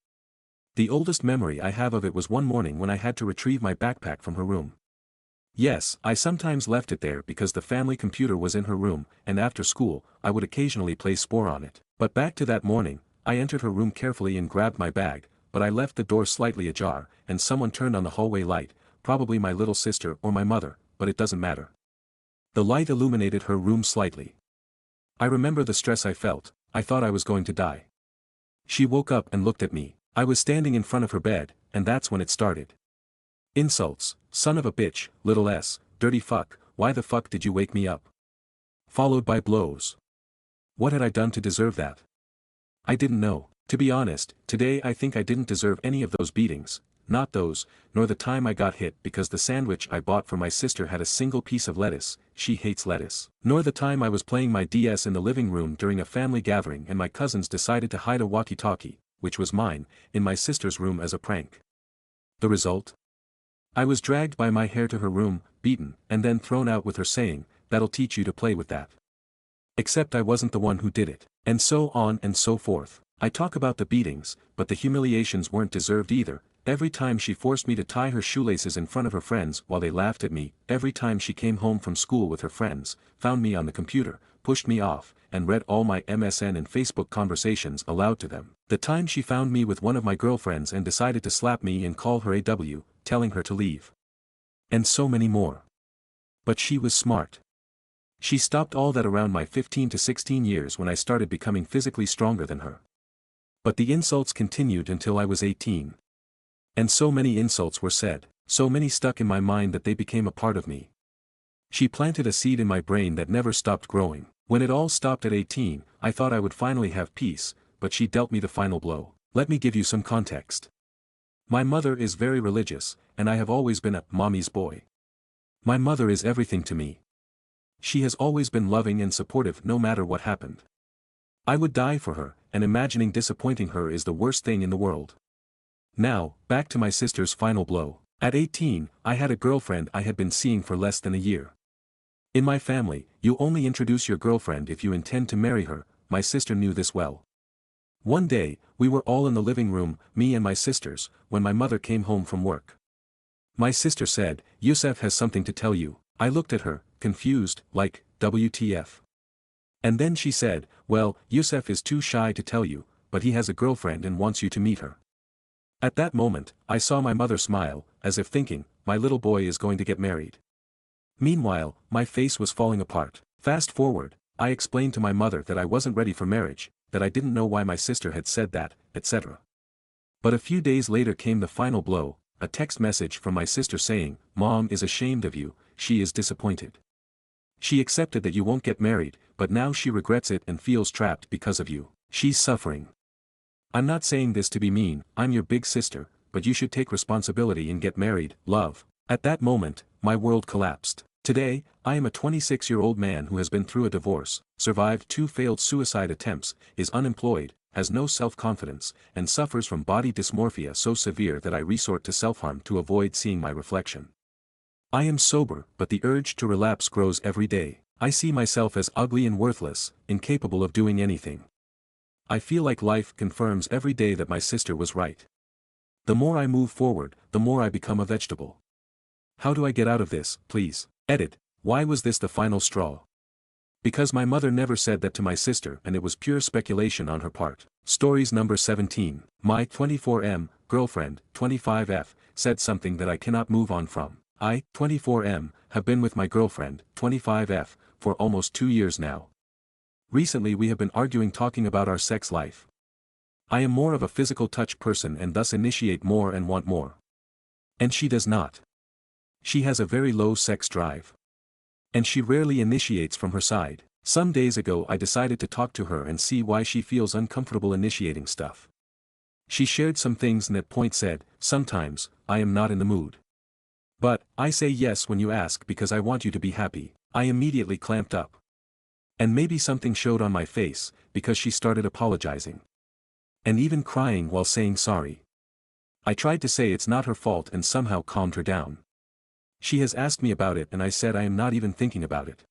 The oldest memory I have of it was one morning when I had to retrieve my backpack from her room. Yes, I sometimes left it there because the family computer was in her room, and after school, I would occasionally play Spore on it. But back to that morning, I entered her room carefully and grabbed my bag, but I left the door slightly ajar, and someone turned on the hallway light, probably my little sister or my mother, but it doesn't matter. The light illuminated her room slightly. I remember the stress I felt. I thought I was going to die. She woke up and looked at me. I was standing in front of her bed, and that's when it started. Insults: son of a bitch, little s, dirty fuck, why the fuck did you wake me up? Followed by blows. What had I done to deserve that? I didn't know. To be honest, today I think I didn't deserve any of those beatings, not those, nor the time I got hit because the sandwich I bought for my sister had a single piece of lettuce, she hates lettuce. Nor the time I was playing my DS in the living room during a family gathering and my cousins decided to hide a walkie-talkie, which was mine, in my sister's room as a prank. The result? I was dragged by my hair to her room, beaten, and then thrown out with her saying, "That'll teach you to play with that." Except I wasn't the one who did it. And so on and so forth. I talk about the beatings, but the humiliations weren't deserved either. Every time she forced me to tie her shoelaces in front of her friends while they laughed at me, every time she came home from school with her friends, found me on the computer, pushed me off, and read all my MSN and Facebook conversations aloud to them. The time she found me with one of my girlfriends and decided to slap me and call her AW, telling her to leave. And so many more. But she was smart. She stopped all that around my 15 to 16 years when I started becoming physically stronger than her. But the insults continued until I was 18. And so many insults were said, so many stuck in my mind that they became a part of me. She planted a seed in my brain that never stopped growing. When it all stopped at 18, I thought I would finally have peace, but she dealt me the final blow. Let me give you some context. My mother is very religious, and I have always been a mommy's boy. My mother is everything to me. She has always been loving and supportive no matter what happened. I would die for her, and imagining disappointing her is the worst thing in the world. Now, back to my sister's final blow. At 18, I had a girlfriend I had been seeing for less than a year. In my family, you only introduce your girlfriend if you intend to marry her, my sister knew this well. One day, we were all in the living room, me and my sisters, when my mother came home from work. My sister said, "Yusef has something to tell you." I looked at her, confused, like, WTF. And then she said, "Well, Yusef is too shy to tell you, but he has a girlfriend and wants you to meet her." At that moment, I saw my mother smile, as if thinking, my little boy is going to get married. Meanwhile, my face was falling apart. Fast forward, I explained to my mother that I wasn't ready for marriage, that I didn't know why my sister had said that, etc. But a few days later came the final blow, a text message from my sister saying, "Mom is ashamed of you, she is disappointed. She accepted that you won't get married, but now she regrets it and feels trapped because of you. She's suffering. I'm not saying this to be mean, I'm your big sister, but you should take responsibility and get married, love." At that moment, my world collapsed. Today, I am a 26-year-old man who has been through a divorce, survived 2 failed suicide attempts, is unemployed, has no self-confidence, and suffers from body dysmorphia so severe that I resort to self-harm to avoid seeing my reflection. I am sober, but the urge to relapse grows every day. I see myself as ugly and worthless, incapable of doing anything. I feel like life confirms every day that my sister was right. The more I move forward, the more I become a vegetable. How do I get out of this, please? Edit. Why was this the final straw? Because my mother never said that to my sister and it was pure speculation on her part. Stories number 17. My 24M girlfriend, 25F, said something that I cannot move on from. I, 24M, have been with my girlfriend, 25F, for almost 2 years now. Recently we have been arguing talking about our sex life. I am more of a physical touch person and thus initiate more and want more. And she does not. She has a very low sex drive. And she rarely initiates from her side. Some days ago I decided to talk to her and see why she feels uncomfortable initiating stuff. She shared some things and at point said, "Sometimes, I am not in the mood. But, I say yes when you ask because I want you to be happy." I immediately clamped up. And maybe something showed on my face, because she started apologizing. And even crying while saying sorry. I tried to say it's not her fault and somehow calmed her down. She has asked me about it and I said I am not even thinking about it.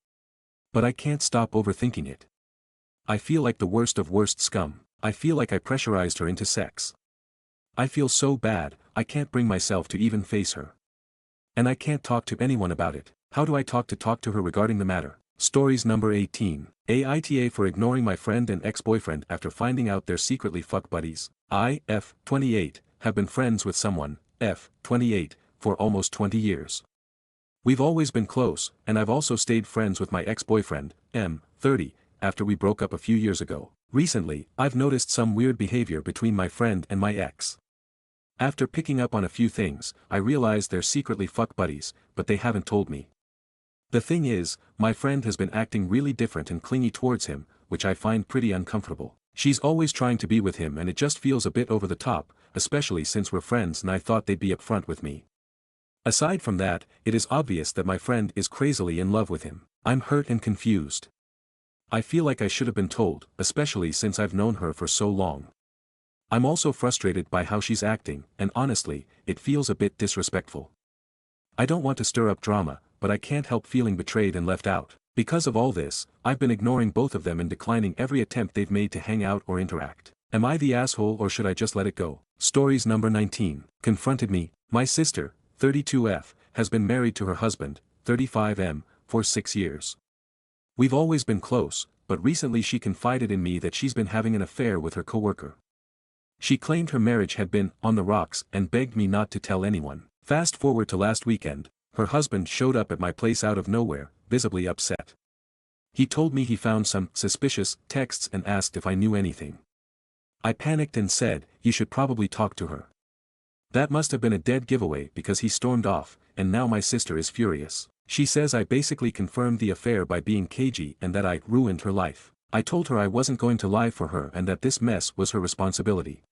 But I can't stop overthinking it. I feel like the worst of worst scum. I feel like I pressurized her into sex. I feel so bad, I can't bring myself to even face her. And I can't talk to anyone about it. How do I talk to her regarding the matter? Stories number 18. Aita for ignoring my friend and ex-boyfriend after finding out they're secretly fuck buddies. I, F, 28, have been friends with someone, F, 28, for almost 20 years. We've always been close, and I've also stayed friends with my ex-boyfriend, M, 30, after we broke up a few years ago. Recently, I've noticed some weird behavior between my friend and my ex. After picking up on a few things, I realized they're secretly fuck buddies, but they haven't told me. The thing is, my friend has been acting really different and clingy towards him, which I find pretty uncomfortable. She's always trying to be with him and it just feels a bit over the top, especially since we're friends and I thought they'd be upfront with me. Aside from that, it is obvious that my friend is crazily in love with him. I'm hurt and confused. I feel like I should have been told, especially since I've known her for so long. I'm also frustrated by how she's acting, and honestly, it feels a bit disrespectful. I don't want to stir up drama, but I can't help feeling betrayed and left out. Because of all this, I've been ignoring both of them and declining every attempt they've made to hang out or interact. Am I the asshole or should I just let it go? Stories number 19. Confronted me. My sister, 32F, has been married to her husband, 35M, for 6 years. We've always been close, but recently she confided in me that she's been having an affair with her coworker. She claimed her marriage had been on the rocks and begged me not to tell anyone. Fast forward to last weekend, her husband showed up at my place out of nowhere, visibly upset. He told me he found some suspicious texts and asked if I knew anything. I panicked and said, "You should probably talk to her." That must have been a dead giveaway because he stormed off, and now my sister is furious. She says I basically confirmed the affair by being cagey and that I ruined her life. I told her I wasn't going to lie for her and that this mess was her responsibility.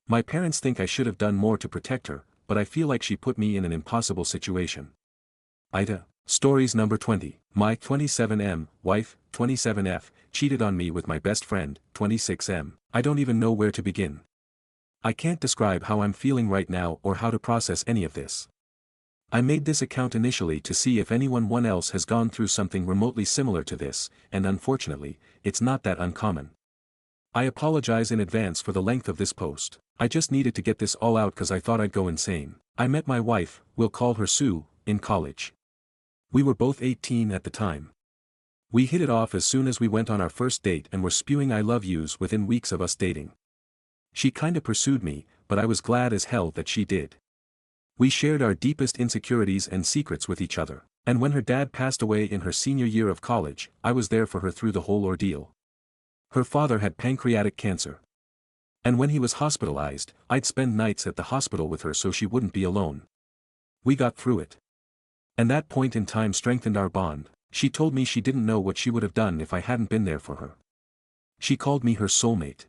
My parents think I should have done more to protect her, but I feel like she put me in an impossible situation. Aita. Stories number 20. My 27M, wife, 27F, cheated on me with my best friend, 26M. I don't even know where to begin. I can't describe how I'm feeling right now or how to process any of this. I made this account initially to see if anyone else has gone through something remotely similar to this, and unfortunately, it's not that uncommon. I apologize in advance for the length of this post. I just needed to get this all out cause I thought I'd go insane. I met my wife, we'll call her Sue, in college. We were both 18 at the time. We hit it off as soon as we went on our first date and were spewing I love yous within weeks of us dating. She kinda pursued me, but I was glad as hell that she did. We shared our deepest insecurities and secrets with each other, and when her dad passed away in her senior year of college, I was there for her through the whole ordeal. Her father had pancreatic cancer. And when he was hospitalized, I'd spend nights at the hospital with her so she wouldn't be alone. We got through it. And that point in time strengthened our bond. She told me she didn't know what she would have done if I hadn't been there for her. She called me her soulmate.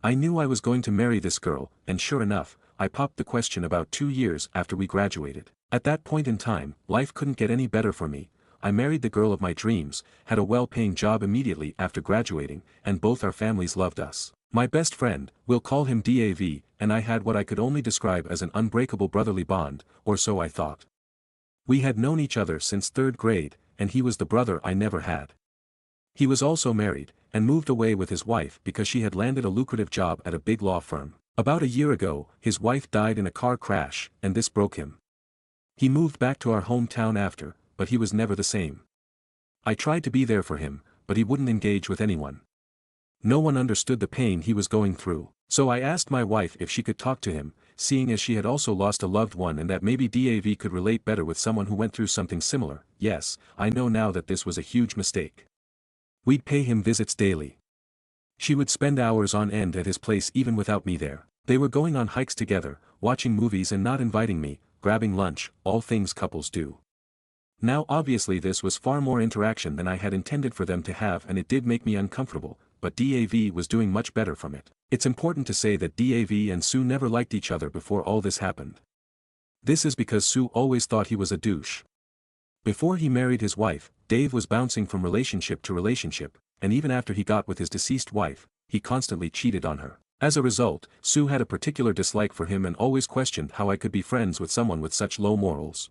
I knew I was going to marry this girl, and sure enough, I popped the question about 2 years after we graduated. At that point in time, life couldn't get any better for me. I married the girl of my dreams, had a well-paying job immediately after graduating, and both our families loved us. My best friend, we'll call him DAV, and I had what I could only describe as an unbreakable brotherly bond, or so I thought. We had known each other since 3rd grade, and he was the brother I never had. He was also married, and moved away with his wife because she had landed a lucrative job at a big law firm. About a year ago, his wife died in a car crash, and this broke him. He moved back to our hometown after, but he was never the same. I tried to be there for him, but he wouldn't engage with anyone. No one understood the pain he was going through, so I asked my wife if she could talk to him, seeing as she had also lost a loved one and that maybe DAV could relate better with someone who went through something similar. Yes, I know now that this was a huge mistake. We'd pay him visits daily. She would spend hours on end at his place even without me there. They were going on hikes together, watching movies and not inviting me, grabbing lunch, all things couples do. Now obviously this was far more interaction than I had intended for them to have and it did make me uncomfortable, but DAV was doing much better from it. It's important to say that DAV and Sue never liked each other before all this happened. This is because Sue always thought he was a douche. Before he married his wife, Dave was bouncing from relationship to relationship, and even after he got with his deceased wife, he constantly cheated on her. As a result, Sue had a particular dislike for him and always questioned how I could be friends with someone with such low morals.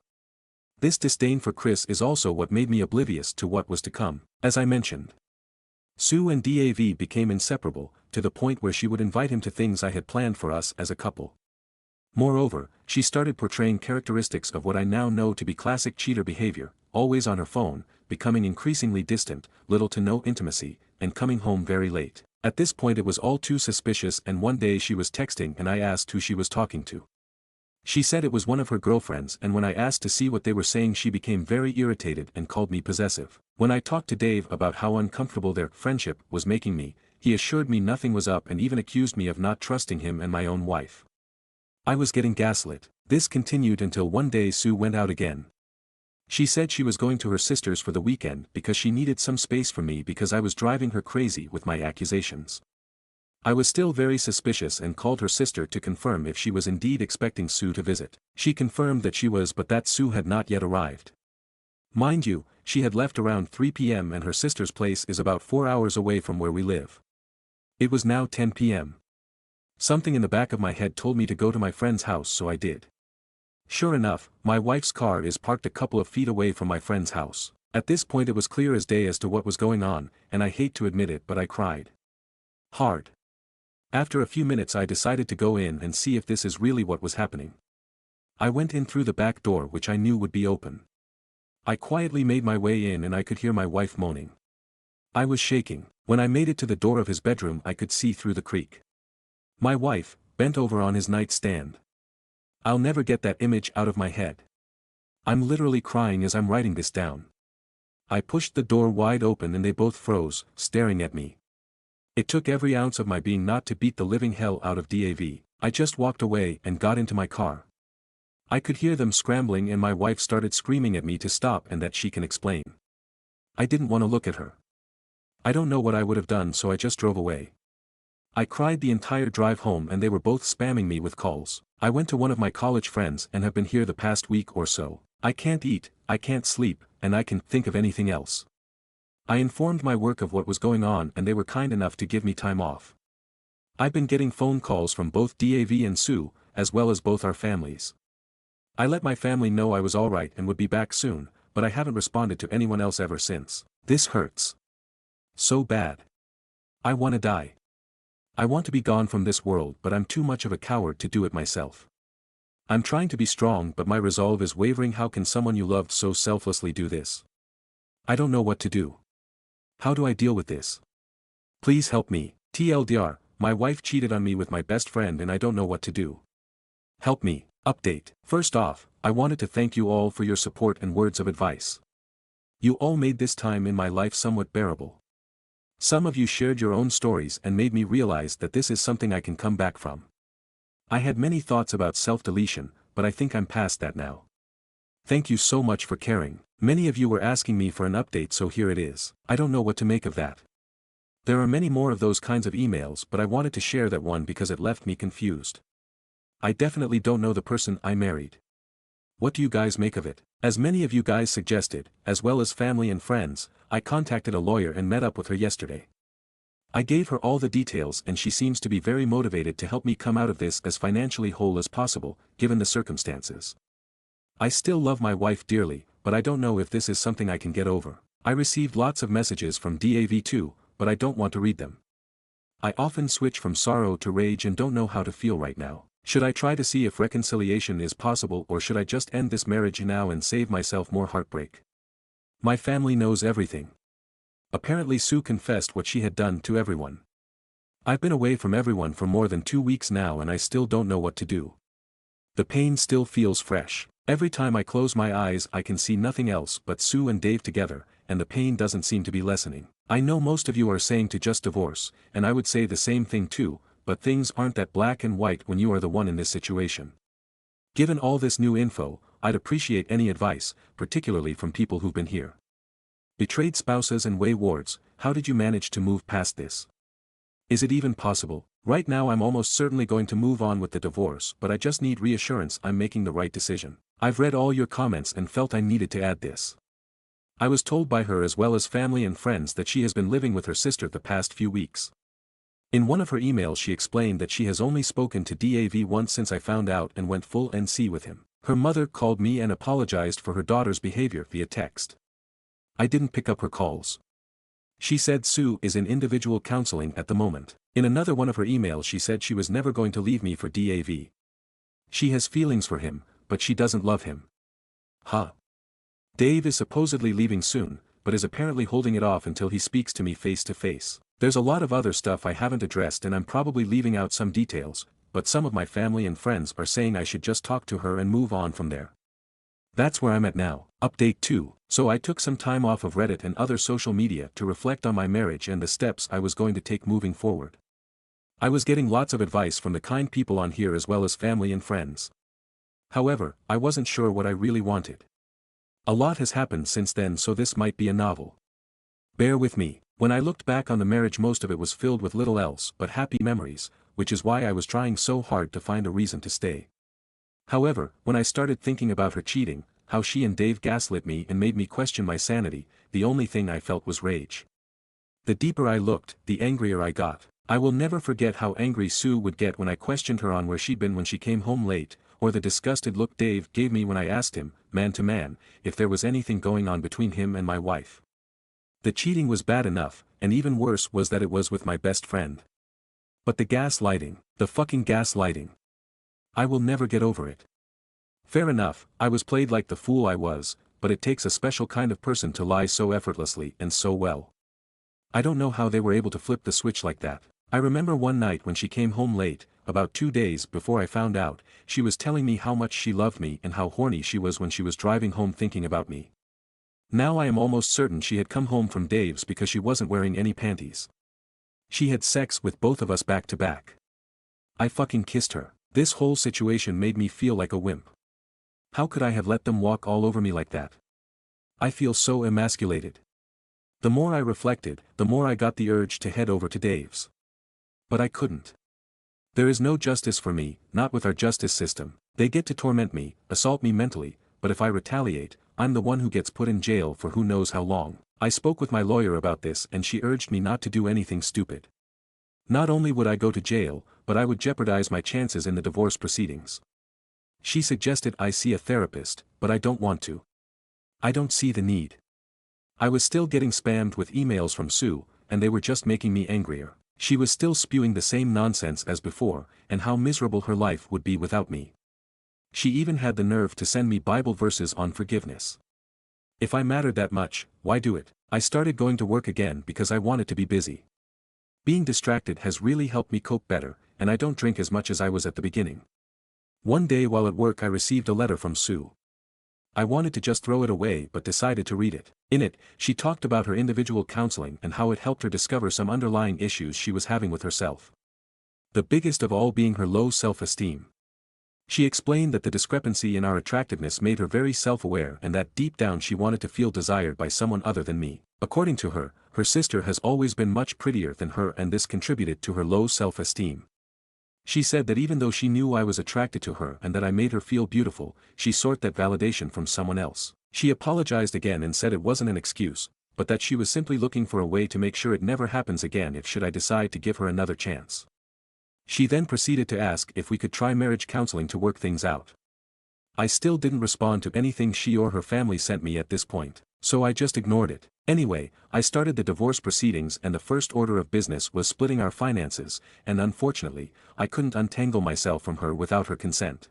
This disdain for Chris is also what made me oblivious to what was to come. As I mentioned, Sue and DAV became inseparable, to the point where she would invite him to things I had planned for us as a couple. Moreover, she started portraying characteristics of what I now know to be classic cheater behavior, always on her phone, becoming increasingly distant, little to no intimacy, and coming home very late. At this point it was all too suspicious and one day she was texting and I asked who she was talking to. She said it was one of her girlfriends and when I asked to see what they were saying she became very irritated and called me possessive. When I talked to Dave about how uncomfortable their friendship was making me, he assured me nothing was up and even accused me of not trusting him and my own wife. I was getting gaslit. This continued until one day Sue went out again. She said she was going to her sister's for the weekend because she needed some space from me because I was driving her crazy with my accusations. I was still very suspicious and called her sister to confirm if she was indeed expecting Sue to visit. She confirmed that she was, but that Sue had not yet arrived. Mind you, she had left around 3 p.m. and her sister's place is about 4 hours away from where we live. It was now 10 p.m. Something in the back of my head told me to go to my friend's house, so I did. Sure enough, my wife's car is parked a couple of feet away from my friend's house. At this point it was clear as day as to what was going on, and I hate to admit it, but I cried hard. After a few minutes I decided to go in and see if this is really what was happening. I went in through the back door, which I knew would be open. I quietly made my way in and I could hear my wife moaning. I was shaking. When I made it to the door of his bedroom I could see through the creak. My wife, bent over on his nightstand. I'll never get that image out of my head. I'm literally crying as I'm writing this down. I pushed the door wide open and they both froze, staring at me. It took every ounce of my being not to beat the living hell out of DAV. I just walked away and got into my car. I could hear them scrambling and my wife started screaming at me to stop and that she can explain. I didn't want to look at her. I don't know what I would have done, so I just drove away. I cried the entire drive home and they were both spamming me with calls. I went to one of my college friends and have been here the past week or so. I can't eat, I can't sleep, and I can't think of anything else. I informed my work of what was going on and they were kind enough to give me time off. I've been getting phone calls from both DAV and Sue, as well as both our families. I let my family know I was alright and would be back soon, but I haven't responded to anyone else ever since. This hurts so bad. I want to die. I want to be gone from this world, but I'm too much of a coward to do it myself. I'm trying to be strong, but my resolve is wavering. How can someone you loved so selflessly do this? I don't know what to do. How do I deal with this? Please help me. TLDR, my wife cheated on me with my best friend and I don't know what to do. Help me. Update. First off, I wanted to thank you all for your support and words of advice. You all made this time in my life somewhat bearable. Some of you shared your own stories and made me realize that this is something I can come back from. I had many thoughts about self-deletion, but I think I'm past that now. Thank you so much for caring. Many of you were asking me for an update, so here it is. I don't know what to make of that. There are many more of those kinds of emails, but I wanted to share that one because it left me confused. I definitely don't know the person I married. What do you guys make of it? As many of you guys suggested, as well as family and friends, I contacted a lawyer and met up with her yesterday. I gave her all the details and she seems to be very motivated to help me come out of this as financially whole as possible, given the circumstances. I still love my wife dearly, but I don't know if this is something I can get over. I received lots of messages from DAV too, but I don't want to read them. I often switch from sorrow to rage and don't know how to feel right now. Should I try to see if reconciliation is possible, or should I just end this marriage now and save myself more heartbreak? My family knows everything. Apparently Sue confessed what she had done to everyone. I've been away from everyone for more than 2 weeks now and I still don't know what to do. The pain still feels fresh. Every time I close my eyes I can see nothing else but Sue and Dave together, and the pain doesn't seem to be lessening. I know most of you are saying to just divorce, and I would say the same thing too, but things aren't that black and white when you are the one in this situation. Given all this new info, I'd appreciate any advice, particularly from people who've been here. Betrayed spouses and waywards, how did you manage to move past this? Is it even possible? Right now I'm almost certainly going to move on with the divorce, but I just need reassurance I'm making the right decision. I've read all your comments and felt I needed to add this. I was told by her as well as family and friends that she has been living with her sister the past few weeks. In one of her emails she explained that she has only spoken to DAV once since I found out and went full NC with him. Her mother called me and apologized for her daughter's behavior via text. I didn't pick up her calls. She said Sue is in individual counseling at the moment. In another one of her emails she said she was never going to leave me for DAV. She has feelings for him, but she doesn't love him. Huh. Dave is supposedly leaving soon, but is apparently holding it off until he speaks to me face to face. There's a lot of other stuff I haven't addressed and I'm probably leaving out some details, but some of my family and friends are saying I should just talk to her and move on from there. That's where I'm at now. Update 2. So I took some time off of Reddit and other social media to reflect on my marriage and the steps I was going to take moving forward. I was getting lots of advice from the kind people on here as well as family and friends. However, I wasn't sure what I really wanted. A lot has happened since then, so this might be a novel. Bear with me. When I looked back on the marriage, most of it was filled with little else but happy memories, which is why I was trying so hard to find a reason to stay. However, when I started thinking about her cheating, how she and Dave gaslit me and made me question my sanity, the only thing I felt was rage. The deeper I looked, the angrier I got. I will never forget how angry Sue would get when I questioned her on where she'd been when she came home late, or the disgusted look Dave gave me when I asked him, man to man, if there was anything going on between him and my wife. The cheating was bad enough, and even worse was that it was with my best friend. But the gaslighting, the fucking gaslighting. I will never get over it. Fair enough, I was played like the fool I was, but it takes a special kind of person to lie so effortlessly and so well. I don't know how they were able to flip the switch like that. I remember one night when she came home late, about 2 days before I found out, she was telling me how much she loved me and how horny she was when she was driving home thinking about me. Now I am almost certain she had come home from Dave's because she wasn't wearing any panties. She had sex with both of us back to back. I fucking kissed her. This whole situation made me feel like a wimp. How could I have let them walk all over me like that? I feel so emasculated. The more I reflected, the more I got the urge to head over to Dave's. But I couldn't. There is no justice for me, not with our justice system. They get to torment me, assault me mentally, but if I retaliate, I'm the one who gets put in jail for who knows how long. I spoke with my lawyer about this and she urged me not to do anything stupid. Not only would I go to jail, but I would jeopardize my chances in the divorce proceedings. She suggested I see a therapist, but I don't want to. I don't see the need. I was still getting spammed with emails from Sue, and they were just making me angrier. She was still spewing the same nonsense as before, and how miserable her life would be without me. She even had the nerve to send me Bible verses on forgiveness. If I mattered that much, why do it? I started going to work again because I wanted to be busy. Being distracted has really helped me cope better, and I don't drink as much as I was at the beginning. One day while at work I received a letter from Sue. I wanted to just throw it away but decided to read it. In it, she talked about her individual counseling and how it helped her discover some underlying issues she was having with herself. The biggest of all being her low self-esteem. She explained that the discrepancy in our attractiveness made her very self-aware and that deep down she wanted to feel desired by someone other than me. According to her, her sister has always been much prettier than her and this contributed to her low self-esteem. She said that even though she knew I was attracted to her and that I made her feel beautiful, she sought that validation from someone else. She apologized again and said it wasn't an excuse, but that she was simply looking for a way to make sure it never happens again if should I decide to give her another chance. She then proceeded to ask if we could try marriage counseling to work things out. I still didn't respond to anything she or her family sent me at this point, so I just ignored it. Anyway, I started the divorce proceedings and the first order of business was splitting our finances, and unfortunately, I couldn't untangle myself from her without her consent.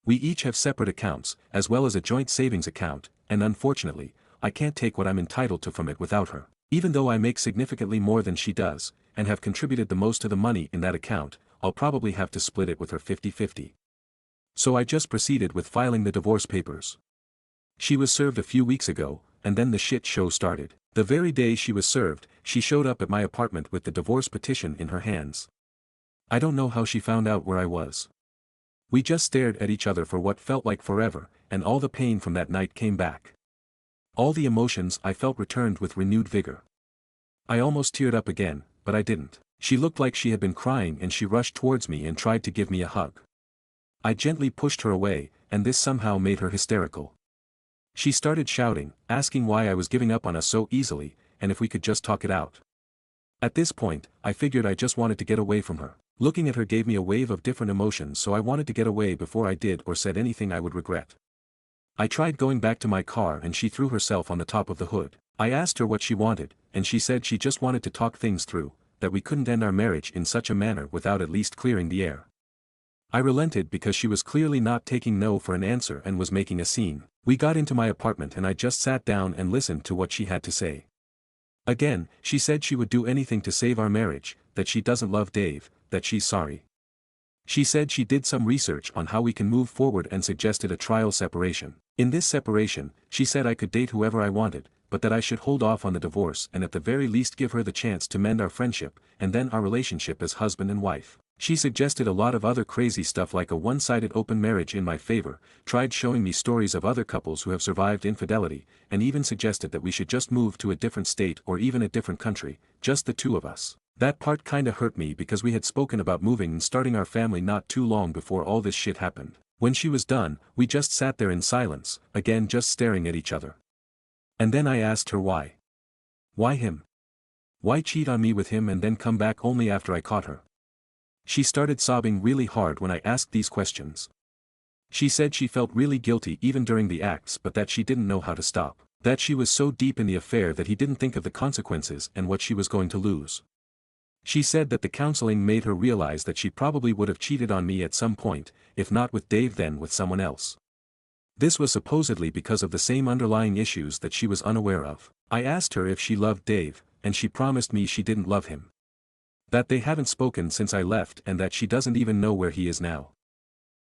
We each have separate accounts, as well as a joint savings account, and unfortunately, I can't take what I'm entitled to from it without her. Even though I make significantly more than she does, and have contributed the most to the money in that account, I'll probably have to split it with her 50-50. So I just proceeded with filing the divorce papers. She was served a few weeks ago, and then the shit show started. The very day she was served, she showed up at my apartment with the divorce petition in her hands. I don't know how she found out where I was. We just stared at each other for what felt like forever, and all the pain from that night came back. All the emotions I felt returned with renewed vigor. I almost teared up again, but I didn't. She looked like she had been crying and she rushed towards me and tried to give me a hug. I gently pushed her away, and this somehow made her hysterical. She started shouting, asking why I was giving up on us so easily, and if we could just talk it out. At this point, I figured I just wanted to get away from her. Looking at her gave me a wave of different emotions, so I wanted to get away before I did or said anything I would regret. I tried going back to my car and she threw herself on the top of the hood. I asked her what she wanted, and she said she just wanted to talk things through, that we couldn't end our marriage in such a manner without at least clearing the air. I relented because she was clearly not taking no for an answer and was making a scene. We got into my apartment and I just sat down and listened to what she had to say. Again, she said she would do anything to save our marriage, that she doesn't love Dave, that she's sorry. She said she did some research on how we can move forward and suggested a trial separation. In this separation, she said I could date whoever I wanted, but that I should hold off on the divorce and at the very least give her the chance to mend our friendship, and then our relationship as husband and wife. She suggested a lot of other crazy stuff like a one-sided open marriage in my favor, tried showing me stories of other couples who have survived infidelity, and even suggested that we should just move to a different state or even a different country, just the two of us. That part kinda hurt me because we had spoken about moving and starting our family not too long before all this shit happened. When she was done, we just sat there in silence, again just staring at each other. And then I asked her why. Why him? Why cheat on me with him and then come back only after I caught her? She started sobbing really hard when I asked these questions. She said she felt really guilty even during the acts but that she didn't know how to stop. That she was so deep in the affair that he didn't think of the consequences and what she was going to lose. She said that the counseling made her realize that she probably would have cheated on me at some point, if not with Dave then with someone else. This was supposedly because of the same underlying issues that she was unaware of. I asked her if she loved Dave, and she promised me she didn't love him. That they haven't spoken since I left and that she doesn't even know where he is now.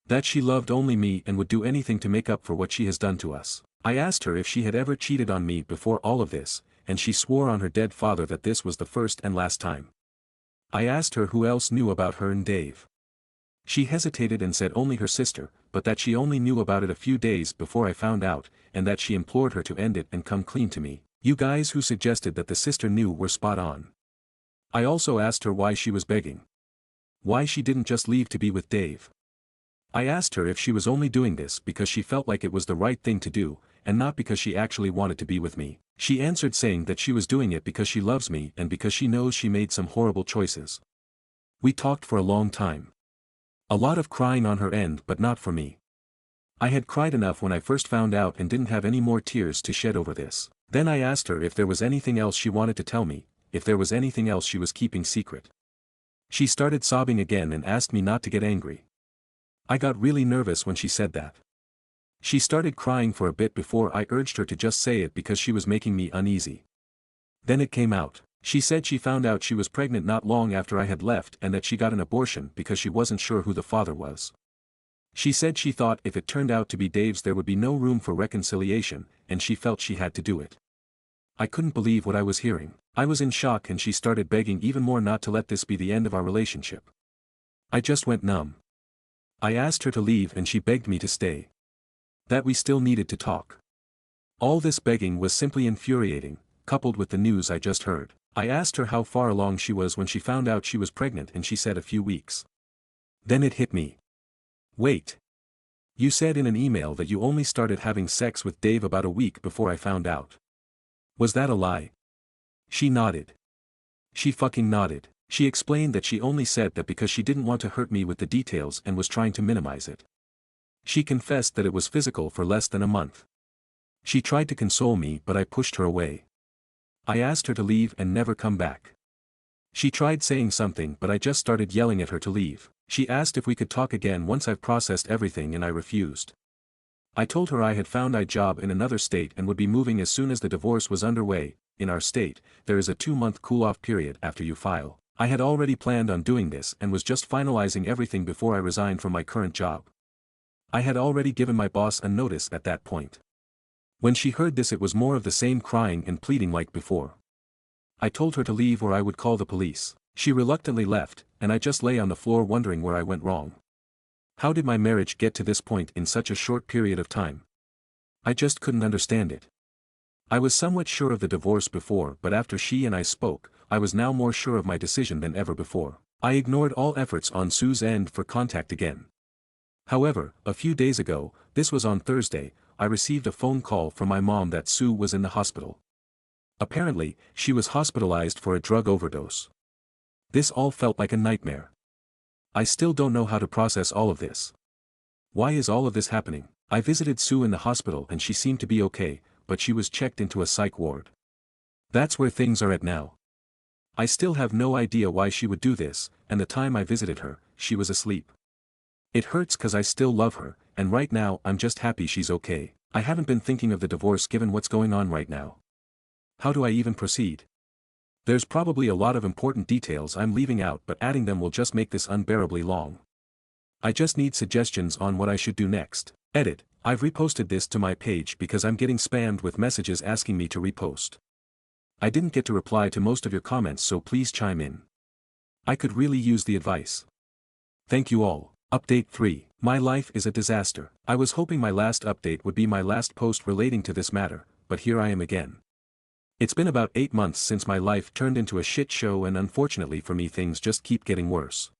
That she loved only me and would do anything to make up for what she has done to us. I asked her if she had ever cheated on me before all of this, and she swore on her dead father that this was the first and last time. I asked her who else knew about her and Dave. She hesitated and said only her sister, but that she only knew about it a few days before I found out, and that she implored her to end it and come clean to me. You guys who suggested that the sister knew were spot on. I also asked her why she was begging. Why she didn't just leave to be with Dave. I asked her if she was only doing this because she felt like it was the right thing to do, and not because she actually wanted to be with me. She answered saying that she was doing it because she loves me and because she knows she made some horrible choices. We talked for a long time. A lot of crying on her end but not for me. I had cried enough when I first found out and didn't have any more tears to shed over this. Then I asked her if there was anything else she wanted to tell me, if there was anything else she was keeping secret. She started sobbing again and asked me not to get angry. I got really nervous when she said that. She started crying for a bit before I urged her to just say it because she was making me uneasy. Then it came out. She said she found out she was pregnant not long after I had left and that she got an abortion because she wasn't sure who the father was. She said she thought if it turned out to be Dave's there would be no room for reconciliation, and she felt she had to do it. I couldn't believe what I was hearing. I was in shock and she started begging even more not to let this be the end of our relationship. I just went numb. I asked her to leave and she begged me to stay. That we still needed to talk. All this begging was simply infuriating, coupled with the news I just heard. I asked her how far along she was when she found out she was pregnant and she said a few weeks. Then it hit me. Wait. You said in an email that you only started having sex with Dave about a week before I found out. Was that a lie? She nodded. She fucking nodded. She explained that she only said that because she didn't want to hurt me with the details and was trying to minimize it. She confessed that it was physical for less than a month. She tried to console me but I pushed her away. I asked her to leave and never come back. She tried saying something but I just started yelling at her to leave. She asked if we could talk again once I've processed everything and I refused. I told her I had found a job in another state and would be moving as soon as the divorce was underway. In our state, there is a 2-month cool-off period after you file. I had already planned on doing this and was just finalizing everything before I resigned from my current job. I had already given my boss a notice at that point. When she heard this it was more of the same crying and pleading like before. I told her to leave or I would call the police. She reluctantly left, and I just lay on the floor wondering where I went wrong. How did my marriage get to this point in such a short period of time? I just couldn't understand it. I was somewhat sure of the divorce before but after she and I spoke, I was now more sure of my decision than ever before. I ignored all efforts on Sue's end for contact again. However, a few days ago, this was on Thursday, I received a phone call from my mom that Sue was in the hospital. Apparently, she was hospitalized for a drug overdose. This all felt like a nightmare. I still don't know how to process all of this. Why is all of this happening? I visited Sue in the hospital and she seemed to be okay, but she was checked into a psych ward. That's where things are at now. I still have no idea why she would do this, and the time I visited her, she was asleep. It hurts cause I still love her, and right now I'm just happy she's okay. I haven't been thinking of the divorce given what's going on right now. How do I even proceed? There's probably a lot of important details I'm leaving out but adding them will just make this unbearably long. I just need suggestions on what I should do next. Edit, I've reposted this to my page because I'm getting spammed with messages asking me to repost. I didn't get to reply to most of your comments so please chime in. I could really use the advice. Thank you all. Update 3. My life is a disaster. I was hoping my last update would be my last post relating to this matter, but here I am again. It's been about 8 months since my life turned into a shit show, and unfortunately for me things just keep getting worse.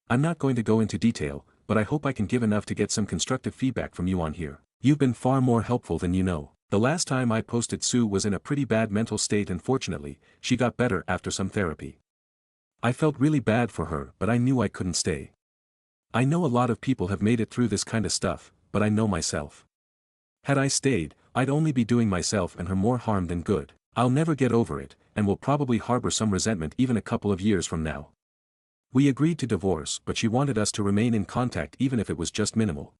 I'm not going to go into detail, but I hope I can give enough to get some constructive feedback from you on here. You've been far more helpful than you know. The last time I posted, Sue was in a pretty bad mental state, and fortunately, she got better after some therapy. I felt really bad for her, but I knew I couldn't stay. I know a lot of people have made it through this kind of stuff, but I know myself. Had I stayed, I'd only be doing myself and her more harm than good. I'll never get over it, and will probably harbor some resentment even a couple of years from now. We agreed to divorce, but she wanted us to remain in contact even if it was just minimal.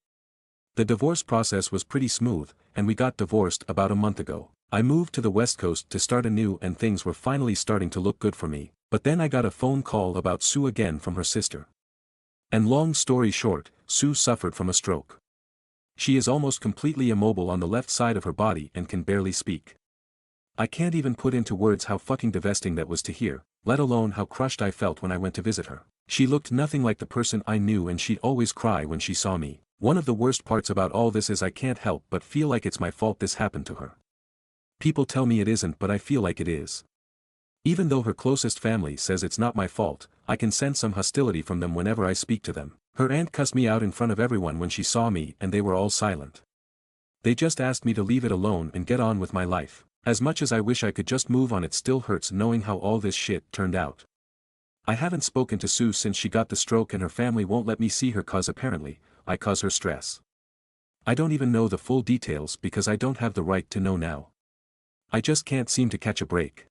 The divorce process was pretty smooth, and we got divorced about a month ago. I moved to the West Coast to start anew, and things were finally starting to look good for me, but then I got a phone call about Sue again from her sister. And long story short, Sue suffered from a stroke. She is almost completely immobile on the left side of her body and can barely speak. I can't even put into words how fucking devastating that was to hear, let alone how crushed I felt when I went to visit her. She looked nothing like the person I knew, and she'd always cry when she saw me. One of the worst parts about all this is I can't help but feel like it's my fault this happened to her. People tell me it isn't, but I feel like it is. Even though her closest family says it's not my fault, I can sense some hostility from them whenever I speak to them. Her aunt cussed me out in front of everyone when she saw me, and they were all silent. They just asked me to leave it alone and get on with my life. As much as I wish I could just move on, it still hurts knowing how all this shit turned out. I haven't spoken to Sue since she got the stroke, and her family won't let me see her cause apparently I cause her stress. I don't even know the full details because I don't have the right to know now. I just can't seem to catch a break.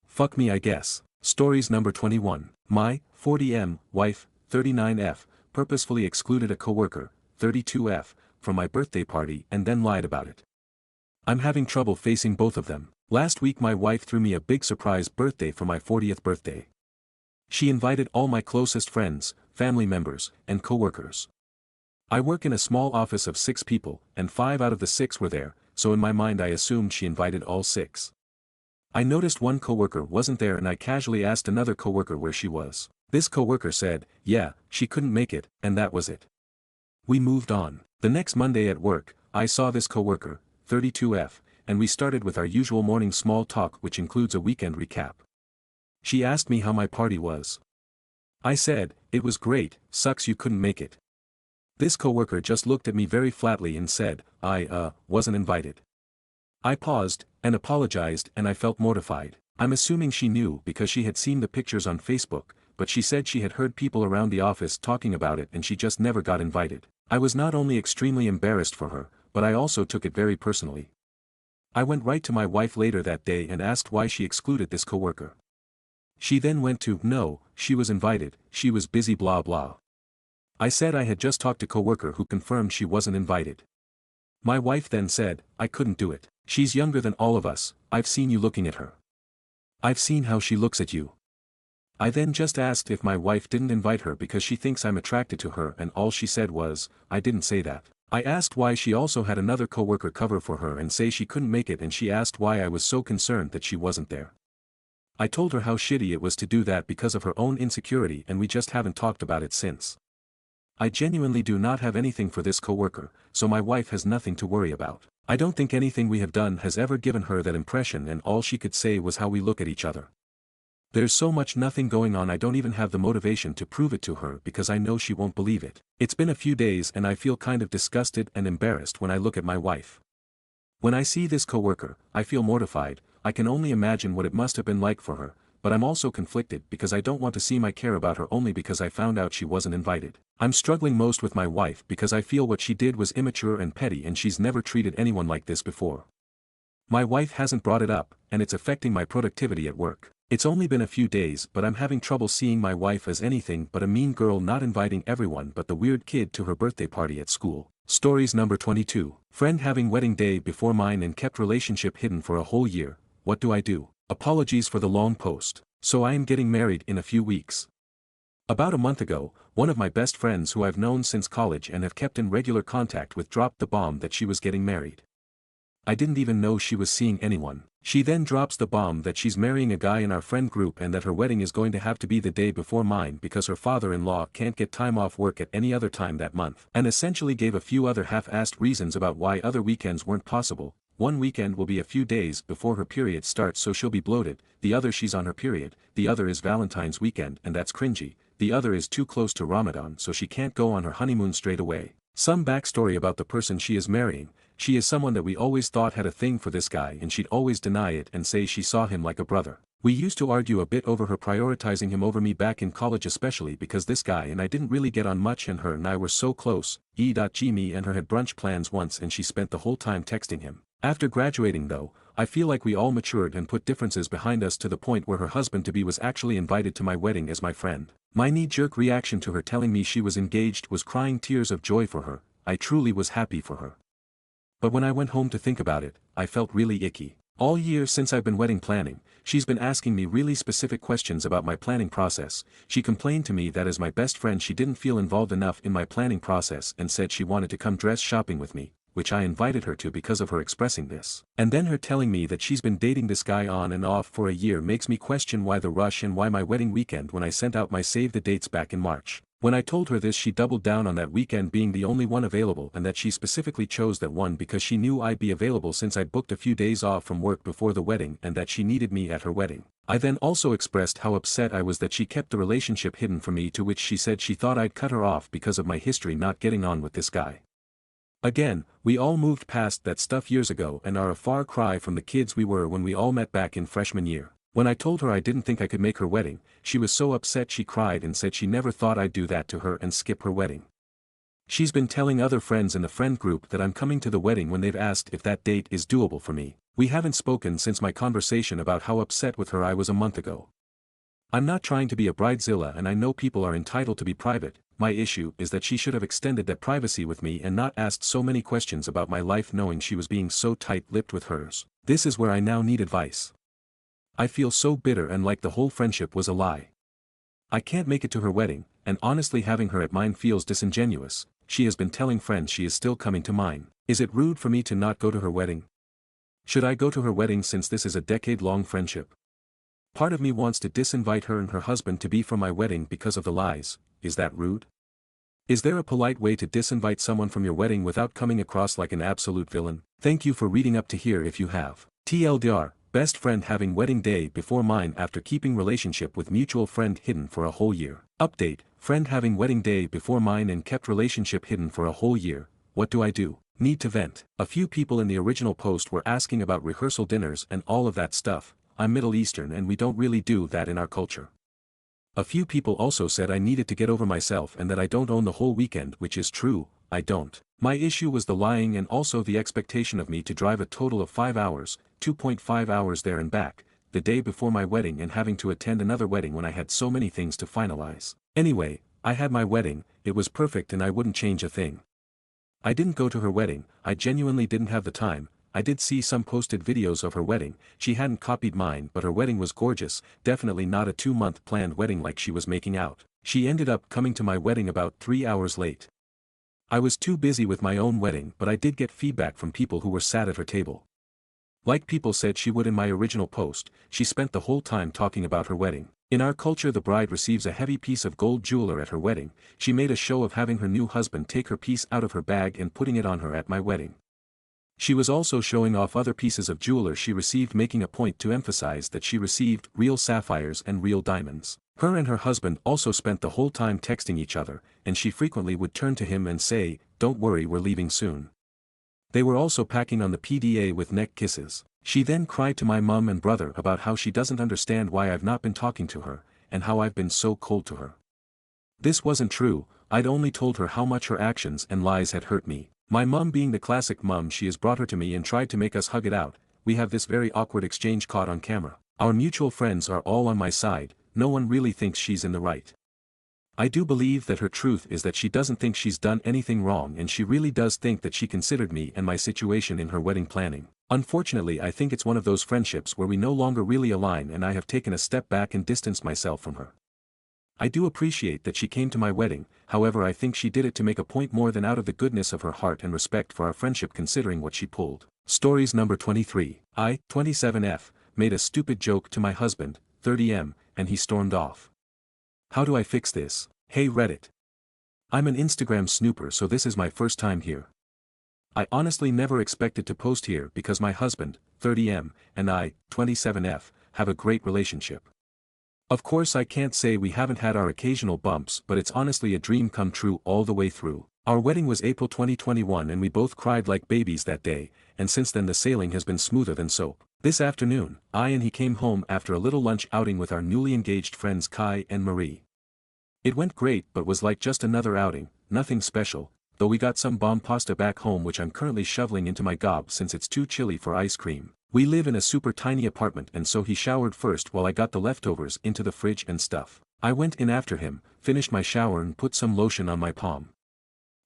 Fuck me, I guess. Stories number 21. My 40M wife, 39F, purposefully excluded a coworker, 32F, from my birthday party and then lied about it. I'm having trouble facing both of them. Last week my wife threw me a big surprise birthday for my 40th birthday. She invited all my closest friends, family members, and coworkers. I work in a small office of 6 people, and 5 out of the 6 were there, so in my mind I assumed she invited all 6. I noticed one coworker wasn't there, and I casually asked another coworker where she was. This coworker said, yeah, she couldn't make it, and that was it. We moved on. The next Monday at work, I saw this coworker, 32F, and we started with our usual morning small talk, which includes a weekend recap. She asked me how my party was. I said, it was great, sucks you couldn't make it. This coworker just looked at me very flatly and said, I wasn't invited. I paused, and apologized, and I felt mortified. I'm assuming she knew because she had seen the pictures on Facebook, but she said she had heard people around the office talking about it and she just never got invited. I was not only extremely embarrassed for her, but I also took it very personally. I went right to my wife later that day and asked why she excluded this coworker. She then went to, no, she was invited, she was busy blah blah. I said I had just talked to coworker who confirmed she wasn't invited. My wife then said, I couldn't do it. She's younger than all of us, I've seen you looking at her. I've seen how she looks at you. I then just asked if my wife didn't invite her because she thinks I'm attracted to her, and all she said was, I didn't say that. I asked why she also had another coworker cover for her and say she couldn't make it, and she asked why I was so concerned that she wasn't there. I told her how shitty it was to do that because of her own insecurity, and we just haven't talked about it since. I genuinely do not have anything for this coworker, so my wife has nothing to worry about. I don't think anything we have done has ever given her that impression, and all she could say was how we look at each other. There's so much nothing going on, I don't even have the motivation to prove it to her because I know she won't believe it. It's been a few days and I feel kind of disgusted and embarrassed when I look at my wife. When I see this coworker, I feel mortified. I can only imagine what it must have been like for her, but I'm also conflicted because I don't want to seem I care about her only because I found out she wasn't invited. I'm struggling most with my wife because I feel what she did was immature and petty, and she's never treated anyone like this before. My wife hasn't brought it up, and it's affecting my productivity at work. It's only been a few days, but I'm having trouble seeing my wife as anything but a mean girl not inviting everyone but the weird kid to her birthday party at school. Stories number 22. Friend having wedding day before mine and kept relationship hidden for a whole year. What do I do? Apologies for the long post. So I am getting married in a few weeks. About a month ago, one of my best friends who I've known since college and have kept in regular contact with dropped the bomb that she was getting married. I didn't even know she was seeing anyone. She then drops the bomb that she's marrying a guy in our friend group and that her wedding is going to have to be the day before mine because her father-in-law can't get time off work at any other time that month. And essentially gave a few other half-assed reasons about why other weekends weren't possible. One weekend will be a few days before her period starts so she'll be bloated, the other she's on her period, the other is Valentine's weekend and that's cringy, the other is too close to Ramadan so she can't go on her honeymoon straight away. Some backstory about the person she is marrying: she is someone that we always thought had a thing for this guy and she'd always deny it and say she saw him like a brother. We used to argue a bit over her prioritizing him over me back in college, especially because this guy and I didn't really get on much and her and I were so close. Me and her had brunch plans once and she spent the whole time texting him. After graduating though, I feel like we all matured and put differences behind us to the point where her husband-to-be was actually invited to my wedding as my friend. My knee-jerk reaction to her telling me she was engaged was crying tears of joy for her. I truly was happy for her. But when I went home to think about it, I felt really icky. All year since I've been wedding planning, she's been asking me really specific questions about my planning process. She complained to me that as my best friend she didn't feel involved enough in my planning process and said she wanted to come dress shopping with me, which I invited her to because of her expressing this. And then her telling me that she's been dating this guy on and off for a year makes me question why the rush and why my wedding weekend when I sent out my save the dates back in March. When I told her this, she doubled down on that weekend being the only one available and that she specifically chose that one because she knew I'd be available since I'd booked a few days off from work before the wedding and that she needed me at her wedding. I then also expressed how upset I was that she kept the relationship hidden from me, to which she said she thought I'd cut her off because of my history not getting on with this guy. Again, we all moved past that stuff years ago and are a far cry from the kids we were when we all met back in freshman year. When I told her I didn't think I could make her wedding, she was so upset she cried and said she never thought I'd do that to her and skip her wedding. She's been telling other friends in the friend group that I'm coming to the wedding when they've asked if that date is doable for me. We haven't spoken since my conversation about how upset with her I was a month ago. I'm not trying to be a bridezilla and I know people are entitled to be private. My issue is that she should have extended that privacy with me and not asked so many questions about my life knowing she was being so tight-lipped with hers. This is where I now need advice. I feel so bitter and like the whole friendship was a lie. I can't make it to her wedding, and honestly having her at mine feels disingenuous. She has been telling friends she is still coming to mine. Is it rude for me to not go to her wedding? Should I go to her wedding since this is a decade-long friendship? Part of me wants to disinvite her and her husband to be from my wedding because of the lies. Is that rude? Is there a polite way to disinvite someone from your wedding without coming across like an absolute villain? Thank you for reading up to here if you have. TLDR, best friend having wedding day before mine after keeping relationship with mutual friend hidden for a whole year. Update, friend having wedding day before mine and kept relationship hidden for a whole year. What do I do? Need to vent. A few people in the original post were asking about rehearsal dinners and all of that stuff. I'm Middle Eastern and we don't really do that in our culture. A few people also said I needed to get over myself and that I don't own the whole weekend, which is true, I don't. My issue was the lying and also the expectation of me to drive a total of 5 hours, 2.5 hours there and back, the day before my wedding and having to attend another wedding when I had so many things to finalize. Anyway, I had my wedding, it was perfect and I wouldn't change a thing. I didn't go to her wedding, I genuinely didn't have the time. I did see some posted videos of her wedding. She hadn't copied mine, but her wedding was gorgeous, definitely not a 2-month planned wedding like she was making out. She ended up coming to my wedding about 3 hours late. I was too busy with my own wedding, but I did get feedback from people who were sat at her table. Like people said she would in my original post, she spent the whole time talking about her wedding. In our culture the bride receives a heavy piece of gold jeweler at her wedding. She made a show of having her new husband take her piece out of her bag and putting it on her at my wedding. She was also showing off other pieces of jewelry she received, making a point to emphasize that she received real sapphires and real diamonds. Her and her husband also spent the whole time texting each other, and she frequently would turn to him and say, "Don't worry, we're leaving soon." They were also packing on the PDA with neck kisses. She then cried to my mom and brother about how she doesn't understand why I've not been talking to her, and how I've been so cold to her. This wasn't true, I'd only told her how much her actions and lies had hurt me. My mom being the classic mom she is brought her to me and tried to make us hug it out. We have this very awkward exchange caught on camera. Our mutual friends are all on my side, no one really thinks she's in the right. I do believe that her truth is that she doesn't think she's done anything wrong and she really does think that she considered me and my situation in her wedding planning. Unfortunately I think it's one of those friendships where we no longer really align and I have taken a step back and distanced myself from her. I do appreciate that she came to my wedding, however I think she did it to make a point more than out of the goodness of her heart and respect for our friendship considering what she pulled. Stories number 23. I, 27F, made a stupid joke to my husband, 30M, and he stormed off. How do I fix this? Hey Reddit. I'm an Instagram snooper, so this is my first time here. I honestly never expected to post here because my husband, 30M, and I, 27F, have a great relationship. Of course I can't say we haven't had our occasional bumps, but it's honestly a dream come true all the way through. Our wedding was April 2021 and we both cried like babies that day, and since then the sailing has been smoother than soap. This afternoon, I and he came home after a little lunch outing with our newly engaged friends Kai and Marie. It went great but was like just another outing, nothing special, though we got some bomb pasta back home which I'm currently shoveling into my gob since it's too chilly for ice cream. We live in a super tiny apartment and so he showered first while I got the leftovers into the fridge and stuff. I went in after him, finished my shower and put some lotion on my palm.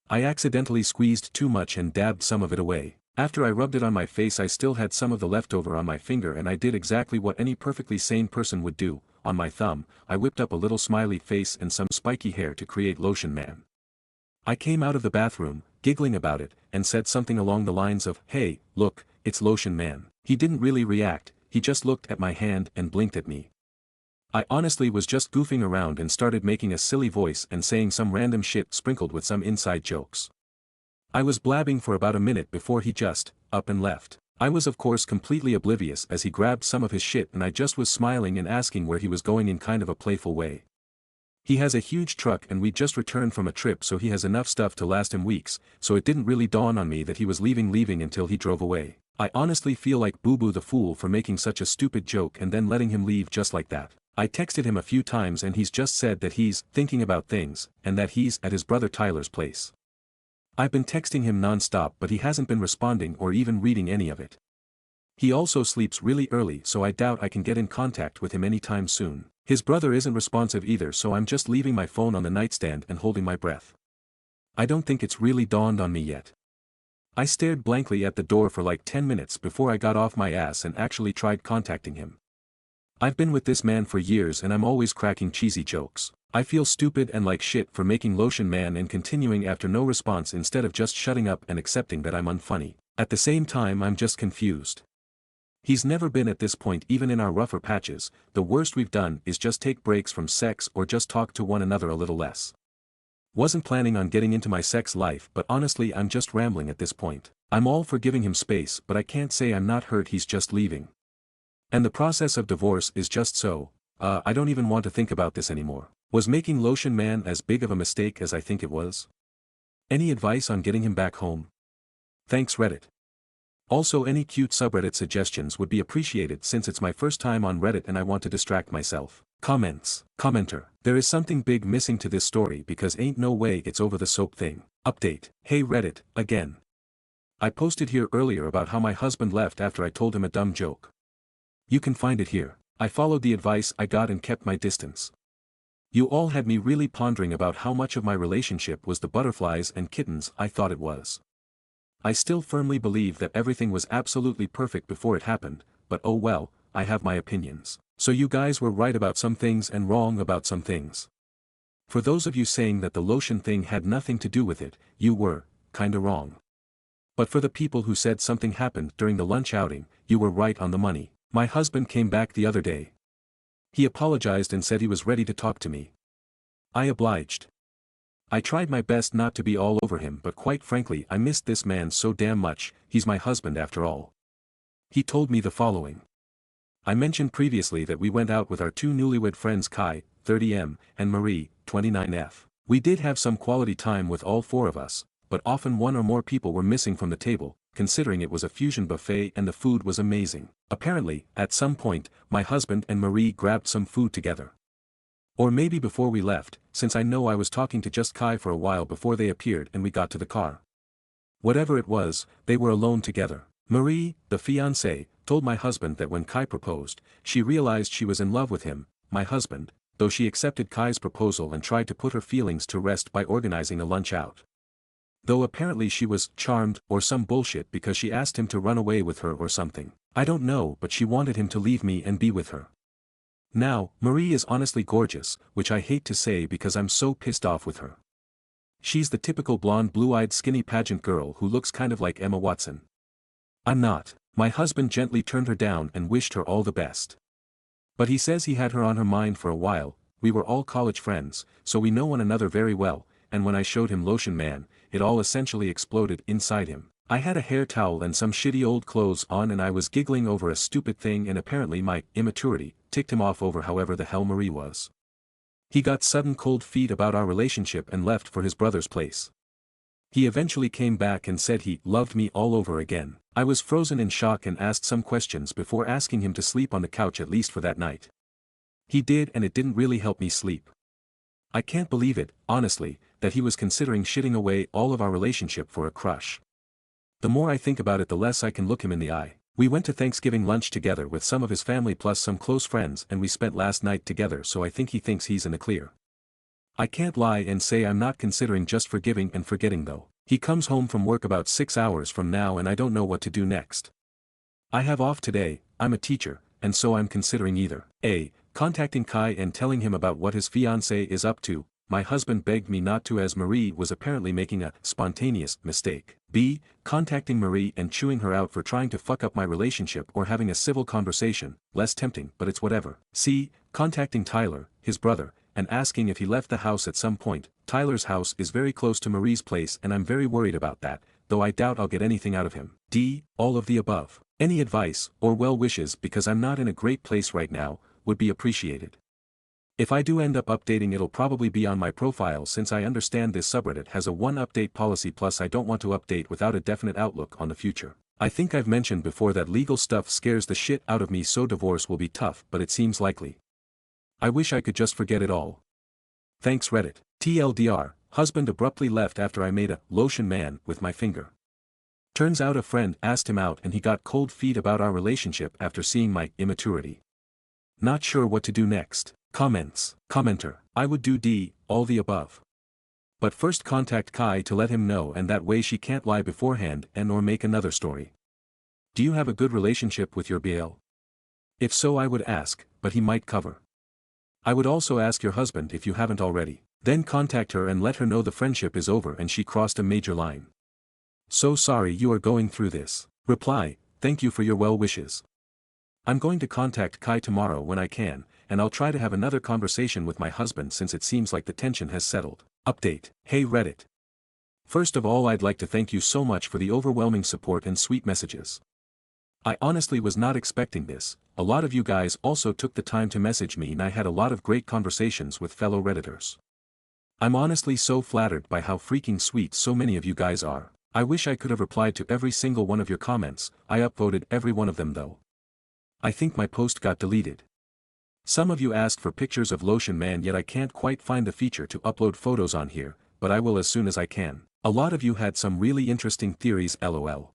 I accidentally squeezed too much and dabbed some of it away. After I rubbed it on my face I still had some of the leftover on my finger and I did exactly what any perfectly sane person would do. On my thumb, I whipped up a little smiley face and some spiky hair to create Lotion Man. I came out of the bathroom, giggling about it, and said something along the lines of, "Hey, look, it's Lotion Man." He didn't really react, he just looked at my hand and blinked at me. I honestly was just goofing around and started making a silly voice and saying some random shit sprinkled with some inside jokes. I was blabbing for about a minute before he just, up and left. I was of course completely oblivious as he grabbed some of his shit and I just was smiling and asking where he was going in kind of a playful way. He has a huge truck and we just returned from a trip so he has enough stuff to last him weeks, so it didn't really dawn on me that he was leaving until he drove away. I honestly feel like Boo Boo the fool for making such a stupid joke and then letting him leave just like that. I texted him a few times and he's just said that he's thinking about things, and that he's at his brother Tyler's place. I've been texting him non-stop but he hasn't been responding or even reading any of it. He also sleeps really early so I doubt I can get in contact with him anytime soon. His brother isn't responsive either so I'm just leaving my phone on the nightstand and holding my breath. I don't think it's really dawned on me yet. I stared blankly at the door for like 10 minutes before I got off my ass and actually tried contacting him. I've been with this man for years and I'm always cracking cheesy jokes. I feel stupid and like shit for making Lotion Man and continuing after no response instead of just shutting up and accepting that I'm unfunny. At the same time I'm just confused. He's never been at this point even in our rougher patches, the worst we've done is just take breaks from sex or just talk to one another a little less. Wasn't planning on getting into my sex life but honestly I'm just rambling at this point. I'm all for giving him space but I can't say I'm not hurt he's just leaving. And the process of divorce is just so, I don't even want to think about this anymore. Was making Lotion Man as big of a mistake as I think it was? Any advice on getting him back home? Thanks Reddit. Also any cute subreddit suggestions would be appreciated since it's my first time on Reddit and I want to distract myself. Comments. Commenter. There is something big missing to this story because ain't no way it's over the soap thing. Update. Hey Reddit, again. I posted here earlier about how my husband left after I told him a dumb joke. You can find it here. I followed the advice I got and kept my distance. You all had me really pondering about how much of my relationship was the butterflies and kittens I thought it was. I still firmly believe that everything was absolutely perfect before it happened, but oh well, I have my opinions. So you guys were right about some things and wrong about some things. For those of you saying that the lotion thing had nothing to do with it, you were, kinda wrong. But for the people who said something happened during the lunch outing, you were right on the money. My husband came back the other day. He apologized and said he was ready to talk to me. I obliged. I tried my best not to be all over him but quite frankly I missed this man so damn much, he's my husband after all. He told me the following. I mentioned previously that we went out with our two newlywed friends Kai, 30M, and Marie, 29F. We did have some quality time with all four of us, but often one or more people were missing from the table, considering it was a fusion buffet and the food was amazing. Apparently, at some point, my husband and Marie grabbed some food together. Or maybe before we left, since I know I was talking to just Kai for a while before they appeared and we got to the car. Whatever it was, they were alone together. Marie, the fiancée, told my husband that when Kai proposed, she realized she was in love with him, my husband, though she accepted Kai's proposal and tried to put her feelings to rest by organizing a lunch out. Though apparently she was charmed or some bullshit because she asked him to run away with her or something. I don't know but she wanted him to leave me and be with her. Now, Marie is honestly gorgeous, which I hate to say because I'm so pissed off with her. She's the typical blonde blue-eyed skinny pageant girl who looks kind of like Emma Watson. I'm not. My husband gently turned her down and wished her all the best. But he says he had her on her mind for a while. We were all college friends, so we know one another very well, and when I showed him Lotion Man, it all essentially exploded inside him. I had a hair towel and some shitty old clothes on and I was giggling over a stupid thing, and apparently my immaturity ticked him off over however the hell Marie was. He got sudden cold feet about our relationship and left for his brother's place. He eventually came back and said he loved me all over again. I was frozen in shock and asked some questions before asking him to sleep on the couch at least for that night. He did, and it didn't really help me sleep. I can't believe it, honestly, that he was considering shitting away all of our relationship for a crush. The more I think about it, the less I can look him in the eye. We went to Thanksgiving lunch together with some of his family plus some close friends, and we spent last night together, so I think he thinks he's in the clear. I can't lie and say I'm not considering just forgiving and forgetting though. He comes home from work about 6 hours from now and I don't know what to do next. I have off today, I'm a teacher, and so I'm considering either A. Contacting Kai and telling him about what his fiancée is up to. My husband begged me not to as Marie was apparently making a spontaneous mistake. B. Contacting Marie and chewing her out for trying to fuck up my relationship or having a civil conversation, less tempting but it's whatever. C. Contacting Tyler, his brother, and asking if he left the house at some point. Tyler's house is very close to Marie's place and I'm very worried about that, though I doubt I'll get anything out of him. D. All of the above. Any advice or well wishes, because I'm not in a great place right now, would be appreciated. If I do end up updating, it'll probably be on my profile since I understand this subreddit has a one update policy, plus I don't want to update without a definite outlook on the future. I think I've mentioned before that legal stuff scares the shit out of me, so divorce will be tough, but it seems likely. I wish I could just forget it all. Thanks Reddit. TLDR, husband abruptly left after I made a lotion man with my finger. Turns out a friend asked him out and he got cold feet about our relationship after seeing my immaturity. Not sure what to do next. Comments. Commenter. I would do D, all the above. But first contact Kai to let him know, and that way she can't lie beforehand and or make another story. Do you have a good relationship with your BL? If so, I would ask, but he might cover. I would also ask your husband if you haven't already. Then contact her and let her know the friendship is over and she crossed a major line. So sorry you are going through this. Reply, thank you for your well wishes. I'm going to contact Kai tomorrow when I can, and I'll try to have another conversation with my husband since it seems like the tension has settled. Update. Hey Reddit. First of all, I'd like to thank you so much for the overwhelming support and sweet messages. I honestly was not expecting this. A lot of you guys also took the time to message me and I had a lot of great conversations with fellow Redditors. I'm honestly so flattered by how freaking sweet so many of you guys are. I wish I could have replied to every single one of your comments. I upvoted every one of them though. I think my post got deleted. Some of you asked for pictures of Lotion Man, yet I can't quite find the feature to upload photos on here, but I will as soon as I can. A lot of you had some really interesting theories, lol.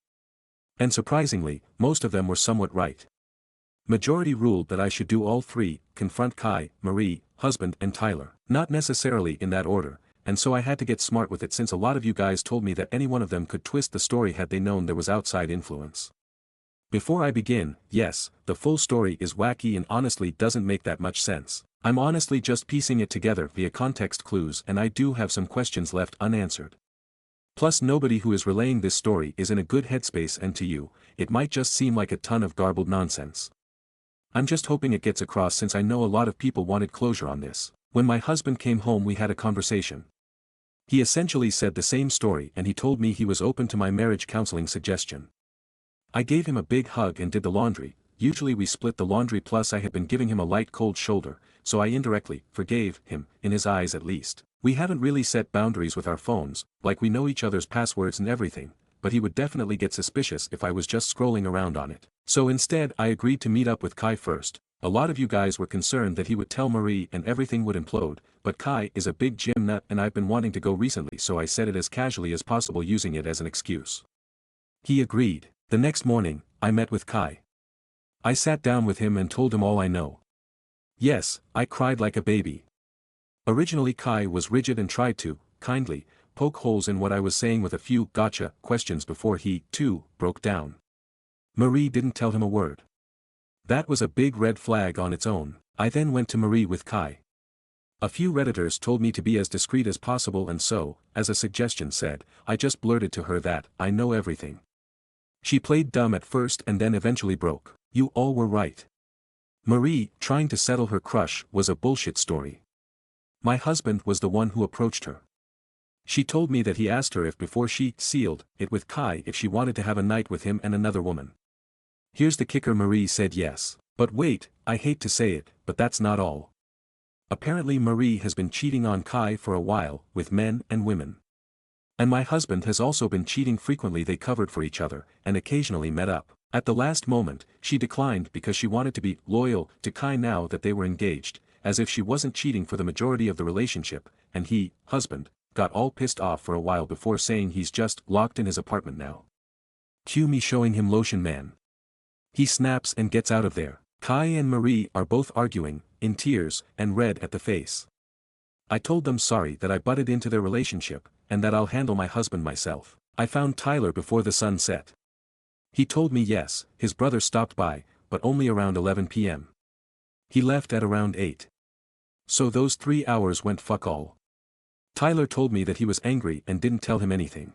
And surprisingly, most of them were somewhat right. Majority ruled that I should do all three, confront Kai, Marie, husband and Tyler. Not necessarily in that order, and so I had to get smart with it since a lot of you guys told me that any one of them could twist the story had they known there was outside influence. Before I begin, yes, the full story is wacky and honestly doesn't make that much sense. I'm honestly just piecing it together via context clues, and I do have some questions left unanswered. Plus nobody who is relaying this story is in a good headspace, and to you, it might just seem like a ton of garbled nonsense. I'm just hoping it gets across since I know a lot of people wanted closure on this. When my husband came home we had a conversation. He essentially said the same story and he told me he was open to my marriage counseling suggestion. I gave him a big hug and did the laundry. Usually we split the laundry, plus I had been giving him a light cold shoulder, so I indirectly forgave him, in his eyes at least. We haven't really set boundaries with our phones, like we know each other's passwords and everything, but he would definitely get suspicious if I was just scrolling around on it. So instead I agreed to meet up with Kai first. A lot of you guys were concerned that he would tell Marie and everything would implode, but Kai is a big gym nut and I've been wanting to go recently, so I said it as casually as possible, using it as an excuse. He agreed. The next morning, I met with Kai. I sat down with him and told him all I know. Yes, I cried like a baby. Originally Kai was rigid and tried to, kindly, poke holes in what I was saying with a few gotcha questions before he, too, broke down. Marie didn't tell him a word. That was a big red flag on its own. I then went to Marie with Kai. A few Redditors told me to be as discreet as possible, and so, as a suggestion said, I just blurted to her that, I know everything. She played dumb at first and then eventually broke. You all were right. Marie, trying to settle her crush, was a bullshit story. My husband was the one who approached her. She told me that he asked her if before she sealed it with Kai if she wanted to have a night with him and another woman. Here's the kicker: Marie said yes. But wait, I hate to say it, but that's not all. Apparently Marie has been cheating on Kai for a while, with men and women. And my husband has also been cheating frequently. They covered for each other, and occasionally met up. At the last moment, she declined because she wanted to be loyal to Kai now that they were engaged, as if she wasn't cheating for the majority of the relationship, and he, husband, got all pissed off for a while before saying he's just locked in his apartment now. Cue me showing him Lotion Man. He snaps and gets out of there. Kai and Marie are both arguing, in tears, and red at the face. I told them sorry that I butted into their relationship, and that I'll handle my husband myself. I found Tyler before the sun set. He told me yes, his brother stopped by, but only around 11 p.m. He left at around 8. So those 3 hours went fuck all. Tyler told me that he was angry and didn't tell him anything.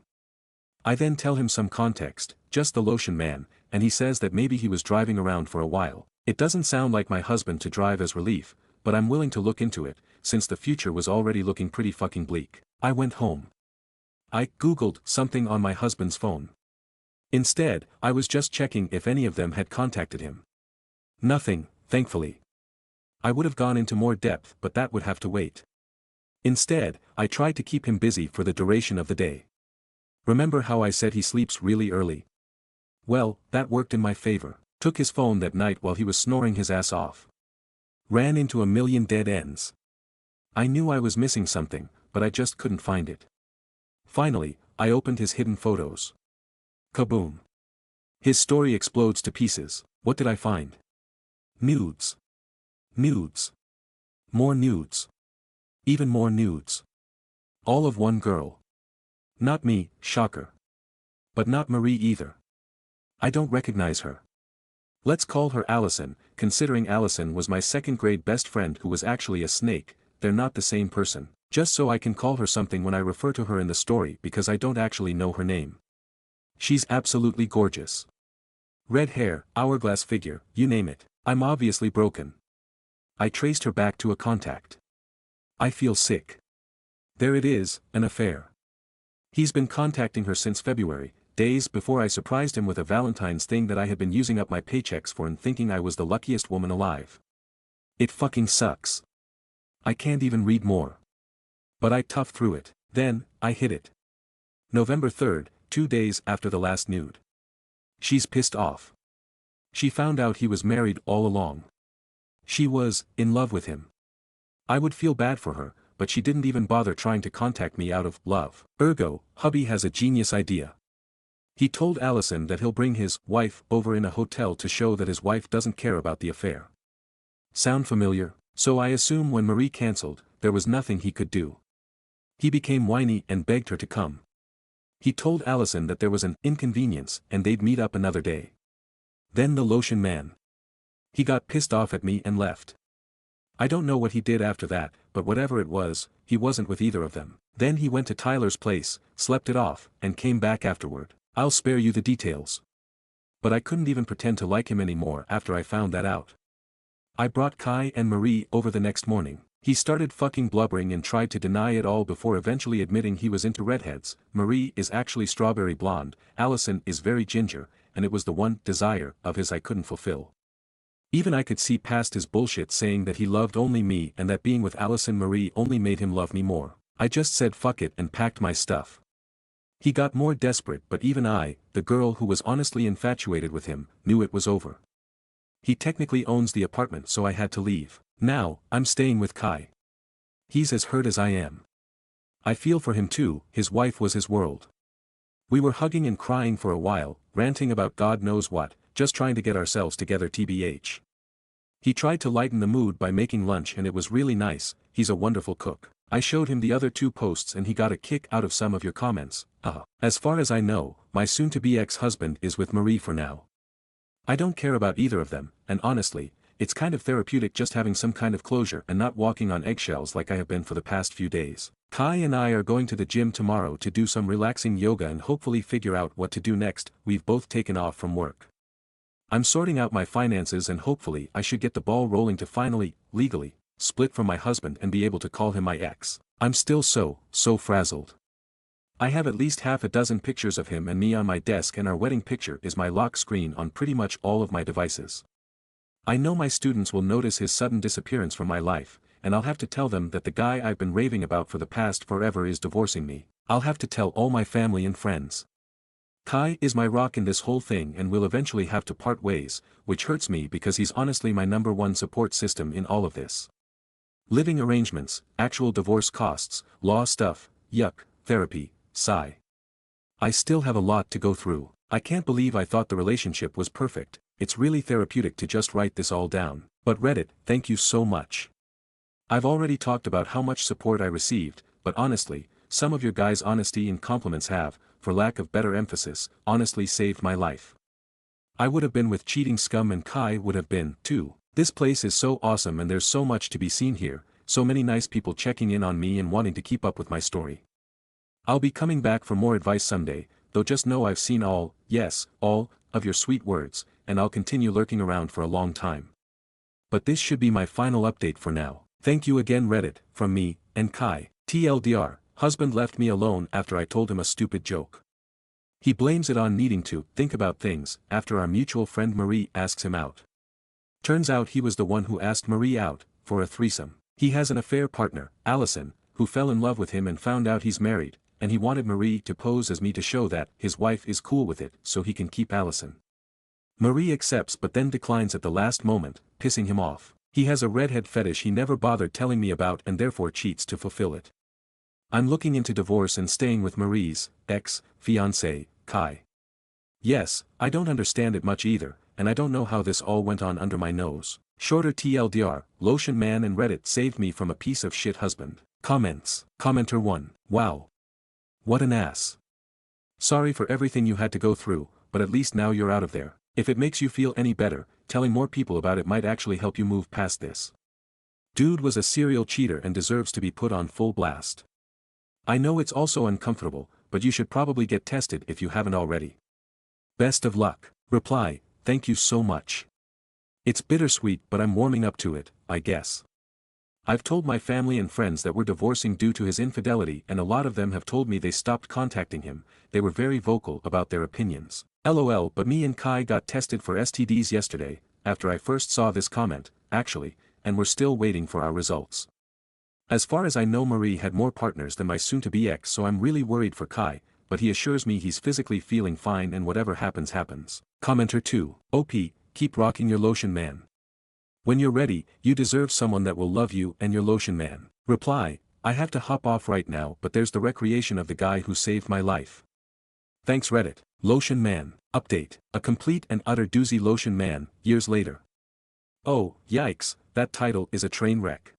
I then tell him some context, just the Lotion Man, and he says that maybe he was driving around for a while. It doesn't sound like my husband to drive as relief, but I'm willing to look into it, since the future was already looking pretty fucking bleak. I went home. I Googled something on my husband's phone. Instead, I was just checking if any of them had contacted him. Nothing, thankfully. I would have gone into more depth, but that would have to wait. Instead, I tried to keep him busy for the duration of the day. Remember how I said he sleeps really early? Well, that worked in my favor. Took his phone that night while he was snoring his ass off. Ran into a million dead ends. I knew I was missing something, but I just couldn't find it. Finally, I opened his hidden photos. Kaboom. His story explodes to pieces. What did I find? Nudes. Nudes. More nudes. Even more nudes. All of one girl. Not me, shocker. But not Marie either. I don't recognize her. Let's call her Allison, considering Allison was my second-grade best friend who was actually a snake. They're not the same person. Just so I can call her something when I refer to her in the story because I don't actually know her name. She's absolutely gorgeous. Red hair, hourglass figure, you name it. I'm obviously broken. I traced her back to a contact. I feel sick. There it is, an affair. He's been contacting her since February, days before I surprised him with a Valentine's thing that I had been using up my paychecks for and thinking I was the luckiest woman alive. It fucking sucks. I can't even read more. But I toughed through it. Then, I hit it. November 3rd, 2 days after the last nude. She's pissed off. She found out he was married all along. She was in love with him. I would feel bad for her, but she didn't even bother trying to contact me out of love. Ergo, hubby has a genius idea. He told Allison that he'll bring his wife over in a hotel to show that his wife doesn't care about the affair. Sound familiar? So I assume when Marie cancelled, there was nothing he could do. He became whiny and begged her to come. He told Allison that there was an inconvenience and they'd meet up another day. Then the Lotion Man. He got pissed off at me and left. I don't know what he did after that, but whatever it was, he wasn't with either of them. Then he went to Tyler's place, slept it off, and came back afterward. I'll spare you the details. But I couldn't even pretend to like him anymore after I found that out. I brought Kai and Marie over the next morning. He started fucking blubbering and tried to deny it all before eventually admitting he was into redheads. Marie is actually strawberry blonde, Allison is very ginger, and it was the one desire of his I couldn't fulfill. Even I could see past his bullshit saying that he loved only me and that being with Allison Marie only made him love me more. I just said fuck it and packed my stuff. He got more desperate, but even I, the girl who was honestly infatuated with him, knew it was over. He technically owns the apartment, so I had to leave. Now, I'm staying with Kai. He's as hurt as I am. I feel for him too, his wife was his world. We were hugging and crying for a while, ranting about God knows what, just trying to get ourselves together tbh. He tried to lighten the mood by making lunch and it was really nice, he's a wonderful cook. I showed him the other 2 posts and he got a kick out of some of your comments. As far as I know, my soon-to-be ex-husband is with Marie for now. I don't care about either of them, and honestly, it's kind of therapeutic just having some kind of closure and not walking on eggshells like I have been for the past few days. Kai and I are going to the gym tomorrow to do some relaxing yoga and hopefully figure out what to do next. We've both taken off from work. I'm sorting out my finances and hopefully I should get the ball rolling to finally, legally, split from my husband and be able to call him my ex. I'm still so frazzled. I have at least half a dozen pictures of him and me on my desk, and our wedding picture is my lock screen on pretty much all of my devices. I know my students will notice his sudden disappearance from my life, and I'll have to tell them that the guy I've been raving about for the past forever is divorcing me. I'll have to tell all my family and friends. Kai is my rock in this whole thing and will eventually have to part ways, which hurts me because he's honestly my #1 support system in all of this. Living arrangements, actual divorce costs, law stuff, yuck, therapy, sigh. I still have a lot to go through. I can't believe I thought the relationship was perfect. It's really therapeutic to just write this all down. But Reddit, thank you so much. I've already talked about how much support I received, but honestly, some of your guys' honesty and compliments have, for lack of better emphasis, honestly saved my life. I would have been with cheating scum and Kai would have been, too. This place is so awesome and there's so much to be seen here, so many nice people checking in on me and wanting to keep up with my story. I'll be coming back for more advice someday, though just know I've seen all, yes, all, of your sweet words, and I'll continue lurking around for a long time. But this should be my final update for now. Thank you again Reddit, from me, and Kai. TLDR, husband left me alone after I told him a stupid joke. He blames it on needing to think about things after our mutual friend Marie asks him out. Turns out he was the one who asked Marie out, for a threesome. He has an affair partner, Allison, who fell in love with him and found out he's married, and he wanted Marie to pose as me to show that his wife is cool with it so he can keep Allison. Marie accepts but then declines at the last moment, pissing him off. He has a redhead fetish he never bothered telling me about and therefore cheats to fulfill it. I'm looking into divorce and staying with Marie's ex-fiancé, Kai. Yes, I don't understand it much either, and I don't know how this all went on under my nose. Shorter TLDR, Lotion Man and Reddit saved me from a piece of shit husband. Comments. Commenter 1. Wow. What an ass. Sorry for everything you had to go through, but at least now you're out of there. If it makes you feel any better, telling more people about it might actually help you move past this. Dude was a serial cheater and deserves to be put on full blast. I know it's also uncomfortable, but you should probably get tested if you haven't already. Best of luck. Reply, thank you so much. It's bittersweet but I'm warming up to it, I guess. I've told my family and friends that we're divorcing due to his infidelity and a lot of them have told me they stopped contacting him. They were very vocal about their opinions. LOL, but me and Kai got tested for STDs yesterday, after I first saw this comment, actually, and we're still waiting for our results. As far as I know Marie had more partners than my soon-to-be ex, so I'm really worried for Kai, but he assures me he's physically feeling fine and whatever happens happens. Commenter 2. OP, keep rocking your Lotion Man. When you're ready, you deserve someone that will love you and your Lotion Man. Reply, I have to hop off right now but there's the recreation of the guy who saved my life. Thanks Reddit. Lotion Man. Update. A complete and utter doozy Lotion Man, years later. Oh, yikes, that title is a train wreck.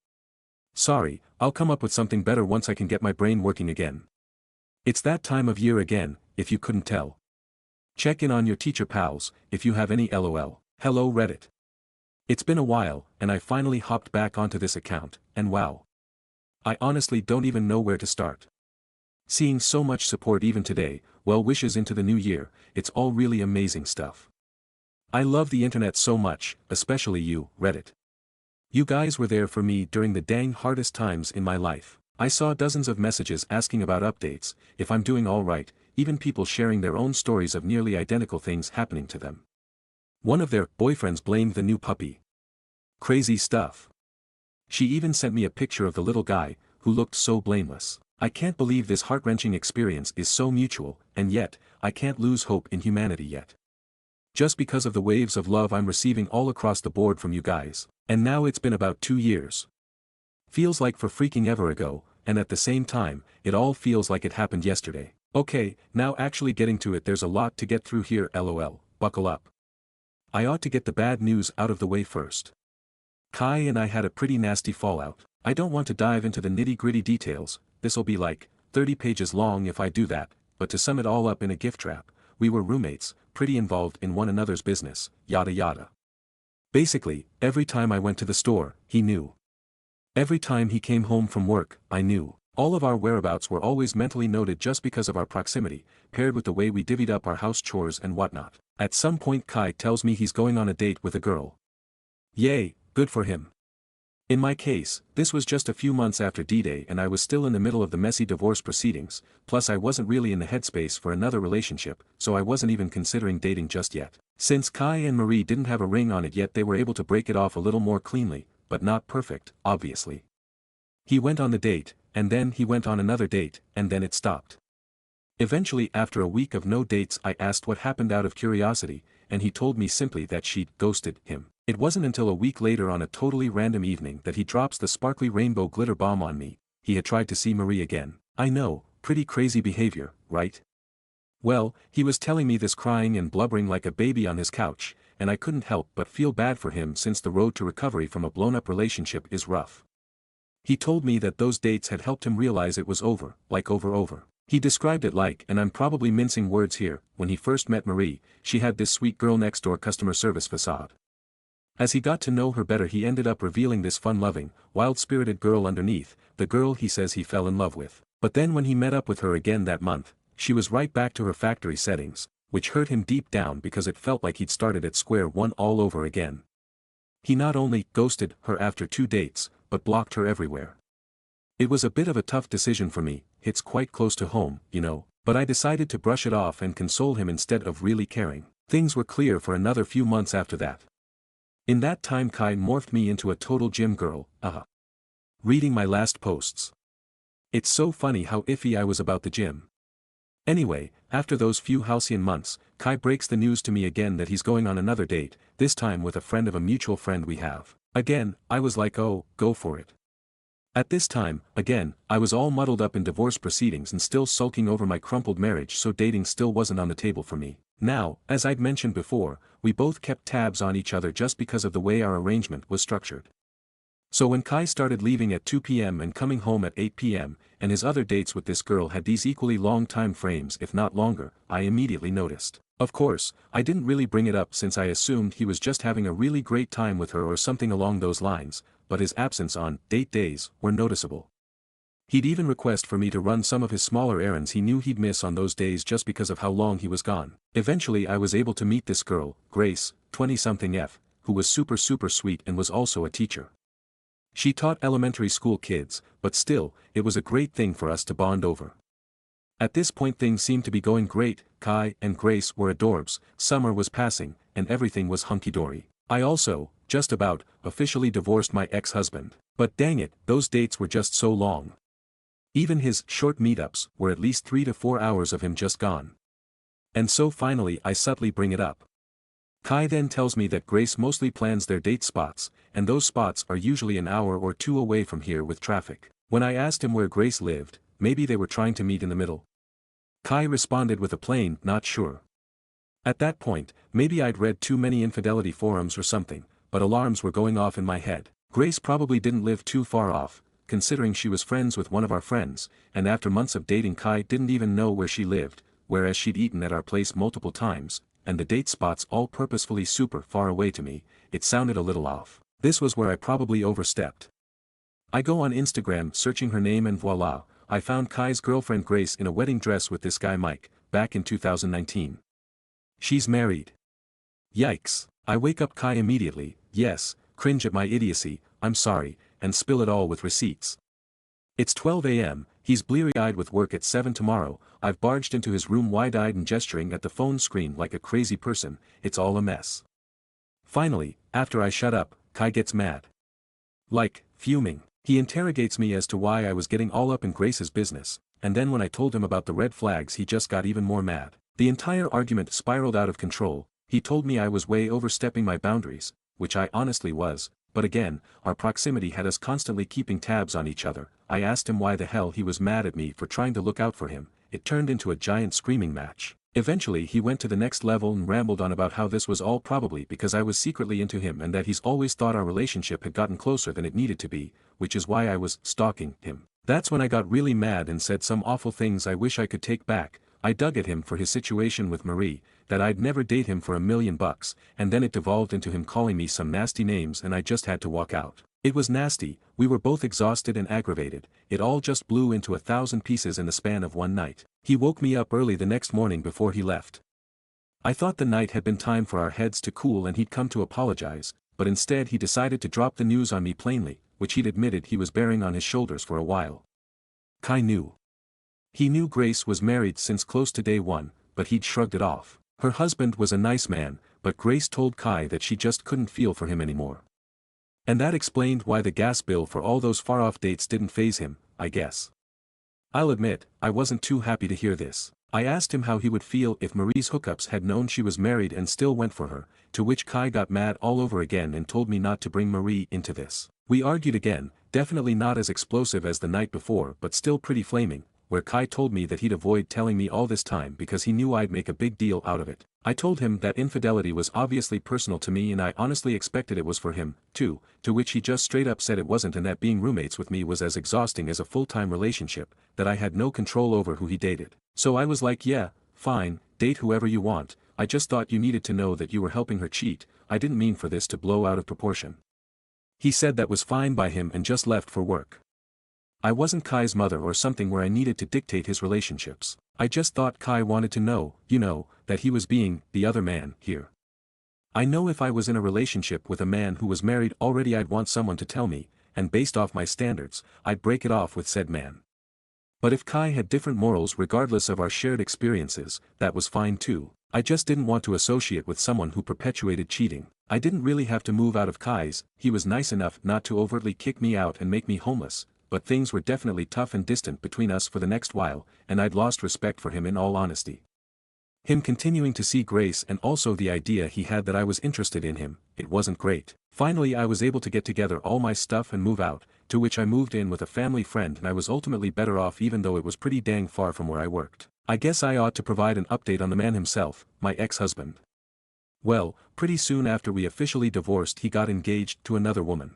Sorry, I'll come up with something better once I can get my brain working again. It's that time of year again, if you couldn't tell. Check in on your teacher pals, if you have any LOL. Hello Reddit. It's been a while, and I finally hopped back onto this account, and wow. I honestly don't even know where to start. Seeing so much support even today, well wishes into the new year, it's all really amazing stuff. I love the internet so much, especially you, Reddit. You guys were there for me during the dang hardest times in my life. I saw dozens of messages asking about updates, if I'm doing alright, even people sharing their own stories of nearly identical things happening to them. One of their boyfriends blamed the new puppy. Crazy stuff. She even sent me a picture of the little guy, who looked so blameless. I can't believe this heart-wrenching experience is so mutual, and yet, I can't lose hope in humanity yet. Just because of the waves of love I'm receiving all across the board from you guys, and now it's been about 2 years. Feels like for freaking ever ago, and at the same time, it all feels like it happened yesterday. Okay, now actually getting to it, there's a lot to get through here, LOL, buckle up. I ought to get the bad news out of the way first. Kai and I had a pretty nasty fallout. I don't want to dive into the nitty-gritty details, this'll be like 30 pages long if I do that, but to sum it all up in a gift trap, we were roommates, pretty involved in one another's business, yada yada. Basically, every time I went to the store, he knew. Every time he came home from work, I knew. All of our whereabouts were always mentally noted just because of our proximity, paired with the way we divvied up our house chores and whatnot. At some point Kai tells me he's going on a date with a girl. Yay, good for him. In my case, this was just a few months after D-Day and I was still in the middle of the messy divorce proceedings, plus I wasn't really in the headspace for another relationship, so I wasn't even considering dating just yet. Since Kai and Marie didn't have a ring on it yet, they were able to break it off a little more cleanly, but not perfect, obviously. He went on the date, and then he went on another date, and then it stopped. Eventually, after a week of no dates, I asked what happened out of curiosity, and he told me simply that she'd ghosted him. It wasn't until a week later on a totally random evening that he drops the sparkly rainbow glitter bomb on me. He had tried to see Marie again. I know, pretty crazy behavior, right? Well, he was telling me this crying and blubbering like a baby on his couch, and I couldn't help but feel bad for him since the road to recovery from a blown-up relationship is rough. He told me that those dates had helped him realize it was over, like over. He described it like, and I'm probably mincing words here, when he first met Marie, she had this sweet girl next door customer service facade. As he got to know her better, he ended up revealing this fun-loving, wild-spirited girl underneath, the girl he says he fell in love with. But then when he met up with her again that month, she was right back to her factory settings, which hurt him deep down because it felt like he'd started at square one all over again. He not only ghosted her after 2 dates, but blocked her everywhere. It was a bit of a tough decision for me, hits quite close to home, you know, but I decided to brush it off and console him instead of really caring. Things were clear for another few months after that. In that time Kai morphed me into a total gym girl, reading my last posts. It's so funny how iffy I was about the gym. Anyway, after those few halcyon months, Kai breaks the news to me again that he's going on another date, this time with a friend of a mutual friend we have. Again, I was like, oh, go for it. At this time, again, I was all muddled up in divorce proceedings and still sulking over my crumpled marriage, so dating still wasn't on the table for me. Now, as I'd mentioned before, we both kept tabs on each other just because of the way our arrangement was structured. So when Kai started leaving at 2 p.m. and coming home at 8 p.m., and his other dates with this girl had these equally long time frames if not longer, I immediately noticed. Of course, I didn't really bring it up since I assumed he was just having a really great time with her or something along those lines, but his absence on date days were noticeable. He'd even request for me to run some of his smaller errands he knew he'd miss on those days just because of how long he was gone. Eventually I was able to meet this girl, Grace, 20-something F, who was super sweet and was also a teacher. She taught elementary school kids, but still, it was a great thing for us to bond over. At this point things seemed to be going great, Kai and Grace were adorbs, summer was passing, and everything was hunky-dory. I also, just about, officially divorced my ex-husband. But dang it, those dates were just so long. Even his short meetups were at least 3 to 4 hours of him just gone. And so finally I subtly bring it up. Kai then tells me that Grace mostly plans their date spots, and those spots are usually an hour or 2 away from here with traffic. When I asked him where Grace lived, maybe they were trying to meet in the middle. Kai responded with a plain, not sure. At that point, maybe I'd read too many infidelity forums or something, but alarms were going off in my head. Grace probably didn't live too far off, considering she was friends with one of our friends, and after months of dating Kai didn't even know where she lived, whereas she'd eaten at our place multiple times, and the date spots all purposefully super far away to me, it sounded a little off. This was where I probably overstepped. I go on Instagram searching her name and voila, I found Kai's girlfriend Grace in a wedding dress with this guy Mike, back in 2019. She's married. Yikes. I wake up Kai immediately, yes, cringe at my idiocy, I'm sorry, and spill it all with receipts. It's 12 a.m., he's bleary-eyed with work at 7 tomorrow, I've barged into his room wide-eyed and gesturing at the phone screen like a crazy person, it's all a mess. Finally, after I shut up, Kai gets mad. Like, fuming. He interrogates me as to why I was getting all up in Grace's business, and then when I told him about the red flags he just got even more mad. The entire argument spiraled out of control, he told me I was way overstepping my boundaries, which I honestly was, but again, our proximity had us constantly keeping tabs on each other. I asked him why the hell he was mad at me for trying to look out for him, it turned into a giant screaming match. Eventually he went to the next level and rambled on about how this was all probably because I was secretly into him and that he's always thought our relationship had gotten closer than it needed to be, which is why I was stalking him. That's when I got really mad and said some awful things I wish I could take back, I dug at him for his situation with Marie, that I'd never date him for $1,000,000, and then it devolved into him calling me some nasty names and I just had to walk out. It was nasty, we were both exhausted and aggravated, it all just blew into 1,000 pieces in the span of one night. He woke me up early the next morning before he left. I thought the night had been time for our heads to cool and he'd come to apologize, but instead he decided to drop the news on me plainly, which he'd admitted he was bearing on his shoulders for a while. Kai knew. He knew Grace was married since close to day one, but he'd shrugged it off. Her husband was a nice man, but Grace told Kai that she just couldn't feel for him anymore. And that explained why the gas bill for all those far-off dates didn't faze him, I guess. I'll admit, I wasn't too happy to hear this. I asked him how he would feel if Marie's hookups had known she was married and still went for her, to which Kai got mad all over again and told me not to bring Marie into this. We argued again, definitely not as explosive as the night before but still pretty flaming, where Kai told me that he'd avoid telling me all this time because he knew I'd make a big deal out of it. I told him that infidelity was obviously personal to me and I honestly expected it was for him, too, to which he just straight up said it wasn't and that being roommates with me was as exhausting as a full-time relationship, that I had no control over who he dated. So I was like, yeah, fine, date whoever you want, I just thought you needed to know that you were helping her cheat, I didn't mean for this to blow out of proportion. He said that was fine by him and just left for work. I wasn't Kai's mother or something where I needed to dictate his relationships. I just thought Kai wanted to know, that he was being the other man here. I know if I was in a relationship with a man who was married already I'd want someone to tell me, and based off my standards, I'd break it off with said man. But if Kai had different morals regardless of our shared experiences, that was fine too. I just didn't want to associate with someone who perpetuated cheating. I didn't really have to move out of Kai's, he was nice enough not to overtly kick me out and make me homeless, but things were definitely tough and distant between us for the next while, and I'd lost respect for him in all honesty. Him continuing to see Grace and also the idea he had that I was interested in him, it wasn't great. Finally I was able to get together all my stuff and move out, to which I moved in with a family friend and I was ultimately better off even though it was pretty dang far from where I worked. I guess I ought to provide an update on the man himself, my ex-husband. Well, pretty soon after we officially divorced he got engaged to another woman.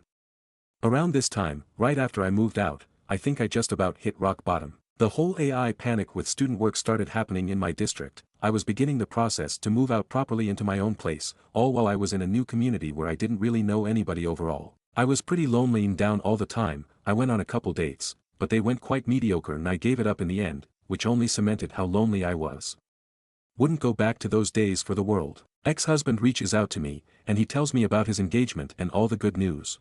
Around this time, right after I moved out, I think I just about hit rock bottom. The whole AI panic with student work started happening in my district. I was beginning the process to move out properly into my own place, all while I was in a new community where I didn't really know anybody overall. I was pretty lonely and down all the time. I went on a couple dates, but they went quite mediocre and I gave it up in the end, which only cemented how lonely I was. Wouldn't go back to those days for the world. Ex-husband reaches out to me, and he tells me about his engagement and all the good news.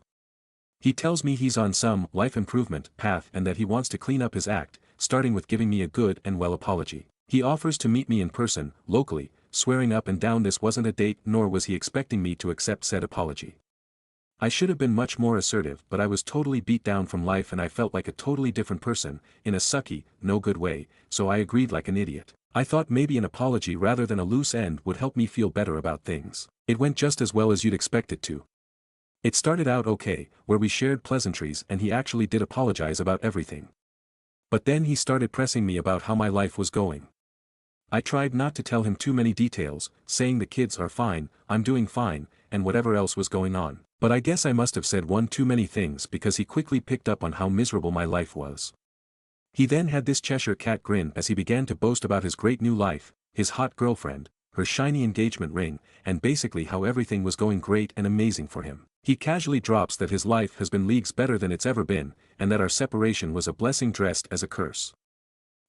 He tells me he's on some life improvement path and that he wants to clean up his act, starting with giving me a good and well apology. He offers to meet me in person, locally, swearing up and down this wasn't a date nor was he expecting me to accept said apology. I should have been much more assertive but I was totally beat down from life and I felt like a totally different person, in a sucky, no good way, so I agreed like an idiot. I thought maybe an apology rather than a loose end would help me feel better about things. It went just as well as you'd expect it to. It started out okay, where we shared pleasantries and he actually did apologize about everything. But then he started pressing me about how my life was going. I tried not to tell him too many details, saying the kids are fine, I'm doing fine, and whatever else was going on. But I guess I must have said one too many things because he quickly picked up on how miserable my life was. He then had this Cheshire cat grin as he began to boast about his great new life, his hot girlfriend, her shiny engagement ring, and basically how everything was going great and amazing for him. He casually drops that his life has been leagues better than it's ever been, and that our separation was a blessing dressed as a curse.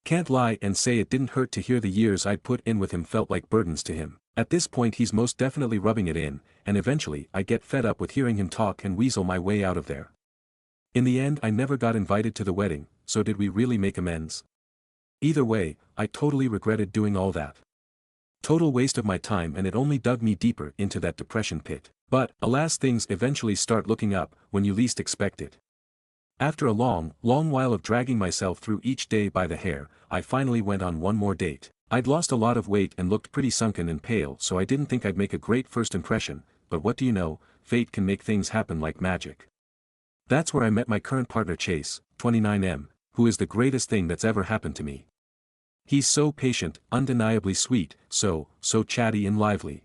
Can't lie and say it didn't hurt to hear the years I'd put in with him felt like burdens to him. At this point he's most definitely rubbing it in, and eventually I get fed up with hearing him talk and weasel my way out of there. In the end I never got invited to the wedding, so did we really make amends? Either way, I totally regretted doing all that. Total waste of my time and it only dug me deeper into that depression pit. But, alas things eventually start looking up, when you least expect it. After a long while of dragging myself through each day by the hair, I finally went on one more date. I'd lost a lot of weight and looked pretty sunken and pale so I didn't think I'd make a great first impression, but what do you know, fate can make things happen like magic. That's where I met my current partner Chase, 29M, who is the greatest thing that's ever happened to me. He's so patient, undeniably sweet, so chatty and lively.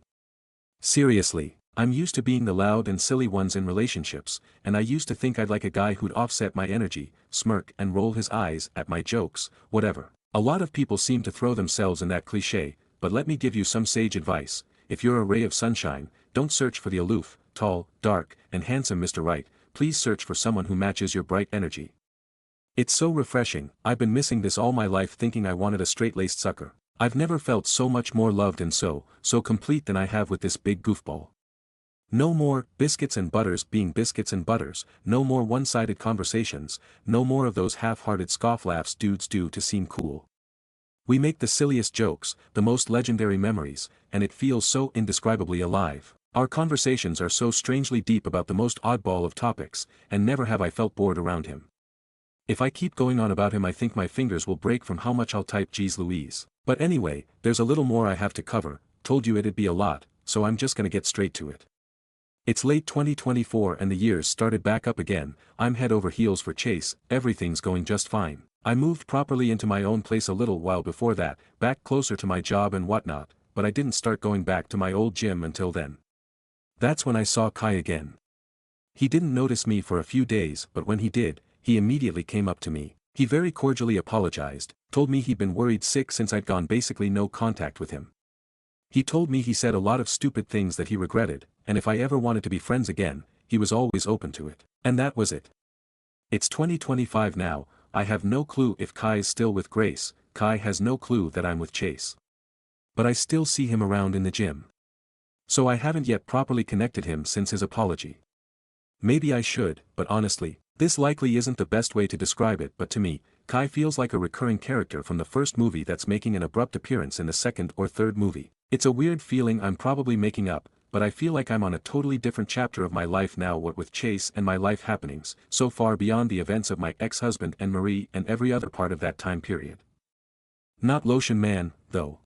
Seriously. I'm used to being the loud and silly ones in relationships, and I used to think I'd like a guy who'd offset my energy, smirk and roll his eyes at my jokes, whatever. A lot of people seem to throw themselves in that cliché, but let me give you some sage advice. If you're a ray of sunshine, don't search for the aloof, tall, dark, and handsome Mr. Right, please search for someone who matches your bright energy. It's so refreshing. I've been missing this all my life, thinking I wanted a straight-laced sucker. I've never felt so much more loved and so complete than I have with this big goofball. No more biscuits and butters being biscuits and butters, no more one-sided conversations, no more of those half-hearted scoff-laughs dudes do to seem cool. We make the silliest jokes, the most legendary memories, and it feels so indescribably alive. Our conversations are so strangely deep about the most oddball of topics, and never have I felt bored around him. If I keep going on about him, I think my fingers will break from how much I'll type. Geez Louise. But anyway, there's a little more I have to cover. Told you it'd be a lot, so I'm just gonna get straight to it. It's late 2024 and the year's started back up again. I'm head over heels for Chase, everything's going just fine. I moved properly into my own place a little while before that, back closer to my job and whatnot, but I didn't start going back to my old gym until then. That's when I saw Kai again. He didn't notice me for a few days, but when he did, he immediately came up to me. He very cordially apologized, told me he'd been worried sick since I'd gone basically no contact with him. He told me he said a lot of stupid things that he regretted, and if I ever wanted to be friends again, he was always open to it. And that was it. It's 2025 now. I have no clue if Kai's still with Grace. Kai has no clue that I'm with Chase. But I still see him around in the gym. So I haven't yet properly connected him since his apology. Maybe I should, but honestly, this likely isn't the best way to describe it, but to me, Kai feels like a recurring character from the first movie that's making an abrupt appearance in the second or third movie. It's a weird feeling I'm probably making up, but I feel like I'm on a totally different chapter of my life now, what with Chase and my life happenings, so far beyond the events of my ex-husband and Marie and every other part of that time period. Not Lotion Man, though.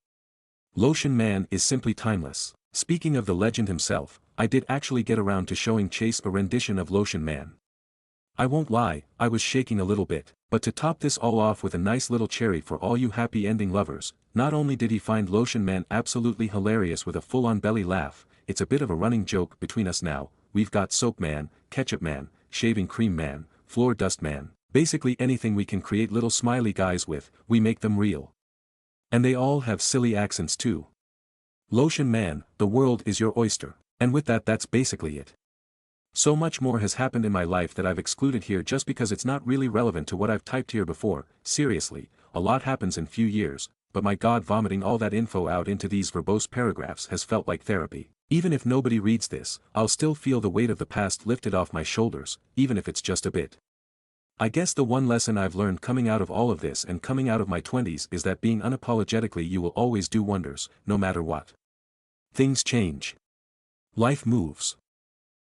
Lotion Man is simply timeless. Speaking of the legend himself, I did actually get around to showing Chase a rendition of Lotion Man. I won't lie, I was shaking a little bit, but to top this all off with a nice little cherry for all you happy ending lovers, not only did he find Lotion Man absolutely hilarious with a full-on belly laugh, it's a bit of a running joke between us now. We've got Soap Man, Ketchup Man, Shaving Cream Man, Floor Dust Man, basically anything we can create little smiley guys with, we make them real. And they all have silly accents too. Lotion Man, the world is your oyster. And with that, that's basically it. So much more has happened in my life that I've excluded here just because it's not really relevant to what I've typed here before. Seriously, a lot happens in few years, but my god, vomiting all that info out into these verbose paragraphs has felt like therapy. Even if nobody reads this, I'll still feel the weight of the past lifted off my shoulders, even if it's just a bit. I guess the one lesson I've learned coming out of all of this and coming out of my 20s is that being unapologetically you will always do wonders, no matter what. Things change. Life moves.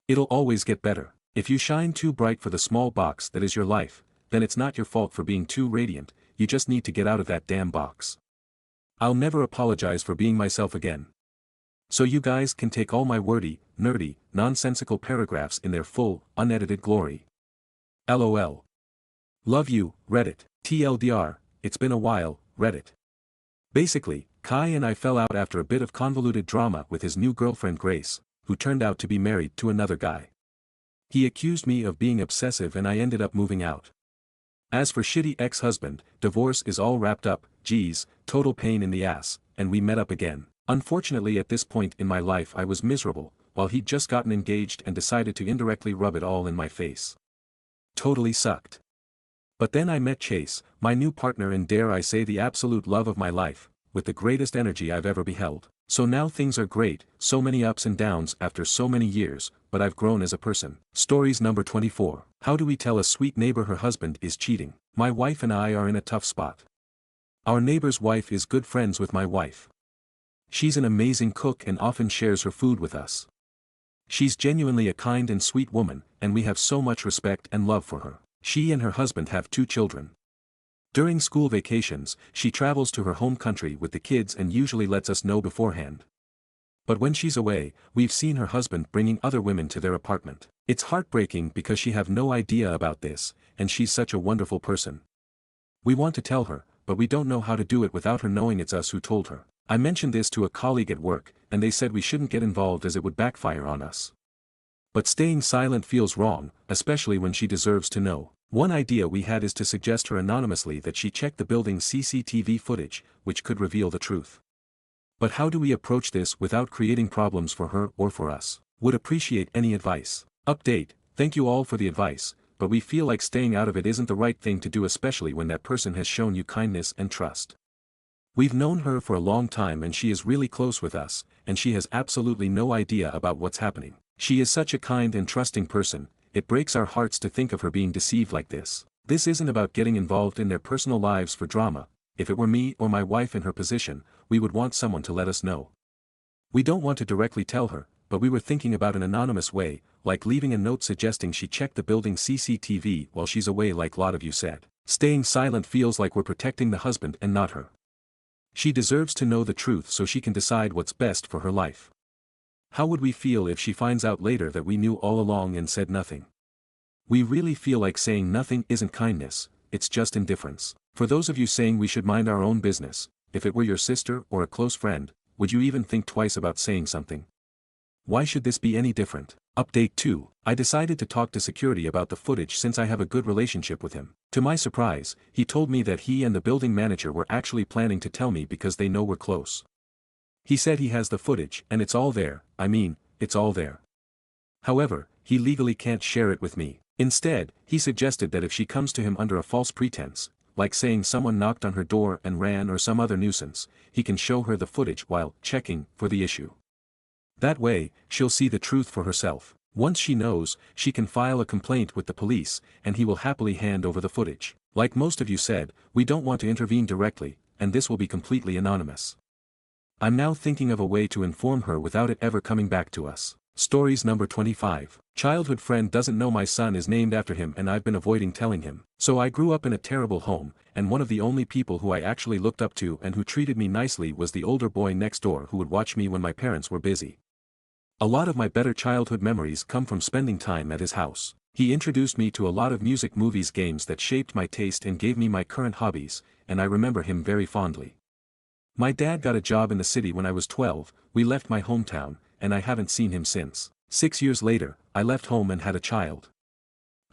It'll always get better. If you shine too bright for the small box that is your life, then it's not your fault for being too radiant, you just need to get out of that damn box. I'll never apologize for being myself again. So you guys can take all my wordy, nerdy, nonsensical paragraphs in their full, unedited glory. LOL. Love you, Reddit. TLDR, it's been a while, Reddit. Basically, Kai and I fell out after a bit of convoluted drama with his new girlfriend Grace, who turned out to be married to another guy. He accused me of being obsessive and I ended up moving out. As for shitty ex-husband, divorce is all wrapped up, geez, total pain in the ass, and we met up again. Unfortunately at this point in my life I was miserable, while he'd just gotten engaged and decided to indirectly rub it all in my face. Totally sucked. But then I met Chase, my new partner and dare I say the absolute love of my life, with the greatest energy I've ever beheld. So now things are great, so many ups and downs after so many years, but I've grown as a person. Stories number 24. How do we tell a sweet neighbor her husband is cheating? My wife and I are in a tough spot. Our neighbor's wife is good friends with my wife. She's an amazing cook and often shares her food with us. She's genuinely a kind and sweet woman, and we have so much respect and love for her. She and her husband have 2 children. During school vacations, she travels to her home country with the kids and usually lets us know beforehand. But when she's away, we've seen her husband bringing other women to their apartment. It's heartbreaking because she have no idea about this, and she's such a wonderful person. We want to tell her, but we don't know how to do it without her knowing it's us who told her. I mentioned this to a colleague at work, and they said we shouldn't get involved as it would backfire on us. But staying silent feels wrong, especially when she deserves to know. One idea we had is to suggest her anonymously that she check the building's CCTV footage, which could reveal the truth. But how do we approach this without creating problems for her or for us? Would appreciate any advice. Update: thank you all for the advice, but we feel like staying out of it isn't the right thing to do, especially when that person has shown you kindness and trust. We've known her for a long time and she is really close with us, and she has absolutely no idea about what's happening. She is such a kind and trusting person, it breaks our hearts to think of her being deceived like this. This isn't about getting involved in their personal lives for drama. If it were me or my wife in her position, we would want someone to let us know. We don't want to directly tell her, but we were thinking about an anonymous way, like leaving a note suggesting she check the building's CCTV while she's away, like a lot of you said. Staying silent feels like we're protecting the husband and not her. She deserves to know the truth so she can decide what's best for her life. How would we feel if she finds out later that we knew all along and said nothing? We really feel like saying nothing isn't kindness, it's just indifference. For those of you saying we should mind our own business, if it were your sister or a close friend, would you even think twice about saying something? Why should this be any different? Update 2. I decided to talk to security about the footage since I have a good relationship with him. To my surprise, he told me that he and the building manager were actually planning to tell me because they know we're close. He said he has the footage and it's all there, it's all there. However, he legally can't share it with me. Instead, he suggested that if she comes to him under a false pretense, like saying someone knocked on her door and ran or some other nuisance, he can show her the footage while checking for the issue. That way, she'll see the truth for herself. Once she knows, she can file a complaint with the police, and he will happily hand over the footage. Like most of you said, we don't want to intervene directly, and this will be completely anonymous. I'm now thinking of a way to inform her without it ever coming back to us. Stories number 25. Childhood friend doesn't know my son is named after him and I've been avoiding telling him. So I grew up in a terrible home, and one of the only people who I actually looked up to and who treated me nicely was the older boy next door who would watch me when my parents were busy. A lot of my better childhood memories come from spending time at his house. He introduced me to a lot of music, movies, games that shaped my taste and gave me my current hobbies, and I remember him very fondly. My dad got a job in the city when I was 12, we left my hometown, and I haven't seen him since. 6 years later, I left home and had a child.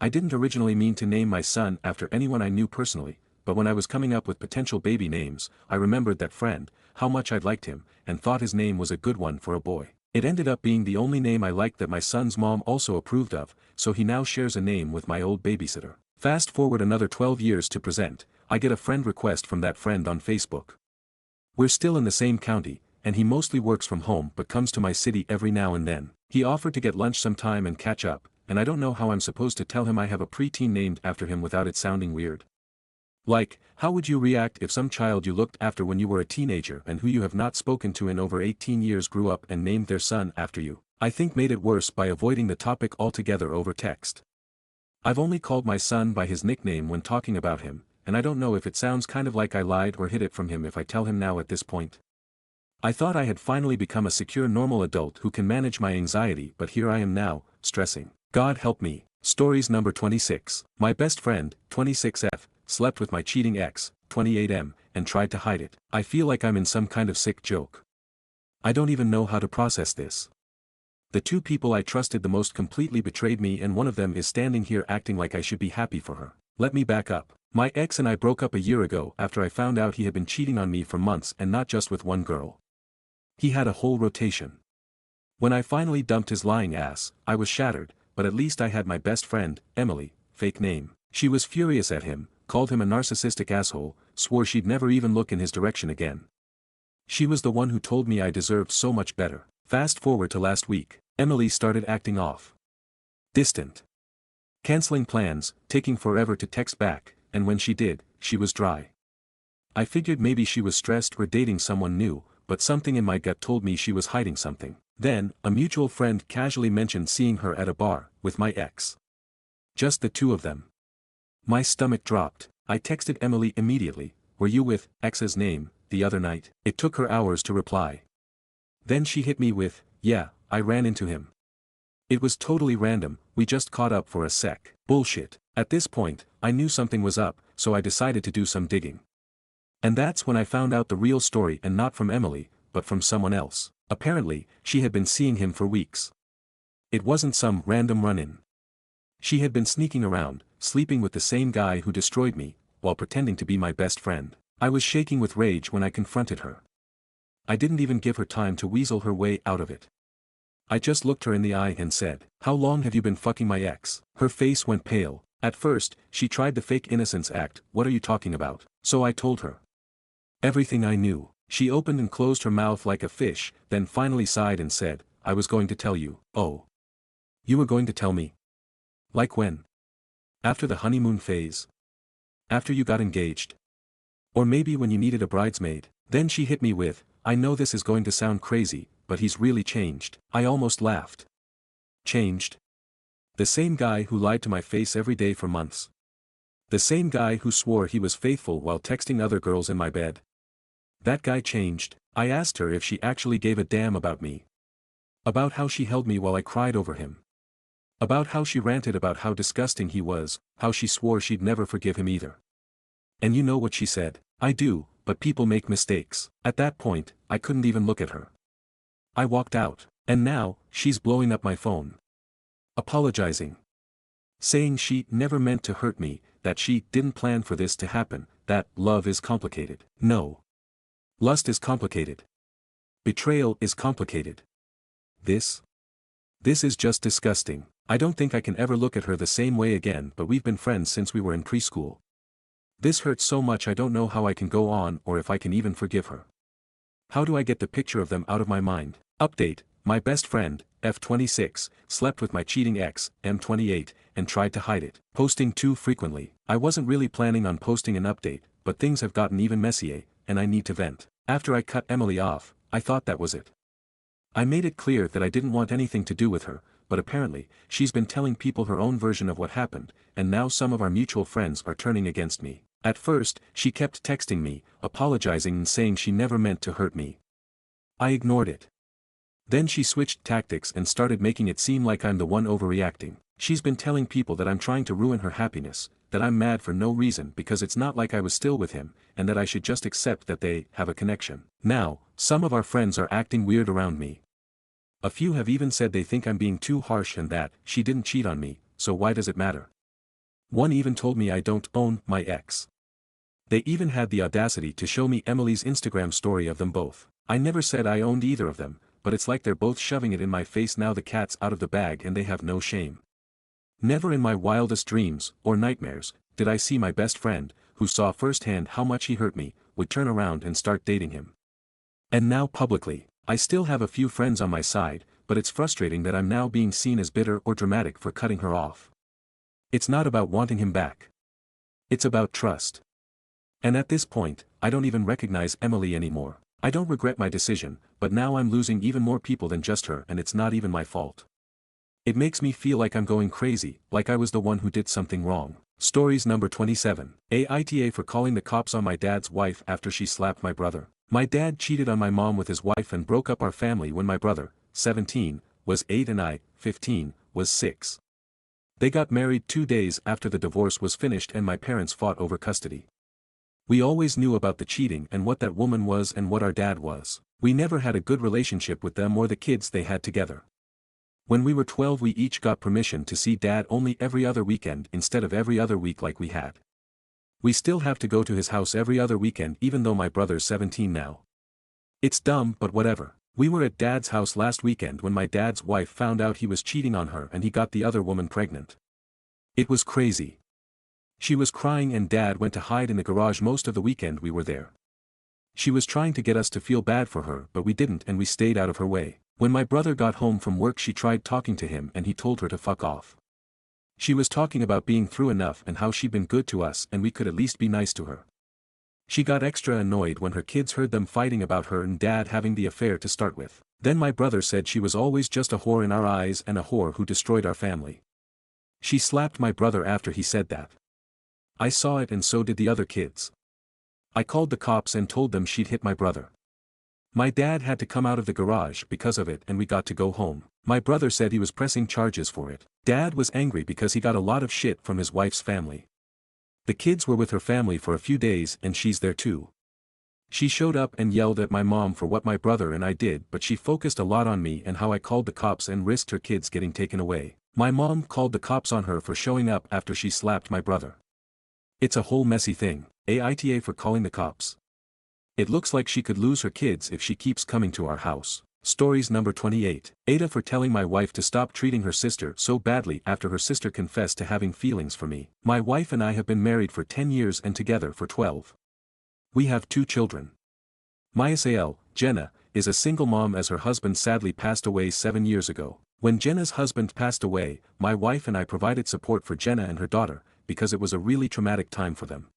I didn't originally mean to name my son after anyone I knew personally, but when I was coming up with potential baby names, I remembered that friend, how much I'd liked him, and thought his name was a good one for a boy. It ended up being the only name I liked that my son's mom also approved of, so he now shares a name with my old babysitter. Fast forward another 12 years to present, I get a friend request from that friend on Facebook. We're still in the same county, and he mostly works from home but comes to my city every now and then. He offered to get lunch sometime and catch up, and I don't know how I'm supposed to tell him I have a preteen named after him without it sounding weird. Like, how would you react if some child you looked after when you were a teenager and who you have not spoken to in over 18 years grew up and named their son after you? I think made it worse by avoiding the topic altogether over text. I've only called my son by his nickname when talking about him, and I don't know if it sounds kind of like I lied or hid it from him if I tell him now at this point. I thought I had finally become a secure normal adult who can manage my anxiety, but here I am now, stressing. God help me. Stories number 26. My best friend, 26F, slept with my cheating ex, 28M, and tried to hide it. I feel like I'm in some kind of sick joke. I don't even know how to process this. The two people I trusted the most completely betrayed me, and one of them is standing here acting like I should be happy for her. Let me back up. My ex and I broke up a year ago after I found out he had been cheating on me for months, and not just with one girl. He had a whole rotation. When I finally dumped his lying ass, I was shattered, but at least I had my best friend, Emily, fake name. She was furious at him, called him a narcissistic asshole, swore she'd never even look in his direction again. She was the one who told me I deserved so much better. Fast forward to last week, Emily started acting off. Distant. Canceling plans, taking forever to text back, and when she did, she was dry. I figured maybe she was stressed or dating someone new, but something in my gut told me she was hiding something. Then, a mutual friend casually mentioned seeing her at a bar, with my ex. Just the two of them. My stomach dropped. I texted Emily immediately, "Were you with ex's name the other night?" It took her hours to reply. Then she hit me with, "Yeah, I ran into him. It was totally random, we just caught up for a sec." Bullshit. At this point, I knew something was up, so I decided to do some digging. And that's when I found out the real story, and not from Emily, but from someone else. Apparently, she had been seeing him for weeks. It wasn't some random run-in. She had been sneaking around, sleeping with the same guy who destroyed me, while pretending to be my best friend. I was shaking with rage when I confronted her. I didn't even give her time to weasel her way out of it. I just looked her in the eye and said, "How long have you been fucking my ex?" Her face went pale. At first, she tried the fake innocence act. "What are you talking about?" So I told her everything I knew. She opened and closed her mouth like a fish, then finally sighed and said, "I was going to tell you." "Oh. You were going to tell me? Like when? After the honeymoon phase? After you got engaged? Or maybe when you needed a bridesmaid?" Then she hit me with, "I know this is going to sound crazy, but he's really changed." I almost laughed. Changed? The same guy who lied to my face every day for months. The same guy who swore he was faithful while texting other girls in my bed. That guy changed. I asked her if she actually gave a damn about me. About how she held me while I cried over him. About how she ranted about how disgusting he was, how she swore she'd never forgive him either. And you know what she said? "I do, but people make mistakes." At that point, I couldn't even look at her. I walked out. And now, she's blowing up my phone. Apologizing. Saying she never meant to hurt me, that she didn't plan for this to happen, that love is complicated. No. Lust is complicated. Betrayal is complicated. This is just disgusting. I don't think I can ever look at her the same way again, but we've been friends since we were in preschool. This hurts so much I don't know how I can go on or if I can even forgive her. How do I get the picture of them out of my mind? Update: my best friend, F26, slept with my cheating ex, M28, and tried to hide it. Posting too frequently. I wasn't really planning on posting an update, but things have gotten even messier, and I need to vent. After I cut Emily off, I thought that was it. I made it clear that I didn't want anything to do with her, but apparently, she's been telling people her own version of what happened, and now some of our mutual friends are turning against me. At first, she kept texting me, apologizing and saying she never meant to hurt me. I ignored it. Then she switched tactics and started making it seem like I'm the one overreacting. She's been telling people that I'm trying to ruin her happiness, that I'm mad for no reason because it's not like I was still with him, and that I should just accept that they have a connection. Now, some of our friends are acting weird around me. A few have even said they think I'm being too harsh and that she didn't cheat on me, so why does it matter? One even told me I don't own my ex. They even had the audacity to show me Emily's Instagram story of them both. I never said I owned either of them, but it's like they're both shoving it in my face now. The cat's out of the bag and they have no shame. Never in my wildest dreams, or nightmares, did I see my best friend, who saw firsthand how much he hurt me, would turn around and start dating him. And now publicly, I still have a few friends on my side, but it's frustrating that I'm now being seen as bitter or dramatic for cutting her off. It's not about wanting him back. It's about trust. And at this point, I don't even recognize Emily anymore. I don't regret my decision, but now I'm losing even more people than just her and it's not even my fault. It makes me feel like I'm going crazy, like I was the one who did something wrong. Stories number 27. Aita for calling the cops on my dad's wife after she slapped my brother. My dad cheated on my mom with his wife and broke up our family when my brother, 17, was 8 and I, 15, was 6. They got married 2 days after the divorce was finished and my parents fought over custody. We always knew about the cheating and what that woman was and what our dad was. We never had a good relationship with them or the kids they had together. When we were 12 we each got permission to see dad only every other weekend instead of every other week like we had. We still have to go to his house every other weekend even though my brother's 17 now. It's dumb but whatever. We were at dad's house last weekend when my dad's wife found out he was cheating on her and he got the other woman pregnant. It was crazy. She was crying and dad went to hide in the garage most of the weekend we were there. She was trying to get us to feel bad for her but we didn't and we stayed out of her way. When my brother got home from work she tried talking to him and he told her to fuck off. She was talking about being through enough and how she'd been good to us and we could at least be nice to her. She got extra annoyed when her kids heard them fighting about her and dad having the affair to start with. Then my brother said she was always just a whore in our eyes and a whore who destroyed our family. She slapped my brother after he said that. I saw it and so did the other kids. I called the cops and told them she'd hit my brother. My dad had to come out of the garage because of it and we got to go home. My brother said he was pressing charges for it. Dad was angry because he got a lot of shit from his wife's family. The kids were with her family for a few days and she's there too. She showed up and yelled at my mom for what my brother and I did but she focused a lot on me and how I called the cops and risked her kids getting taken away. My mom called the cops on her for showing up after she slapped my brother. It's a whole messy thing. Aita for calling the cops. It looks like she could lose her kids if she keeps coming to our house. Stories number 28. Aita for telling my wife to stop treating her sister so badly after her sister confessed to having feelings for me. My wife and I have been married for 10 years and together for 12. We have 2 children. My SAL, Jenna, is a single mom as her husband sadly passed away 7 years ago. When Jenna's husband passed away, my wife and I provided support for Jenna and her daughter, because it was a really traumatic time for them.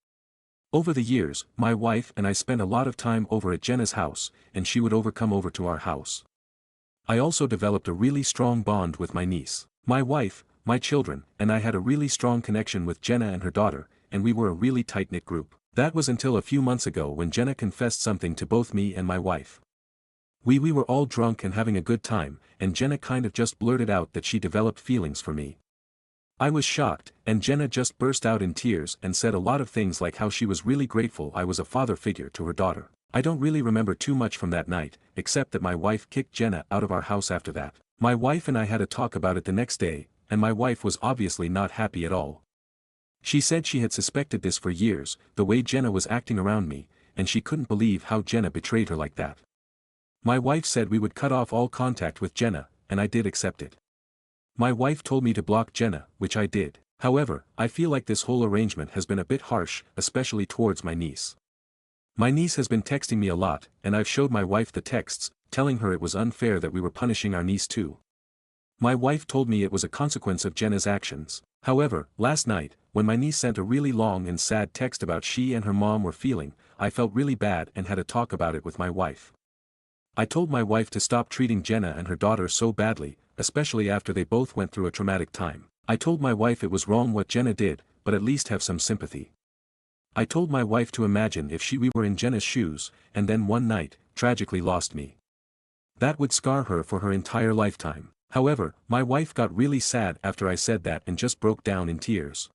Over the years, my wife and I spent a lot of time over at Jenna's house, and she would come over to our house. I also developed a really strong bond with my niece. My wife, my children, and I had a really strong connection with Jenna and her daughter, and we were a really tight-knit group. That was until a few months ago when Jenna confessed something to both me and my wife. We were all drunk and having a good time, and Jenna kind of just blurted out that she developed feelings for me. I was shocked, and Jenna just burst out in tears and said a lot of things like how she was really grateful I was a father figure to her daughter. I don't really remember too much from that night, except that my wife kicked Jenna out of our house after that. My wife and I had a talk about it the next day, and my wife was obviously not happy at all. She said she had suspected this for years, the way Jenna was acting around me, and she couldn't believe how Jenna betrayed her like that. My wife said we would cut off all contact with Jenna, and I did accept it. My wife told me to block Jenna, which I did. However, I feel like this whole arrangement has been a bit harsh, especially towards my niece. My niece has been texting me a lot, and I've showed my wife the texts, telling her it was unfair that we were punishing our niece too. My wife told me it was a consequence of Jenna's actions. However, last night, when my niece sent a really long and sad text about she and her mom were feeling, I felt really bad and had a talk about it with my wife. I told my wife to stop treating Jenna and her daughter so badly, especially after they both went through a traumatic time. I told my wife it was wrong what Jenna did, but at least have some sympathy. I told my wife to imagine if we were in Jenna's shoes, and then one night, tragically lost me. That would scar her for her entire lifetime. However, my wife got really sad after I said that and just broke down in tears.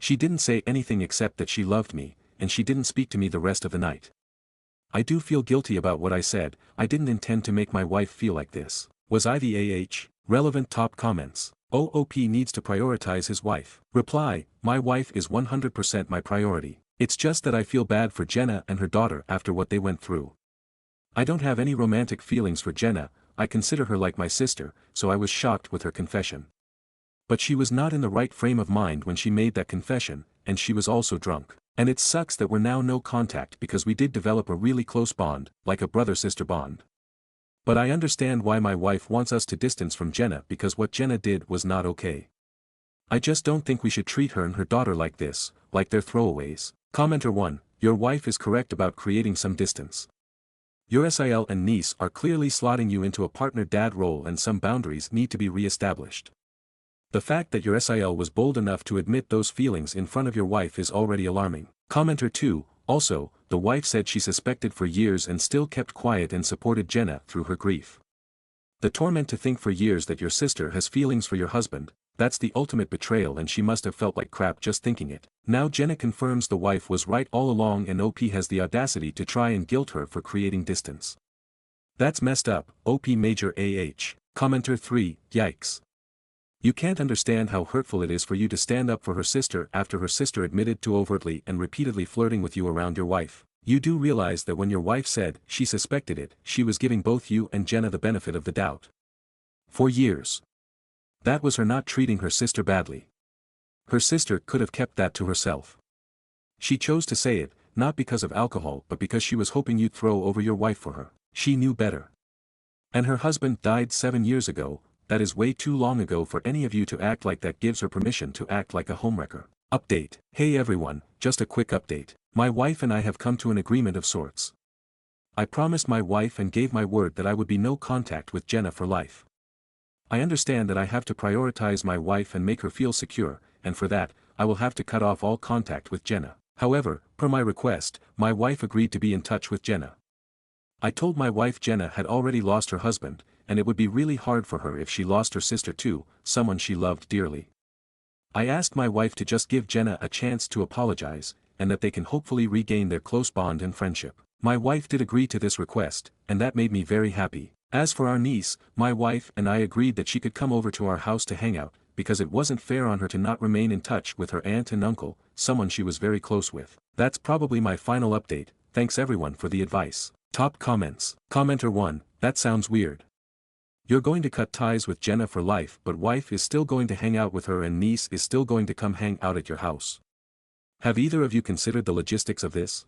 She didn't say anything except that she loved me, and she didn't speak to me the rest of the night. I do feel guilty about what I said. I didn't intend to make my wife feel like this. Was I the AH? Relevant top comments. OOP needs to prioritize his wife. Reply, my wife is 100% my priority. It's just that I feel bad for Jenna and her daughter after what they went through. I don't have any romantic feelings for Jenna, I consider her like my sister, so I was shocked with her confession. But she was not in the right frame of mind when she made that confession, and she was also drunk. And it sucks that we're now no contact because we did develop a really close bond, like a brother-sister bond. But I understand why my wife wants us to distance from Jenna because what Jenna did was not okay. I just don't think we should treat her and her daughter like this, like they're throwaways. Commenter 1, your wife is correct about creating some distance. Your SIL and niece are clearly slotting you into a partner-dad role and some boundaries need to be re-established. The fact that your SIL was bold enough to admit those feelings in front of your wife is already alarming. Commenter 2, also, the wife said she suspected for years and still kept quiet and supported Jenna through her grief. The torment to think for years that your sister has feelings for your husband, that's the ultimate betrayal and she must have felt like crap just thinking it. Now Jenna confirms the wife was right all along and OP has the audacity to try and guilt her for creating distance. That's messed up, OP major AH. Commenter 3, yikes. You can't understand how hurtful it is for you to stand up for her sister after her sister admitted to overtly and repeatedly flirting with you around your wife. You do realize that when your wife said she suspected it, she was giving both you and Jenna the benefit of the doubt. For years. That was her not treating her sister badly. Her sister could have kept that to herself. She chose to say it, not because of alcohol but because she was hoping you'd throw over your wife for her. She knew better. And her husband died 7 years ago. That is way too long ago for any of you to act like that gives her permission to act like a homewrecker. Update. Hey everyone, just a quick update. My wife and I have come to an agreement of sorts. I promised my wife and gave my word that I would be no contact with Jenna for life. I understand that I have to prioritize my wife and make her feel secure, and for that, I will have to cut off all contact with Jenna. However, per my request, my wife agreed to be in touch with Jenna. I told my wife Jenna had already lost her husband, and it would be really hard for her if she lost her sister too, someone she loved dearly. I asked my wife to just give Jenna a chance to apologize, and that they can hopefully regain their close bond and friendship. My wife did agree to this request, and that made me very happy. As for our niece, my wife and I agreed that she could come over to our house to hang out, because it wasn't fair on her to not remain in touch with her aunt and uncle, someone she was very close with. That's probably my final update. Thanks everyone for the advice. Top comments. Commenter 1, that sounds weird. You're going to cut ties with Jenna for life, but wife is still going to hang out with her and niece is still going to come hang out at your house. Have either of you considered the logistics of this?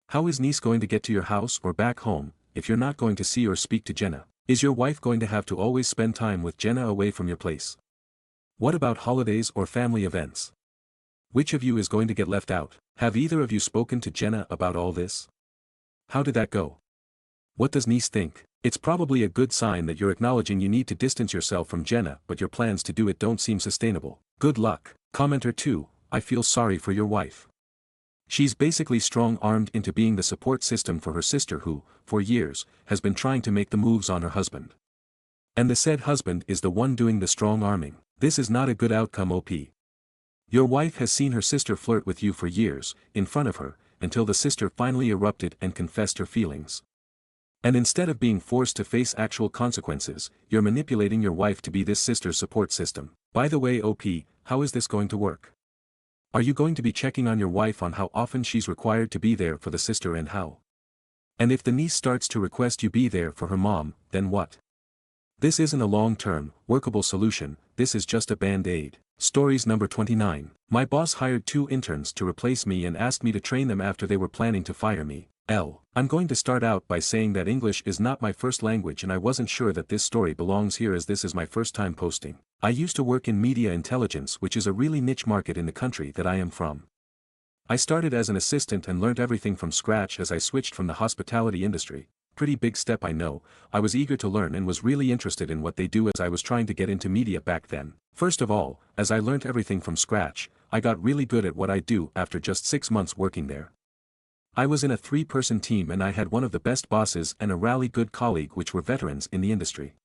How is niece going to get to your house or back home, if you're not going to see or speak to Jenna? Is your wife going to have to always spend time with Jenna away from your place? What about holidays or family events? Which of you is going to get left out? Have either of you spoken to Jenna about all this? How did that go? What does niece think? It's probably a good sign that you're acknowledging you need to distance yourself from Jenna, but your plans to do it don't seem sustainable. Good luck. Commenter 2, I feel sorry for your wife. She's basically strong-armed into being the support system for her sister who, for years, has been trying to make the moves on her husband. And the said husband is the one doing the strong-arming. This is not a good outcome, OP. Your wife has seen her sister flirt with you for years, in front of her, until the sister finally erupted and confessed her feelings. And instead of being forced to face actual consequences, you're manipulating your wife to be this sister's support system. By the way, OP, how is this going to work? Are you going to be checking on your wife on how often she's required to be there for the sister and how? And if the niece starts to request you be there for her mom, then what? This isn't a long-term, workable solution, this is just a band-aid. Stories number 29. My boss hired 2 interns to replace me and asked me to train them after they were planning to fire me. I'm going to start out by saying that English is not my first language and I wasn't sure that this story belongs here as this is my first time posting. I used to work in media intelligence, which is a really niche market in the country that I am from. I started as an assistant and learned everything from scratch as I switched from the hospitality industry. Pretty big step, I know. I was eager to learn and was really interested in what they do as I was trying to get into media back then. First of all, as I learned everything from scratch, I got really good at what I do after just 6 months working there. I was in a 3-person team and I had one of the best bosses and a really good colleague which were veterans in the industry.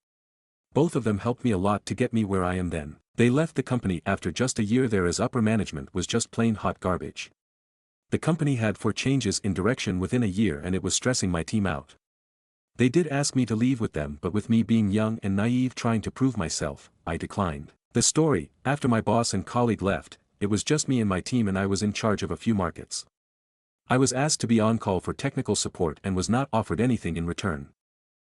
Both of them helped me a lot to get me where I am then. They left the company after just a year there as upper management was just plain hot garbage. The company had 4 changes in direction within a year and it was stressing my team out. They did ask me to leave with them, but with me being young and naive trying to prove myself, I declined. The story, after my boss and colleague left, it was just me and my team and I was in charge of a few markets. I was asked to be on call for technical support and was not offered anything in return.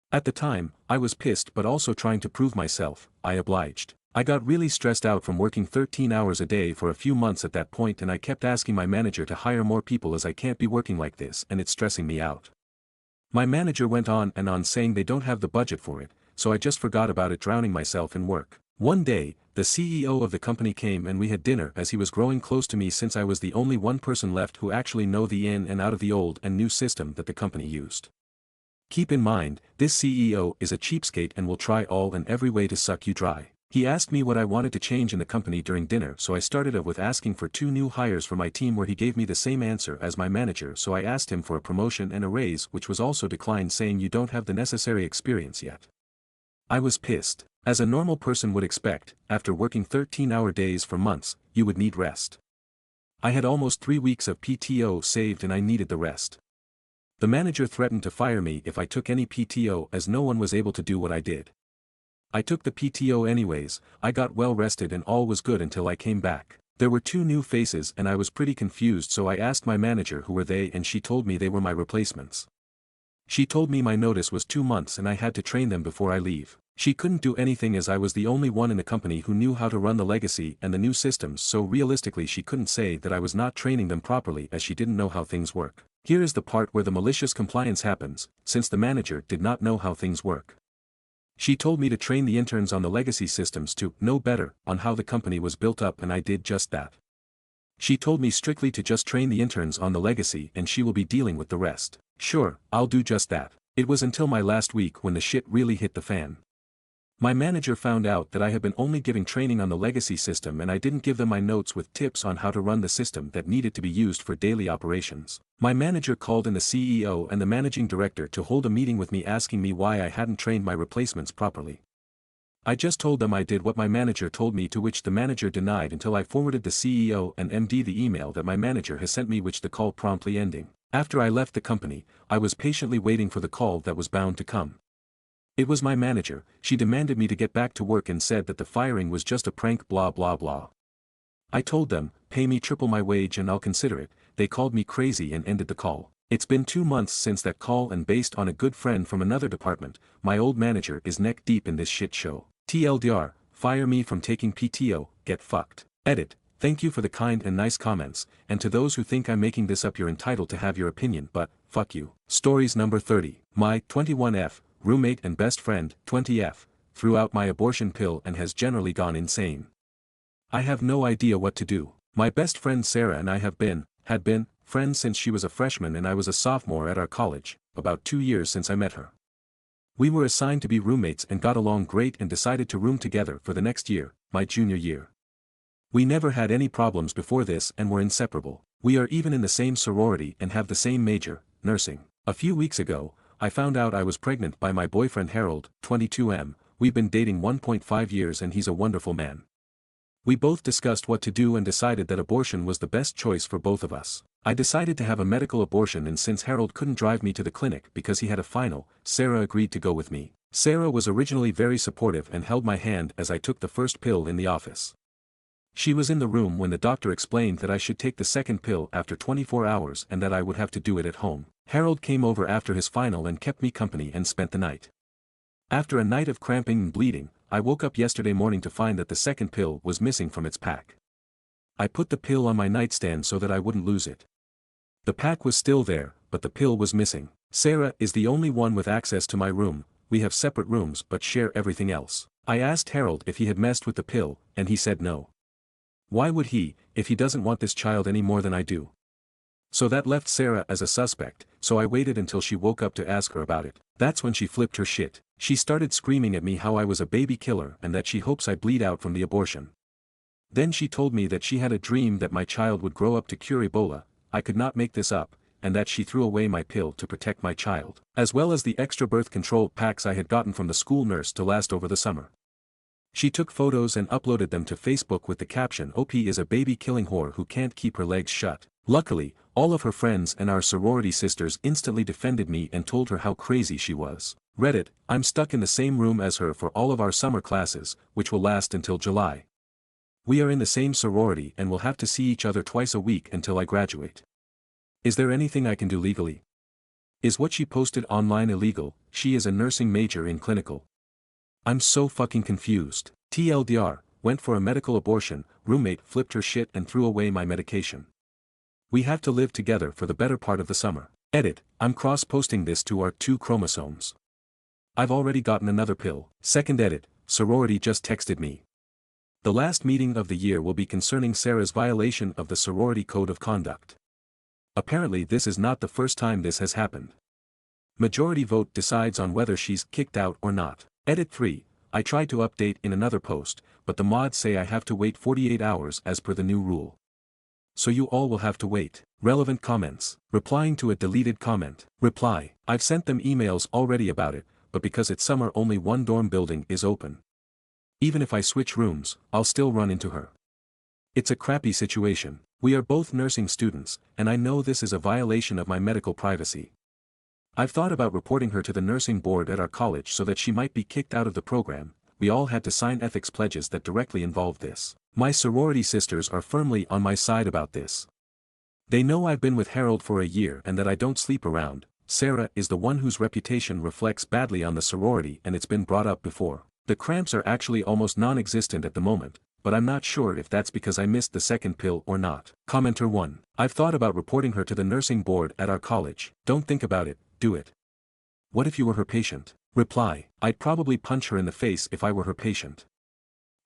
At the time, I was pissed but also trying to prove myself, I obliged. I got really stressed out from working 13 hours a day for a few months at that point and I kept asking my manager to hire more people as I can't be working like this and it's stressing me out. My manager went on and on saying they don't have the budget for it, so I just forgot about it, drowning myself in work. One day, the CEO of the company came and we had dinner as he was growing close to me since I was the only one person left who actually know the in and out of the old and new system that the company used. Keep in mind, this CEO is a cheapskate and will try all and every way to suck you dry. He asked me what I wanted to change in the company during dinner, so I started off with asking for 2 new hires for my team where he gave me the same answer as my manager, so I asked him for a promotion and a raise which was also declined saying you don't have the necessary experience yet. I was pissed. As a normal person would expect, after working 13-hour days for months, you would need rest. I had almost 3 weeks of PTO saved and I needed the rest. The manager threatened to fire me if I took any PTO as no one was able to do what I did. I took the PTO anyways, I got well rested and all was good until I came back. There were 2 new faces and I was pretty confused, so I asked my manager who were they and she told me they were my replacements. She told me my notice was 2 months and I had to train them before I leave. She couldn't do anything as I was the only one in the company who knew how to run the legacy and the new systems, so realistically she couldn't say that I was not training them properly as she didn't know how things work. Here is the part where the malicious compliance happens, since the manager did not know how things work. She told me to train the interns on the legacy systems to know better on how the company was built up and I did just that. She told me strictly to just train the interns on the legacy and she will be dealing with the rest. Sure, I'll do just that. It was until my last week when the shit really hit the fan. My manager found out that I had been only giving training on the legacy system and I didn't give them my notes with tips on how to run the system that needed to be used for daily operations. My manager called in the CEO and the managing director to hold a meeting with me asking me why I hadn't trained my replacements properly. I just told them I did what my manager told me, to which the manager denied until I forwarded the CEO and MD the email that my manager has sent me, which the call promptly ending. After I left the company, I was patiently waiting for the call that was bound to come. It was my manager. She demanded me to get back to work and said that the firing was just a prank blah blah blah. I told them, pay me triple my wage and I'll consider it. They called me crazy and ended the call. It's been 2 months since that call, and based on a good friend from another department, my old manager is neck deep in this shit show. TLDR, fire me from taking PTO, get fucked. Edit. Thank you for the kind and nice comments, and to those who think I'm making this up, you're entitled to have your opinion, but, fuck you. Stories number 30. My 21F, roommate and best friend, 20F, threw out my abortion pill and has generally gone insane. I have no idea what to do. My best friend Sarah and I had been, friends since she was a freshman and I was a sophomore at our college, about 2 years since I met her. We were assigned to be roommates and got along great and decided to room together for the next year, my junior year. We never had any problems before this and were inseparable. We are even in the same sorority and have the same major, nursing. A few weeks ago, I found out I was pregnant by my boyfriend Harold, 22M. We've been dating 1.5 years and he's a wonderful man. We both discussed what to do and decided that abortion was the best choice for both of us. I decided to have a medical abortion, and since Harold couldn't drive me to the clinic because he had a final, Sarah agreed to go with me. Sarah was originally very supportive and held my hand as I took the first pill in the office. She was in the room when the doctor explained that I should take the second pill after 24 hours and that I would have to do it at home. Harold came over after his final and kept me company and spent the night. After a night of cramping and bleeding, I woke up yesterday morning to find that the second pill was missing from its pack. I put the pill on my nightstand so that I wouldn't lose it. The pack was still there, but the pill was missing. Sarah is the only one with access to my room. We have separate rooms but share everything else. I asked Harold if he had messed with the pill, and he said no. Why would he, if he doesn't want this child any more than I do? So that left Sarah as a suspect, so I waited until she woke up to ask her about it. That's when she flipped her shit. She started screaming at me how I was a baby killer and that she hopes I bleed out from the abortion. Then she told me that she had a dream that my child would grow up to cure Ebola, I could not make this up, and that she threw away my pill to protect my child, as well as the extra birth control packs I had gotten from the school nurse to last over the summer. She took photos and uploaded them to Facebook with the caption, "OP is a baby-killing whore who can't keep her legs shut." Luckily, all of her friends and our sorority sisters instantly defended me and told her how crazy she was. Reddit, I'm stuck in the same room as her for all of our summer classes, which will last until July. We are in the same sorority and will have to see each other twice a week until I graduate. Is there anything I can do legally? Is what she posted online illegal? She is a nursing major in clinical. I'm so fucking confused. TLDR, went for a medical abortion, roommate flipped her shit and threw away my medication. We have to live together for the better part of the summer. Edit, I'm cross-posting this to our 2 chromosomes. I've already gotten another pill. Second edit, sorority just texted me. The last meeting of the year will be concerning Sarah's violation of the sorority code of conduct. Apparently this is not the first time this has happened. Majority vote decides on whether she's kicked out or not. Edit 3, I tried to update in another post, but the mods say I have to wait 48 hours as per the new rule. So you all will have to wait. Relevant comments. Replying to a deleted comment. Reply, I've sent them emails already about it, but because it's summer only one dorm building is open. Even if I switch rooms, I'll still run into her. It's a crappy situation. We are both nursing students, and I know this is a violation of my medical privacy. I've thought about reporting her to the nursing board at our college so that she might be kicked out of the program. We all had to sign ethics pledges that directly involve this. My sorority sisters are firmly on my side about this. They know I've been with Harold for a year and that I don't sleep around. Sarah is the one whose reputation reflects badly on the sorority, and it's been brought up before. The cramps are actually almost non-existent at the moment, but I'm not sure if that's because I missed the second pill or not. Commenter 1. I've thought about reporting her to the nursing board at our college. Don't think about it, do it. What if you were her patient? Reply, I'd probably punch her in the face if I were her patient.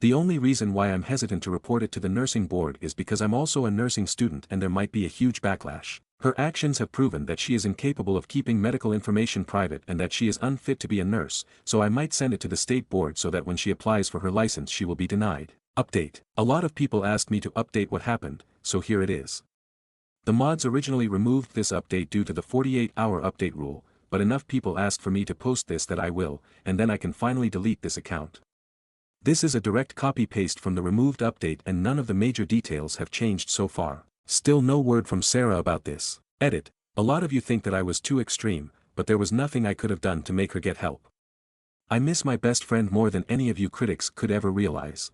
The only reason why I'm hesitant to report it to the nursing board is because I'm also a nursing student and there might be a huge backlash. Her actions have proven that she is incapable of keeping medical information private and that she is unfit to be a nurse, so I might send it to the state board so that when she applies for her license she will be denied. Update. A lot of people asked me to update what happened, so here it is. The mods originally removed this update due to the 48-hour update rule, but enough people asked for me to post this that I will, and then I can finally delete this account. This is a direct copy-paste from the removed update and none of the major details have changed so far. Still no word from Sarah about this. Edit. A lot of you think that I was too extreme, but there was nothing I could have done to make her get help. I miss my best friend more than any of you critics could ever realize.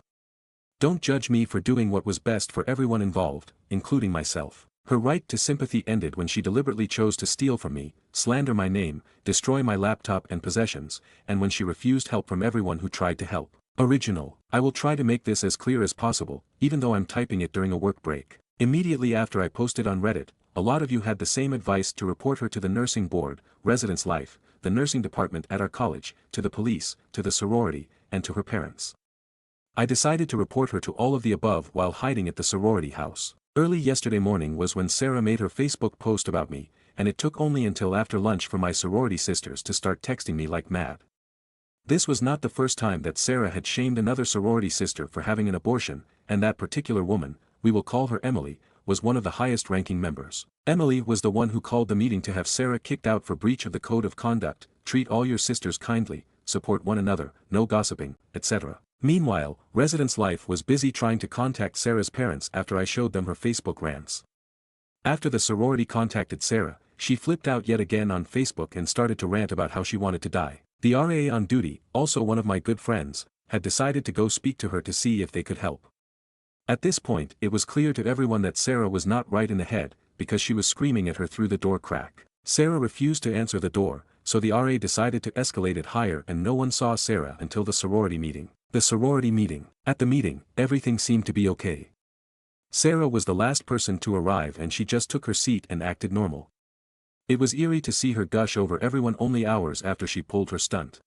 Don't judge me for doing what was best for everyone involved, including myself. Her right to sympathy ended when she deliberately chose to steal from me, slander my name, destroy my laptop and possessions, and when she refused help from everyone who tried to help. Original. I will try to make this as clear as possible, even though I'm typing it during a work break. Immediately after I posted on Reddit, a lot of you had the same advice to report her to the nursing board, residence life, the nursing department at our college, to the police, to the sorority, and to her parents. I decided to report her to all of the above while hiding at the sorority house. Early yesterday morning was when Sarah made her Facebook post about me, and it took only until after lunch for my sorority sisters to start texting me like mad. This was not the first time that Sarah had shamed another sorority sister for having an abortion, and that particular woman, we will call her Emily, was one of the highest-ranking members. Emily was the one who called the meeting to have Sarah kicked out for breach of the code of conduct, treat all your sisters kindly, support one another, no gossiping, etc. Meanwhile, Residence Life was busy trying to contact Sarah's parents after I showed them her Facebook rants. After the sorority contacted Sarah, she flipped out yet again on Facebook and started to rant about how she wanted to die. The RA on duty, also one of my good friends, had decided to go speak to her to see if they could help. At this point, it was clear to everyone that Sarah was not right in the head, because she was screaming at her through the door crack. Sarah refused to answer the door, so the RA decided to escalate it higher and no one saw Sarah until the sorority meeting. The sorority meeting. At the meeting, everything seemed to be okay. Sarah was the last person to arrive and she just took her seat and acted normal. It was eerie to see her gush over everyone only hours after she pulled her stunt.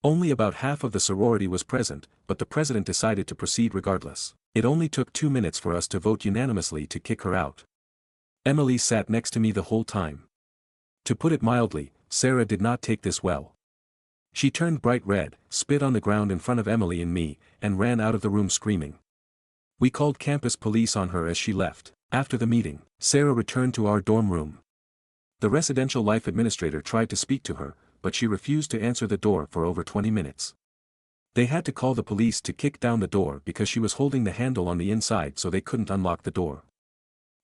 Only about half of the sorority was present, but the president decided to proceed regardless. It only took 2 minutes for us to vote unanimously to kick her out. Emily sat next to me the whole time. To put it mildly, Sarah did not take this well. She turned bright red, spit on the ground in front of Emily and me, and ran out of the room screaming. We called campus police on her as she left. After the meeting, Sarah returned to our dorm room. The residential life administrator tried to speak to her, but she refused to answer the door for over 20 minutes. They had to call the police to kick down the door because she was holding the handle on the inside so they couldn't unlock the door.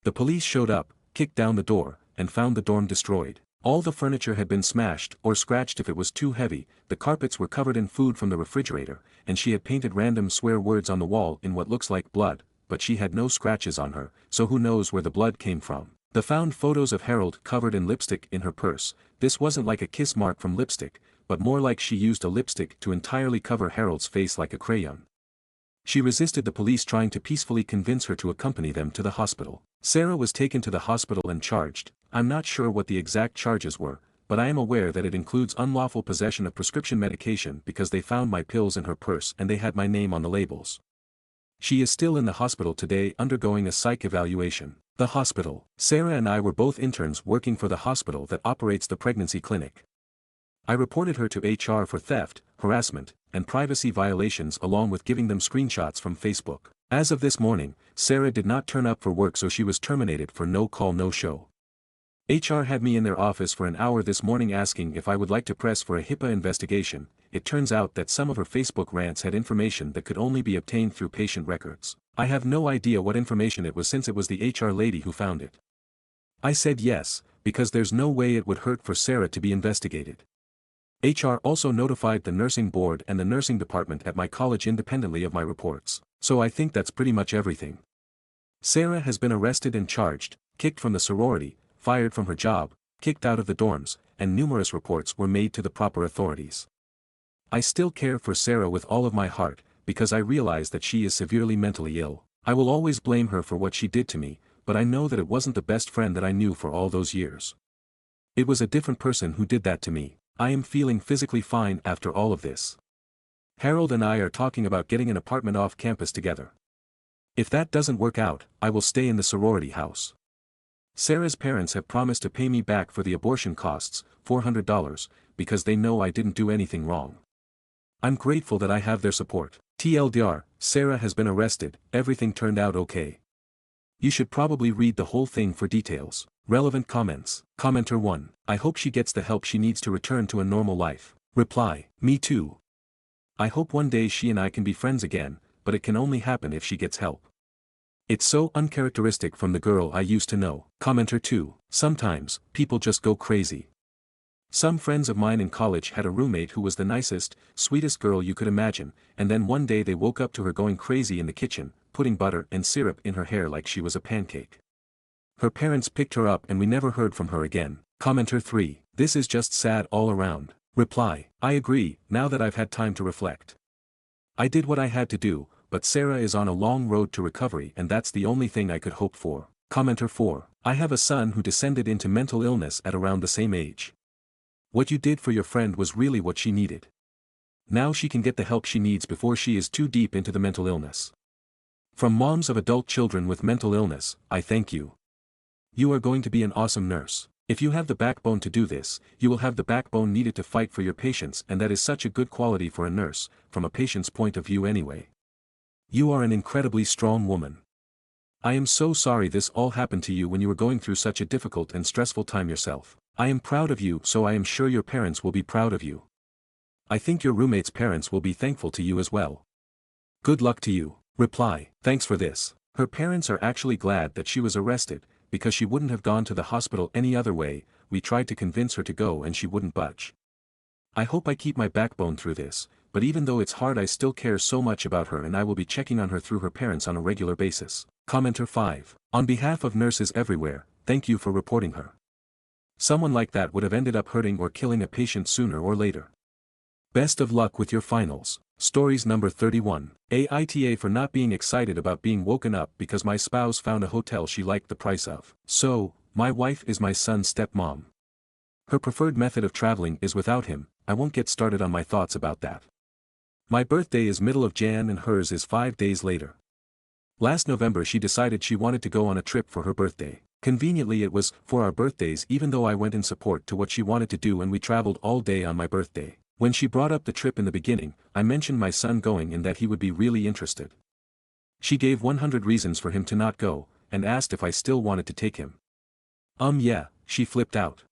The police showed up, kicked down the door, and found the dorm destroyed. All the furniture had been smashed or scratched if it was too heavy, the carpets were covered in food from the refrigerator, and she had painted random swear words on the wall in what looks like blood, but she had no scratches on her, so who knows where the blood came from. They found photos of Harold covered in lipstick in her purse. This wasn't like a kiss mark from lipstick, but more like she used a lipstick to entirely cover Harold's face like a crayon. She resisted the police trying to peacefully convince her to accompany them to the hospital. Sarah was taken to the hospital and charged. I'm not sure what the exact charges were, but I am aware that it includes unlawful possession of prescription medication because they found my pills in her purse and they had my name on the labels. She is still in the hospital today undergoing a psych evaluation. The hospital. Sarah and I were both interns working for the hospital that operates the pregnancy clinic. I reported her to HR for theft, harassment, and privacy violations along with giving them screenshots from Facebook. As of this morning, Sarah did not turn up for work so she was terminated for no call no show. HR had me in their office for an hour this morning asking if I would like to press for a HIPAA investigation. It turns out that some of her Facebook rants had information that could only be obtained through patient records. I have no idea what information it was since it was the HR lady who found it. I said yes, because there's no way it would hurt for Sarah to be investigated. HR also notified the nursing board and the nursing department at my college independently of my reports, so I think that's pretty much everything. Sarah has been arrested and charged, kicked from the sorority, fired from her job, kicked out of the dorms, and numerous reports were made to the proper authorities. I still care for Sarah with all of my heart, because I realize that she is severely mentally ill. I will always blame her for what she did to me, but I know that it wasn't the best friend that I knew for all those years. It was a different person who did that to me. I am feeling physically fine after all of this. Harold and I are talking about getting an apartment off campus together. If that doesn't work out, I will stay in the sorority house. Sarah's parents have promised to pay me back for the abortion costs, $400, because they know I didn't do anything wrong. I'm grateful that I have their support. TLDR, Sarah has been arrested, everything turned out okay. You should probably read the whole thing for details. Relevant comments. Commenter 1. I hope she gets the help she needs to return to a normal life. Reply. Me too. I hope one day she and I can be friends again, but it can only happen if she gets help. It's so uncharacteristic from the girl I used to know. Commenter 2. Sometimes, people just go crazy. Some friends of mine in college had a roommate who was the nicest, sweetest girl you could imagine, and then one day they woke up to her going crazy in the kitchen, putting butter and syrup in her hair like she was a pancake. Her parents picked her up and we never heard from her again. Commenter 3. This is just sad all around. Reply. I agree, now that I've had time to reflect. I did what I had to do, but Sarah is on a long road to recovery and that's the only thing I could hope for. Commenter 4. I have a son who descended into mental illness at around the same age. What you did for your friend was really what she needed. Now she can get the help she needs before she is too deep into the mental illness. From moms of adult children with mental illness, I thank you. You are going to be an awesome nurse. If you have the backbone to do this, you will have the backbone needed to fight for your patients, and that is such a good quality for a nurse, from a patient's point of view anyway. You are an incredibly strong woman. I am so sorry this all happened to you when you were going through such a difficult and stressful time yourself. I am proud of you, so I am sure your parents will be proud of you. I think your roommate's parents will be thankful to you as well. Good luck to you. Reply. Thanks for this. Her parents are actually glad that she was arrested, because she wouldn't have gone to the hospital any other way. We tried to convince her to go and she wouldn't budge. I hope I keep my backbone through this, but even though it's hard I still care so much about her and I will be checking on her through her parents on a regular basis. Commenter 5. On behalf of nurses everywhere, thank you for reporting her. Someone like that would have ended up hurting or killing a patient sooner or later. Best of luck with your finals. Stories number 31. Aita for not being excited about being woken up because my spouse found a hotel she liked the price of. So, my wife is my son's stepmom. Her preferred method of traveling is without him. I won't get started on my thoughts about that. My birthday is middle of Jan and hers is 5 days later. Last November she decided she wanted to go on a trip for her birthday. Conveniently it was for our birthdays, even though I went in support to what she wanted to do, and we traveled all day on my birthday. When she brought up the trip in the beginning, I mentioned my son going and that he would be really interested. She gave 100 reasons for him to not go, and asked if I still wanted to take him. Yeah, she flipped out.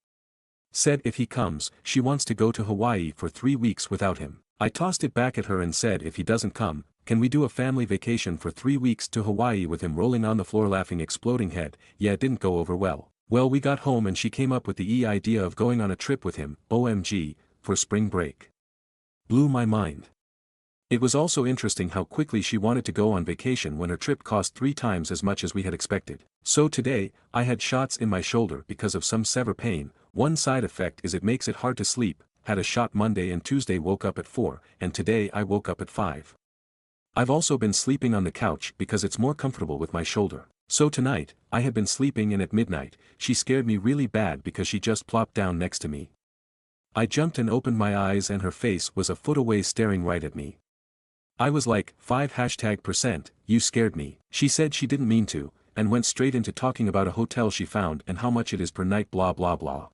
Said if he comes, she wants to go to Hawaii for 3 weeks without him. I tossed it back at her and said if he doesn't come, can we do a family vacation for 3 weeks to Hawaii with him rolling on the floor laughing exploding head. Yeah, it didn't go over well. Well, we got home and she came up with the idea of going on a trip with him, OMG, for spring break. Blew my mind. It was also interesting how quickly she wanted to go on vacation when her trip cost 3 times as much as we had expected. So today, I had shots in my shoulder because of some severe pain. One side effect is it makes it hard to sleep. Had a shot Monday and Tuesday, woke up at 4, and today I woke up at 5. I've also been sleeping on the couch because it's more comfortable with my shoulder. So tonight, I had been sleeping and at midnight, she scared me really bad because she just plopped down next to me. I jumped and opened my eyes and her face was a foot away staring right at me. I was like, 5%, you scared me. She said she didn't mean to, and went straight into talking about a hotel she found and how much it is per night blah blah blah.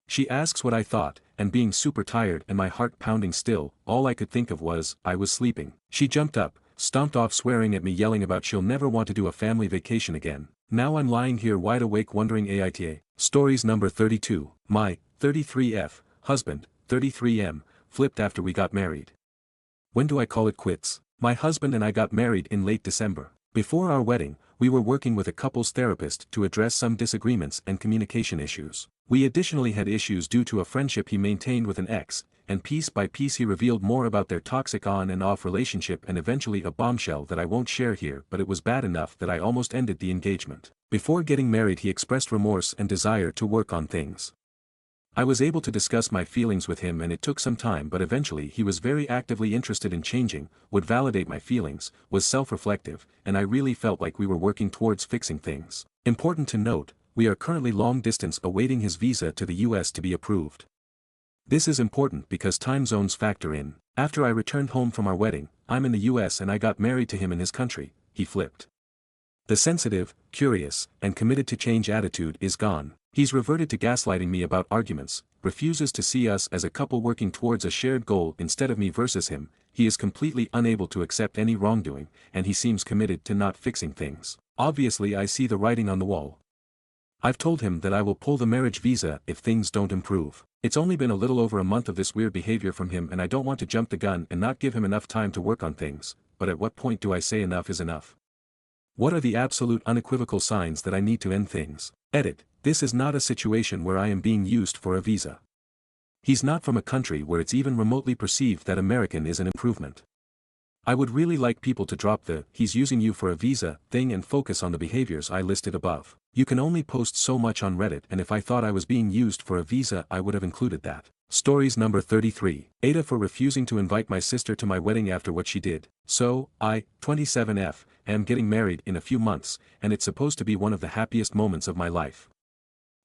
She asks what I thought, and being super tired and my heart pounding still, all I could think of was, I was sleeping. She jumped up, stomped off swearing at me, yelling about she'll never want to do a family vacation again. Now I'm lying here wide awake wondering AITA. Stories number 32. My 33F husband, 33M, flipped after we got married. When do I call it quits? My husband and I got married in late December. Before our wedding, we were working with a couples therapist to address some disagreements and communication issues. We additionally had issues due to a friendship he maintained with an ex, and piece by piece he revealed more about their toxic on and off relationship and eventually a bombshell that I won't share here, but it was bad enough that I almost ended the engagement. Before getting married he expressed remorse and desire to work on things. I was able to discuss my feelings with him and it took some time, but eventually he was very actively interested in changing, would validate my feelings, was self-reflective, and I really felt like we were working towards fixing things. Important to note, we are currently long distance awaiting his visa to the US to be approved. This is important because time zones factor in. After I returned home from our wedding, I'm in the US and I got married to him in his country. He flipped. The sensitive, curious, and committed to change attitude is gone. He's reverted to gaslighting me about arguments, refuses to see us as a couple working towards a shared goal instead of me versus him. He is completely unable to accept any wrongdoing, and he seems committed to not fixing things. Obviously I see the writing on the wall. I've told him that I will pull the marriage visa if things don't improve. It's only been a little over a month of this weird behavior from him and I don't want to jump the gun and not give him enough time to work on things, but at what point do I say enough is enough? What are the absolute unequivocal signs that I need to end things? Edit. This is not a situation where I am being used for a visa. He's not from a country where it's even remotely perceived that American is an improvement. I would really like people to drop the "he's using you for a visa" thing and focus on the behaviors I listed above. You can only post so much on Reddit, and if I thought I was being used for a visa I would have included that. Stories number 33. Aita for refusing to invite my sister to my wedding after what she did. So, I, 27F, am getting married in a few months, and it's supposed to be one of the happiest moments of my life.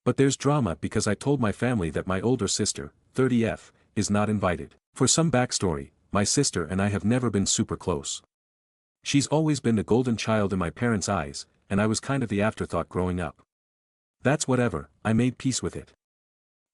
But there's drama because I told my family that my older sister, 30F, is not invited. For some backstory, my sister and I have never been super close. She's always been the golden child in my parents' eyes, and I was kind of the afterthought growing up. That's whatever, I made peace with it.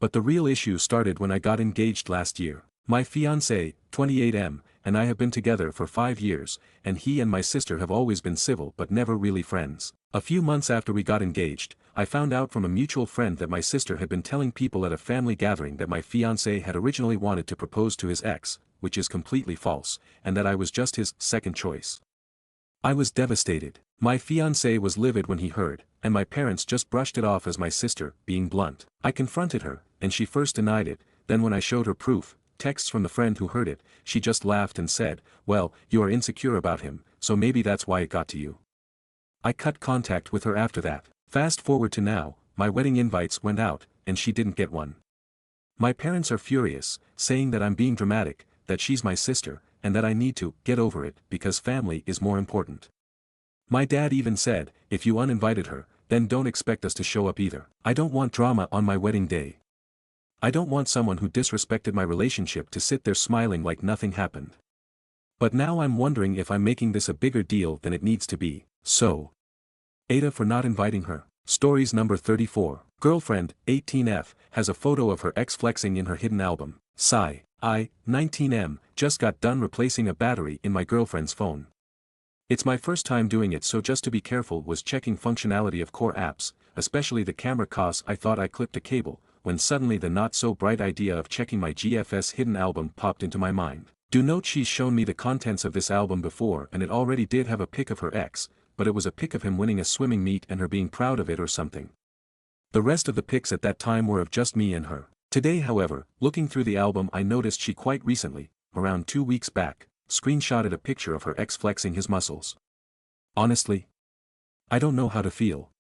But the real issue started when I got engaged last year. My fiancé, 28M, and I have been together for 5 years, and he and my sister have always been civil but never really friends. A few months after we got engaged, I found out from a mutual friend that my sister had been telling people at a family gathering that my fiancé had originally wanted to propose to his ex, which is completely false, and that I was just his second choice. I was devastated. My fiancé was livid when he heard, and my parents just brushed it off as my sister being blunt. I confronted her, and she first denied it, then when I showed her proof, texts from the friend who heard it, she just laughed and said, "Well, you are insecure about him, so maybe that's why it got to you." I cut contact with her after that. Fast forward to now, my wedding invites went out, and she didn't get one. My parents are furious, saying that I'm being dramatic, that she's my sister, and that I need to get over it because family is more important. My dad even said, if you uninvited her, then don't expect us to show up either. I don't want drama on my wedding day. I don't want someone who disrespected my relationship to sit there smiling like nothing happened. But now I'm wondering if I'm making this a bigger deal than it needs to be. So, Aita for not inviting her. Stories number 34. Girlfriend, 18F, has a photo of her ex flexing in her hidden album. Sigh. I, 19M, just got done replacing a battery in my girlfriend's phone. It's my first time doing it, so just to be careful was checking functionality of core apps, especially the camera cause. I thought I clipped a cable, when suddenly the not so bright idea of checking my GFS hidden album popped into my mind. Do note she's shown me the contents of this album before and it already did have a pic of her ex, but it was a pic of him winning a swimming meet and her being proud of it or something. The rest of the pics at that time were of just me and her. Today, however, looking through the album, I noticed she quite recently, around 2 weeks back, screenshotted a picture of her ex flexing his muscles. Honestly, I don't know how to feel.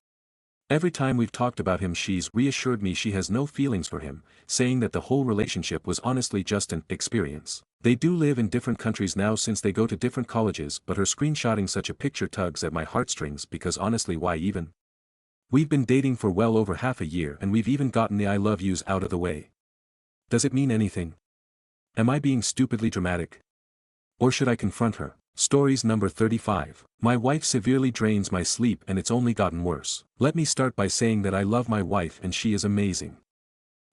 Every time we've talked about him she's reassured me she has no feelings for him, saying that the whole relationship was honestly just an experience. They do live in different countries now since they go to different colleges, but her screenshotting such a picture tugs at my heartstrings because honestly, why even? We've been dating for well over half a year and we've even gotten the I love yous out of the way. Does it mean anything? Am I being stupidly dramatic? Or should I confront her? Stories number 35. My wife severely drains my sleep and it's only gotten worse. Let me start by saying that I love my wife and she is amazing.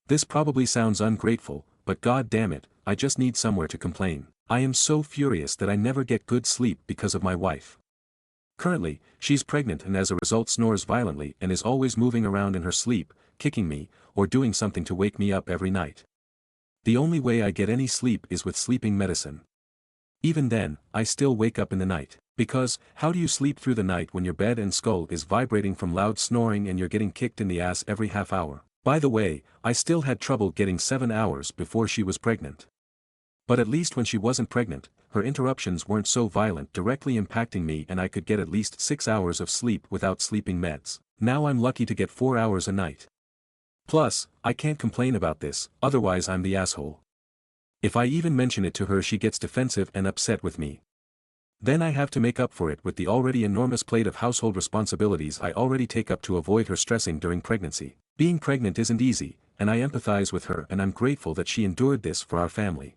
This probably sounds ungrateful, but god damn it, I just need somewhere to complain. I am so furious that I never get good sleep because of my wife. Currently, she's pregnant and as a result snores violently and is always moving around in her sleep, kicking me, or doing something to wake me up every night. The only way I get any sleep is with sleeping medicine. Even then, I still wake up in the night. Because, how do you sleep through the night when your bed and skull is vibrating from loud snoring and you're getting kicked in the ass every half hour? By the way, I still had trouble getting 7 hours before she was pregnant. But at least when she wasn't pregnant, her interruptions weren't so violent, directly impacting me, and I could get at least 6 hours of sleep without sleeping meds. Now I'm lucky to get 4 hours a night. Plus, I can't complain about this, otherwise I'm the asshole. If I even mention it to her she gets defensive and upset with me. Then I have to make up for it with the already enormous plate of household responsibilities I already take up to avoid her stressing during pregnancy. Being pregnant isn't easy, and I empathize with her and I'm grateful that she endured this for our family.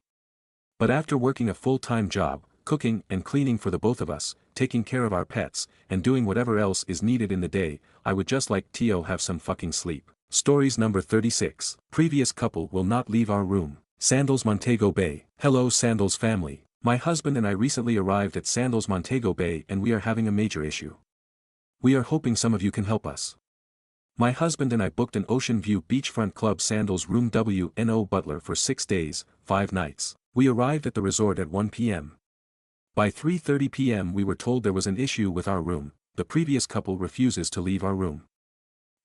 But after working a full-time job, cooking and cleaning for the both of us, taking care of our pets, and doing whatever else is needed in the day, I would just like to have some fucking sleep. Stories number 36. Previous couple will not leave our room. Sandals, Montego Bay. Hello Sandals family. My husband and I recently arrived at Sandals, Montego Bay and we are having a major issue. We are hoping some of you can help us. My husband and I booked an Ocean View Beachfront Club Sandals room WNO Butler for 6 days, 5 nights. We arrived at the resort at 1 p.m. By 3:30 p.m. we were told there was an issue with our room. The previous couple refuses to leave our room.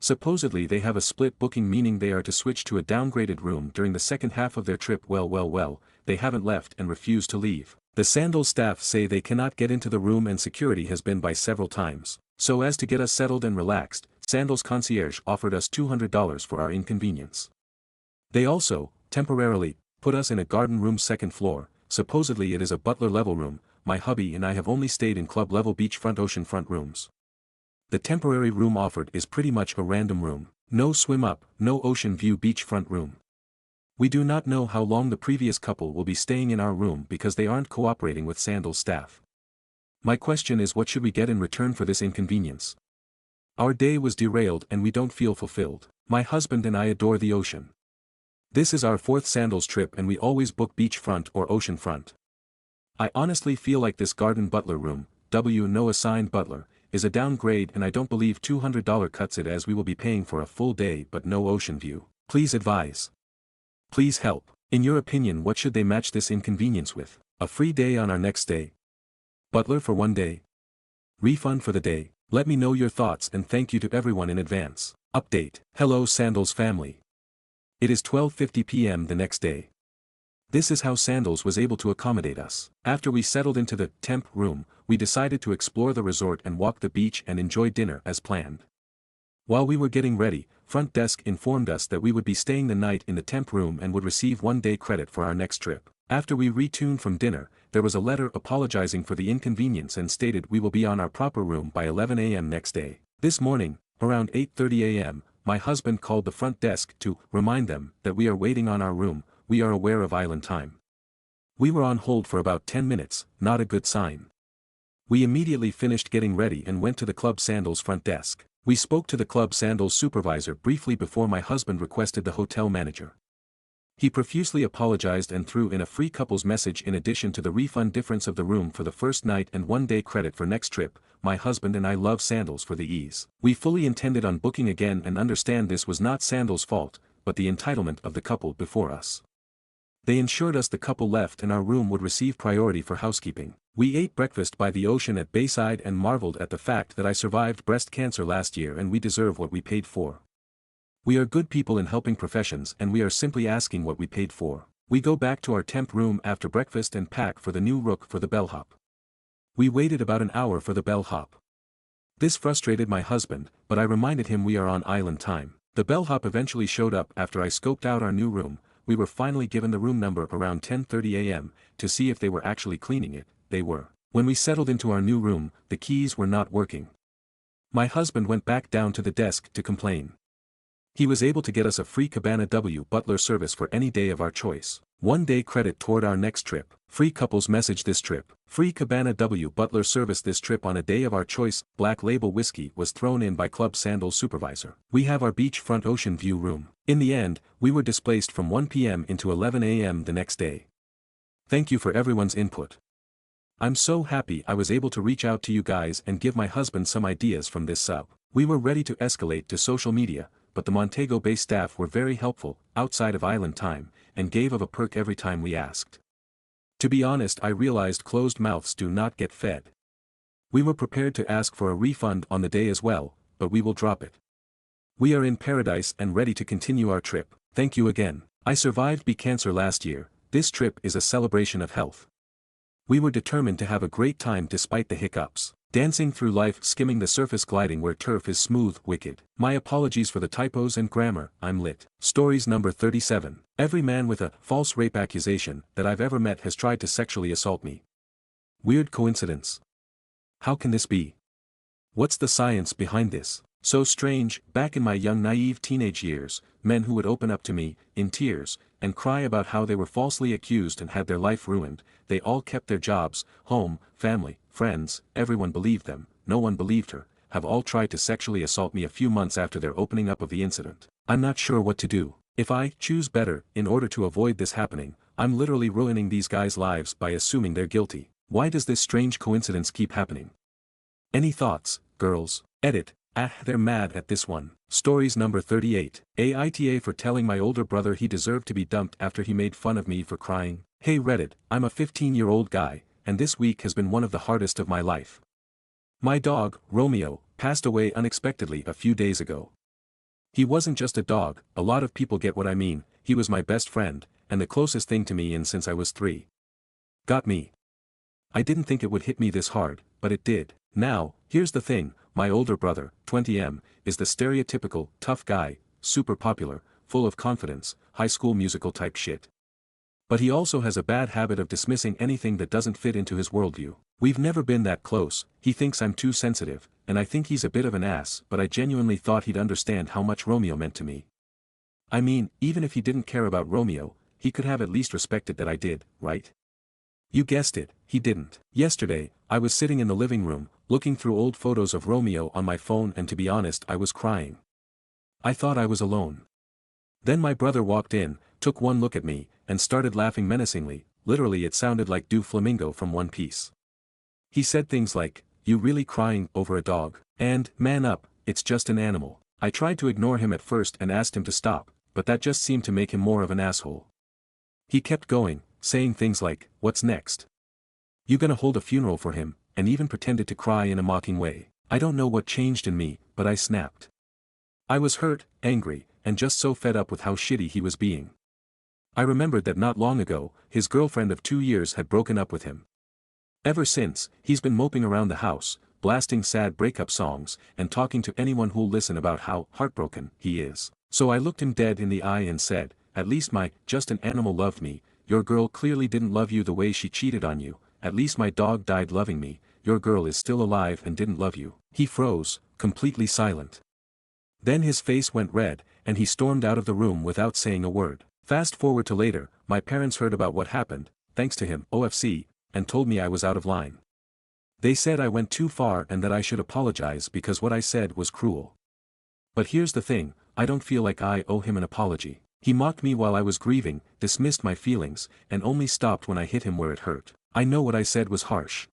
Supposedly they have a split booking, meaning they are to switch to a downgraded room during the second half of their trip. Well, they haven't left and refuse to leave. The sandals staff say they cannot get into the room and security has been by several times. So as to get us settled and relaxed, Sandals concierge offered us $200 for our inconvenience. They also, temporarily, put us in a garden room second floor. Supposedly it is a butler level room. My hubby and I have only stayed in club level beachfront oceanfront rooms. The temporary room offered is pretty much a random room. No swim up, no ocean view beachfront room. We do not know how long the previous couple will be staying in our room because they aren't cooperating with Sandals staff. My question is, what should we get in return for this inconvenience? Our day was derailed and we don't feel fulfilled. My husband and I adore the ocean. This is our fourth Sandals trip and we always book beachfront or oceanfront. I honestly feel like this garden butler room, no assigned butler, is a downgrade and I don't believe $200 cuts it, as we will be paying for a full day but no ocean view. Please advise. Please help. In your opinion, what should they match this inconvenience with? A free day on our next stay? Butler for one day? Refund for the day? Let me know your thoughts and thank you to everyone in advance. Update. Hello Sandals family. It is 12:50 p.m. the next day. This is how Sandals was able to accommodate us. After we settled into the temp room, we decided to explore the resort and walk the beach and enjoy dinner as planned. While we were getting ready, front desk informed us that we would be staying the night in the temp room and would receive 1 day credit for our next trip. After we retuned from dinner, there was a letter apologizing for the inconvenience and stated we will be on our proper room by 11 a.m. next day. This morning, around 8:30 a.m., my husband called the front desk to remind them that we are waiting on our room. We are aware of island time. We were on hold for about 10 minutes, not a good sign. We immediately finished getting ready and went to the Club Sandals front desk. We spoke to the Club Sandals supervisor briefly before my husband requested the hotel manager. He profusely apologized and threw in a free couples message in addition to the refund difference of the room for the first night and 1 day credit for next trip. My husband and I love Sandals for the ease. We fully intended on booking again and understand this was not Sandals' fault, but the entitlement of the couple before us. They ensured us the couple left and our room would receive priority for housekeeping. We ate breakfast by the ocean at Bayside and marveled at the fact that I survived breast cancer last year and we deserve what we paid for. We are good people in helping professions and we are simply asking what we paid for. We go back to our temp room after breakfast and pack for the new rook for the bellhop. We waited about an hour for the bellhop. This frustrated my husband, but I reminded him we are on island time. The bellhop eventually showed up after I scoped out our new room. We were finally given the room number around 10:30 a.m. to see if they were actually cleaning it. They were. When we settled into our new room, the keys were not working. My husband went back down to the desk to complain. He was able to get us a free Cabana W butler service for any day of our choice. 1 day credit toward our next trip. Free couples message this trip. Free Cabana W butler service this trip on a day of our choice. Black Label whiskey was thrown in by Club Sandals supervisor. We have our beachfront ocean view room. In the end, we were displaced from 1 p.m. into 11 a.m. the next day. Thank you for everyone's input. I'm so happy I was able to reach out to you guys and give my husband some ideas from this sub. We were ready to escalate to social media, but the Montego-based staff were very helpful, outside of island time, and gave of a perk every time we asked. To be honest, I realized closed mouths do not get fed. We were prepared to ask for a refund on the day as well, but we will drop it. We are in paradise and ready to continue our trip. Thank you again. I survived cancer last year. This trip is a celebration of health. We were determined to have a great time despite the hiccups. Dancing through life, skimming the surface, gliding where turf is smooth, wicked. My apologies for the typos and grammar, I'm lit. Stories number 37. Every man with a false rape accusation that I've ever met has tried to sexually assault me. Weird coincidence. How can this be? What's the science behind this? So strange. Back in my young naive teenage years, men who would open up to me, in tears, and cry about how they were falsely accused and had their life ruined. They all kept their jobs, home, family, friends, everyone believed them, no one believed her, have all tried to sexually assault me a few months after their opening up of the incident. I'm not sure what to do. If I choose better, in order to avoid this happening, I'm literally ruining these guys' lives by assuming they're guilty. Why does this strange coincidence keep happening? Any thoughts, girls? Edit. They're mad at this one. Stories number 38. Aita for telling my older brother he deserved to be dumped after he made fun of me for crying. Hey Reddit, I'm a 15-year-old guy, and this week has been one of the hardest of my life. My dog, Romeo, passed away unexpectedly a few days ago. He wasn't just a dog, a lot of people get what I mean, he was my best friend, and the closest thing to me since I was 3. Got me. I didn't think it would hit me this hard, but it did. Now, here's the thing, my older brother, 20M, is the stereotypical, tough guy, super popular, full of confidence, high school musical type shit. But he also has a bad habit of dismissing anything that doesn't fit into his worldview. We've never been that close, he thinks I'm too sensitive, and I think he's a bit of an ass, but I genuinely thought he'd understand how much Romeo meant to me. I mean, even if he didn't care about Romeo, he could have at least respected that I did, right? You guessed it, he didn't. Yesterday, I was sitting in the living room, looking through old photos of Romeo on my phone, and to be honest, I was crying. I thought I was alone. Then my brother walked in, took one look at me, and started laughing menacingly. Literally it sounded like Doflamingo from One Piece. He said things like, "You really crying over a dog?" And, "Man up, it's just an animal." I tried to ignore him at first and asked him to stop, but that just seemed to make him more of an asshole. He kept going, saying things like, "What's next? You gonna hold a funeral for him?" and even pretended to cry in a mocking way. I don't know what changed in me, but I snapped. I was hurt, angry, and just so fed up with how shitty he was being. I remembered that not long ago, his girlfriend of 2 years had broken up with him. Ever since, he's been moping around the house, blasting sad breakup songs, and talking to anyone who'll listen about how heartbroken he is. So I looked him dead in the eye and said, "At least my, just an animal loved me. Your girl clearly didn't love you the way she cheated on you. At least my dog died loving me. Your girl is still alive and didn't love you." He froze, completely silent. Then his face went red, and he stormed out of the room without saying a word. Fast forward to later, my parents heard about what happened, thanks to him, OFC, and told me I was out of line. They said I went too far and that I should apologize because what I said was cruel. But here's the thing, I don't feel like I owe him an apology. He mocked me while I was grieving, dismissed my feelings, and only stopped when I hit him where it hurt. I know what I said was harsh.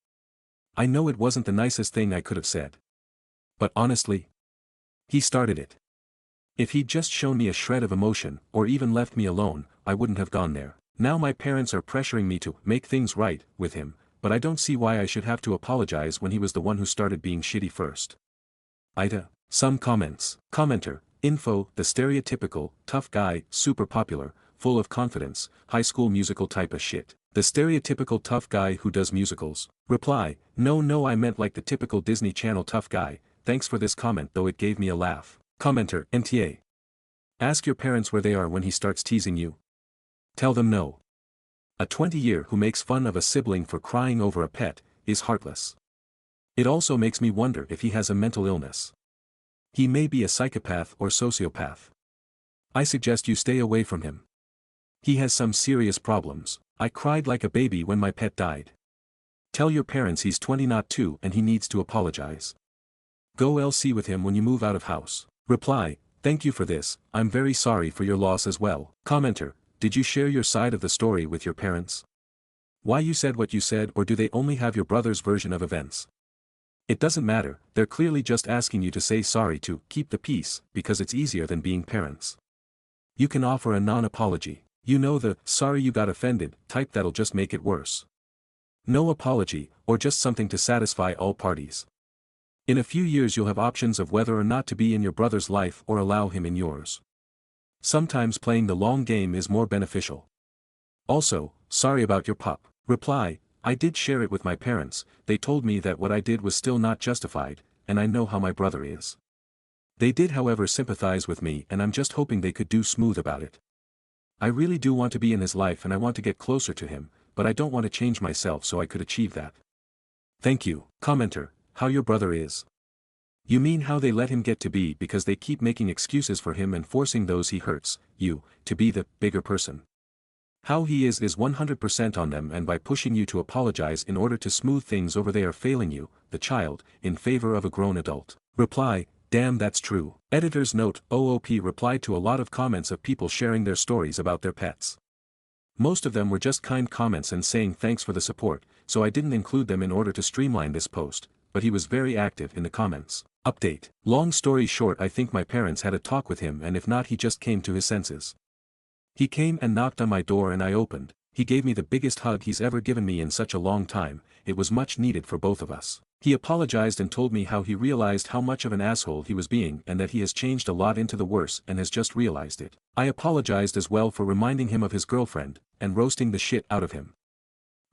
I know it wasn't the nicest thing I could have said. But honestly, he started it. If he'd just shown me a shred of emotion, or even left me alone, I wouldn't have gone there. Now my parents are pressuring me to make things right with him, but I don't see why I should have to apologize when he was the one who started being shitty first. Aita. Some comments. Commenter. Info, the stereotypical, tough guy, super popular, full of confidence, high school musical type of shit. The stereotypical tough guy who does musicals. Reply, no I meant like the typical Disney Channel tough guy, thanks for this comment though it gave me a laugh. Commenter. NTA. Ask your parents where they are when he starts teasing you. Tell them no. A 20-year who makes fun of a sibling for crying over a pet, is heartless. It also makes me wonder if he has a mental illness. He may be a psychopath or sociopath. I suggest you stay away from him. He has some serious problems. I cried like a baby when my pet died. Tell your parents he's 20 not 2 and he needs to apologize. Go LC with him when you move out of house. Reply, thank you for this, I'm very sorry for your loss as well. Commenter, did you share your side of the story with your parents? Why you said what you said, or do they only have your brother's version of events? It doesn't matter, they're clearly just asking you to say sorry to keep the peace, because it's easier than being parents. You can offer a non-apology. You know the sorry you got offended type that'll just make it worse. No apology, or just something to satisfy all parties. In a few years you'll have options of whether or not to be in your brother's life or allow him in yours. Sometimes playing the long game is more beneficial. Also, sorry about your pup. Reply, I did share it with my parents, they told me that what I did was still not justified, and I know how my brother is. They did however sympathize with me, and I'm just hoping they could do smooth about it. I really do want to be in his life and I want to get closer to him, but I don't want to change myself so I could achieve that. Thank you. Commenter, how your brother is. You mean how they let him get to be because they keep making excuses for him and forcing those he hurts, you, to be the bigger person. How he is 100% on them, and by pushing you to apologize in order to smooth things over they are failing you, the child, in favor of a grown adult. Reply, damn that's true. Editor's note, OOP replied to a lot of comments of people sharing their stories about their pets. Most of them were just kind comments and saying thanks for the support, so I didn't include them in order to streamline this post, but he was very active in the comments. Update. Long story short, I think my parents had a talk with him, and if not he just came to his senses. He came and knocked on my door and I opened. He gave me the biggest hug he's ever given me in such a long time. It was much needed for both of us. He apologized and told me how he realized how much of an asshole he was being and that he has changed a lot into the worse and has just realized it. I apologized as well for reminding him of his girlfriend, and roasting the shit out of him.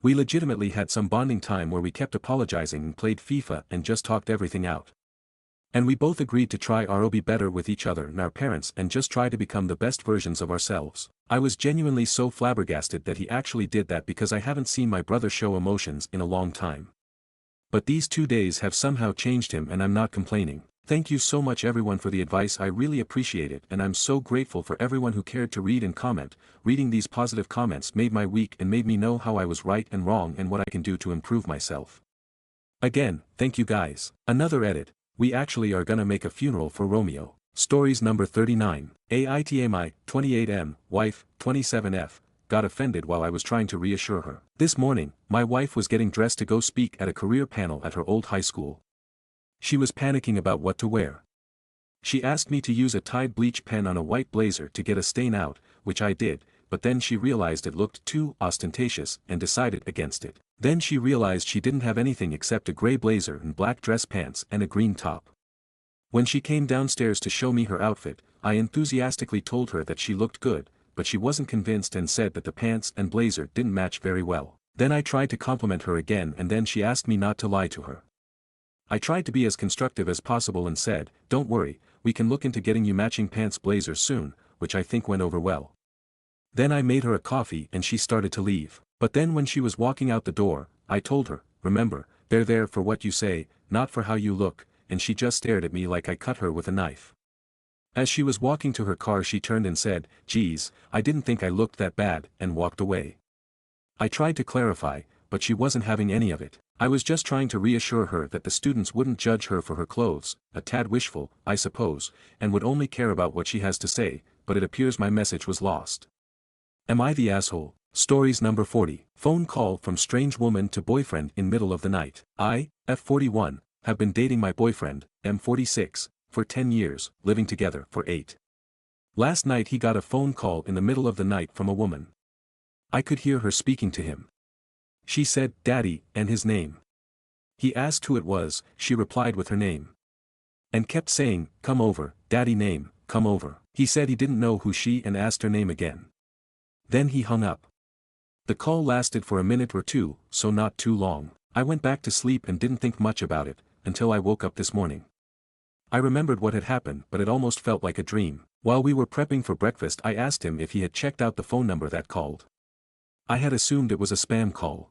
We legitimately had some bonding time where we kept apologizing and played FIFA and just talked everything out. And we both agreed to try to be better with each other and our parents and just try to become the best versions of ourselves. I was genuinely so flabbergasted that he actually did that because I haven't seen my brother show emotions in a long time. But these 2 days have somehow changed him and I'm not complaining. Thank you so much everyone for the advice, I really appreciate it and I'm so grateful for everyone who cared to read and comment. Reading these positive comments made my week and made me know how I was right and wrong and what I can do to improve myself. Again, thank you guys. Another edit. We actually are gonna make a funeral for Romeo. Stories number 39. Aita 28M, wife, 27F, got offended while I was trying to reassure her. This morning, my wife was getting dressed to go speak at a career panel at her old high school. She was panicking about what to wear. She asked me to use a Tide bleach pen on a white blazer to get a stain out, which I did, but then she realized it looked too ostentatious and decided against it. Then she realized she didn't have anything except a gray blazer and black dress pants and a green top. When she came downstairs to show me her outfit, I enthusiastically told her that she looked good, but she wasn't convinced and said that the pants and blazer didn't match very well. Then I tried to compliment her again and then she asked me not to lie to her. I tried to be as constructive as possible and said, "Don't worry, we can look into getting you matching pants blazer soon," which I think went over well. Then I made her a coffee and she started to leave. But then when she was walking out the door, I told her, "Remember, they're there for what you say, not for how you look," and she just stared at me like I cut her with a knife. As she was walking to her car she turned and said, "Geez, I didn't think I looked that bad," and walked away. I tried to clarify, but she wasn't having any of it. I was just trying to reassure her that the students wouldn't judge her for her clothes, a tad wishful, I suppose, and would only care about what she has to say, but it appears my message was lost. Am I the asshole? Stories number 40. Phone call from strange woman to boyfriend in middle of the night. I, F41, have been dating my boyfriend, M46, for 10 years, living together for 8. Last night he got a phone call in the middle of the night from a woman. I could hear her speaking to him. She said, "Daddy," and his name. He asked who it was, she replied with her name. And kept saying, "Come over, Daddy name, come over." He said he didn't know who she and asked her name again. Then he hung up. The call lasted for a minute or two, so not too long. I went back to sleep and didn't think much about it, until I woke up this morning. I remembered what had happened but it almost felt like a dream. While we were prepping for breakfast I asked him if he had checked out the phone number that called. I had assumed it was a spam call.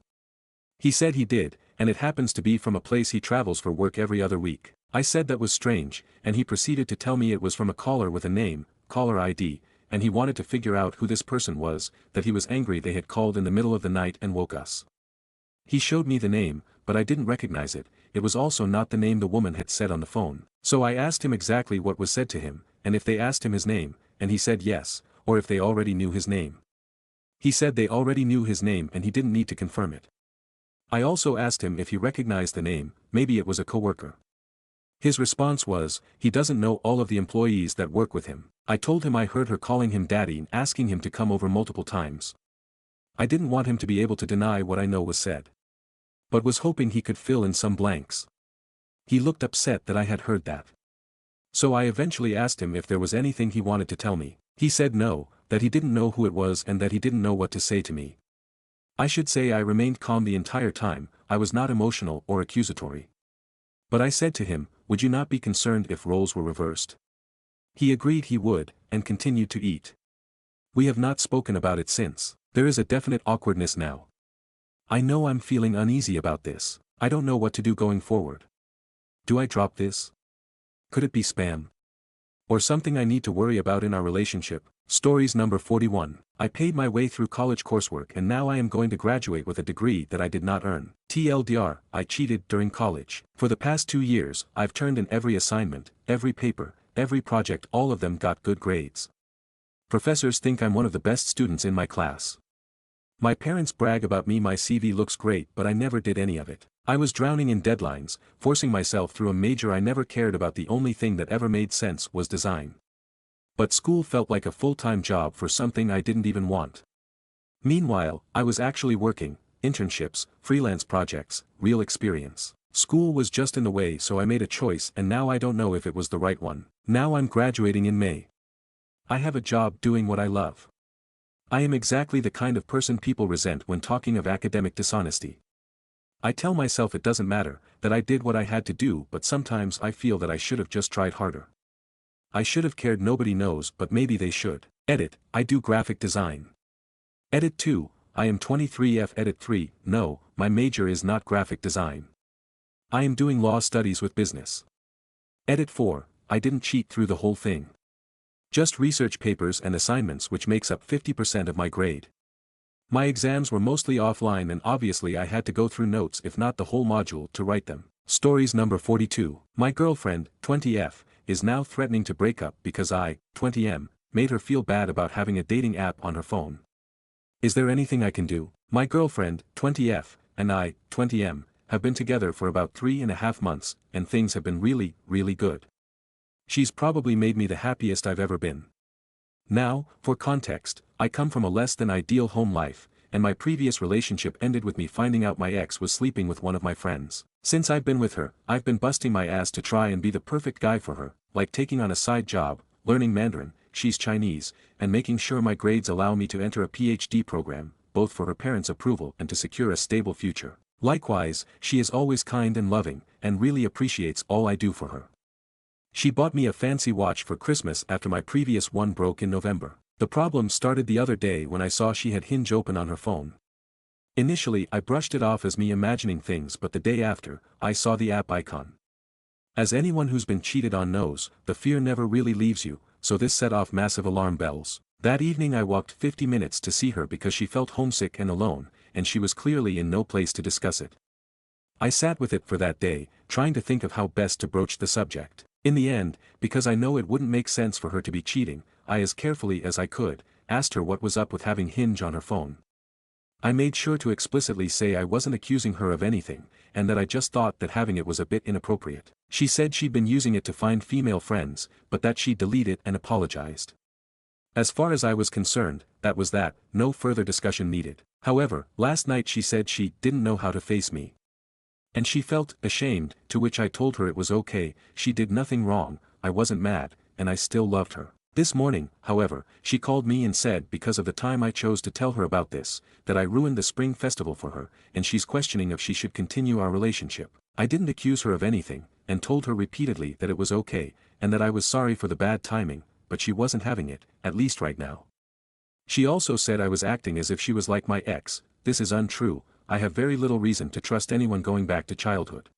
He said he did, and it happens to be from a place he travels for work every other week. I said that was strange, and he proceeded to tell me it was from a caller with a name, caller ID, and he wanted to figure out who this person was, that he was angry they had called in the middle of the night and woke us. He showed me the name, but I didn't recognize it. It was also not the name the woman had said on the phone. So I asked him exactly what was said to him, and if they asked him his name, and he said yes, or if they already knew his name. He said they already knew his name and he didn't need to confirm it. I also asked him if he recognized the name, maybe it was a coworker. His response was, he doesn't know all of the employees that work with him. I told him I heard her calling him daddy and asking him to come over multiple times. I didn't want him to be able to deny what I know was said, but was hoping he could fill in some blanks. He looked upset that I had heard that. So I eventually asked him if there was anything he wanted to tell me. He said no, that he didn't know who it was and that he didn't know what to say to me. I should say I remained calm the entire time, I was not emotional or accusatory. But I said to him, would you not be concerned if roles were reversed? He agreed he would, and continued to eat. We have not spoken about it since. There is a definite awkwardness now. I know I'm feeling uneasy about this. I don't know what to do going forward. Do I drop this? Could it be spam? Or something I need to worry about in our relationship? Stories number 41. I paid my way through college coursework and now I am going to graduate with a degree that I did not earn. TLDR, I cheated during college. For the past 2 years, I've turned in every assignment, every paper, every project, all of them got good grades. Professors think I'm one of the best students in my class. My parents brag about me, my CV looks great, but I never did any of it. I was drowning in deadlines, forcing myself through a major I never cared about. The only thing that ever made sense was design. But school felt like a full-time job for something I didn't even want. Meanwhile, I was actually working, internships, freelance projects, real experience. School was just in the way, so I made a choice, and now I don't know if it was the right one. Now I'm graduating in May. I have a job doing what I love. I am exactly the kind of person people resent when talking of academic dishonesty. I tell myself it doesn't matter, that I did what I had to do, but sometimes I feel that I should have just tried harder. I should have cared. Nobody knows, but maybe they should. Edit, I do graphic design. Edit 2, I am 23F. Edit 3, no, my major is not graphic design. I am doing law studies with business. Edit 4, I didn't cheat through the whole thing. Just research papers and assignments, which makes up 50% of my grade. My exams were mostly offline, and obviously I had to go through notes, if not the whole module, to write them. Stories number 42. My girlfriend, 20F, is now threatening to break up because I, 20M, made her feel bad about having a dating app on her phone. Is there anything I can do? My girlfriend, 20F, and I, 20M, have been together for about 3.5 months, and things have been really, really good. She's probably made me the happiest I've ever been. Now, for context, I come from a less than ideal home life, and my previous relationship ended with me finding out my ex was sleeping with one of my friends. Since I've been with her, I've been busting my ass to try and be the perfect guy for her, like taking on a side job, learning Mandarin, she's Chinese, and making sure my grades allow me to enter a PhD program, both for her parents' approval and to secure a stable future. Likewise, she is always kind and loving, and really appreciates all I do for her. She bought me a fancy watch for Christmas after my previous one broke in November. The problem started the other day when I saw she had Hinge open on her phone. Initially I brushed it off as me imagining things, but the day after, I saw the app icon. As anyone who's been cheated on knows, the fear never really leaves you, so this set off massive alarm bells. That evening I walked 50 minutes to see her because she felt homesick and alone, and she was clearly in no place to discuss it. I sat with it for that day, trying to think of how best to broach the subject. In the end, because I know it wouldn't make sense for her to be cheating, I, as carefully as I could, asked her what was up with having Hinge on her phone. I made sure to explicitly say I wasn't accusing her of anything, and that I just thought that having it was a bit inappropriate. She said she'd been using it to find female friends, but that she'd delete it and apologized. As far as I was concerned, that was that, no further discussion needed. However, last night she said she didn't know how to face me. And she felt ashamed, to which I told her it was okay, she did nothing wrong, I wasn't mad, and I still loved her. This morning, however, she called me and said because of the time I chose to tell her about this, that I ruined the spring festival for her, and she's questioning if she should continue our relationship. I didn't accuse her of anything, and told her repeatedly that it was okay, and that I was sorry for the bad timing, but she wasn't having it, at least right now. She also said I was acting as if she was like my ex. This is untrue. I have very little reason to trust anyone going back to childhood.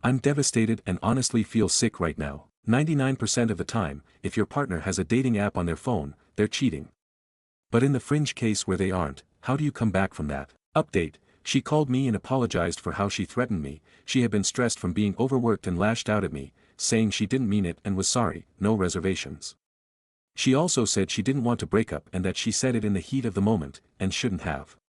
I'm devastated and honestly feel sick right now. 99% of the time, if your partner has a dating app on their phone, they're cheating. But in the fringe case where they aren't, how do you come back from that? Update, she called me and apologized for how she threatened me. She had been stressed from being overworked and lashed out at me, saying she didn't mean it and was sorry, no reservations. She also said she didn't want to break up and that she said it in the heat of the moment, and shouldn't have.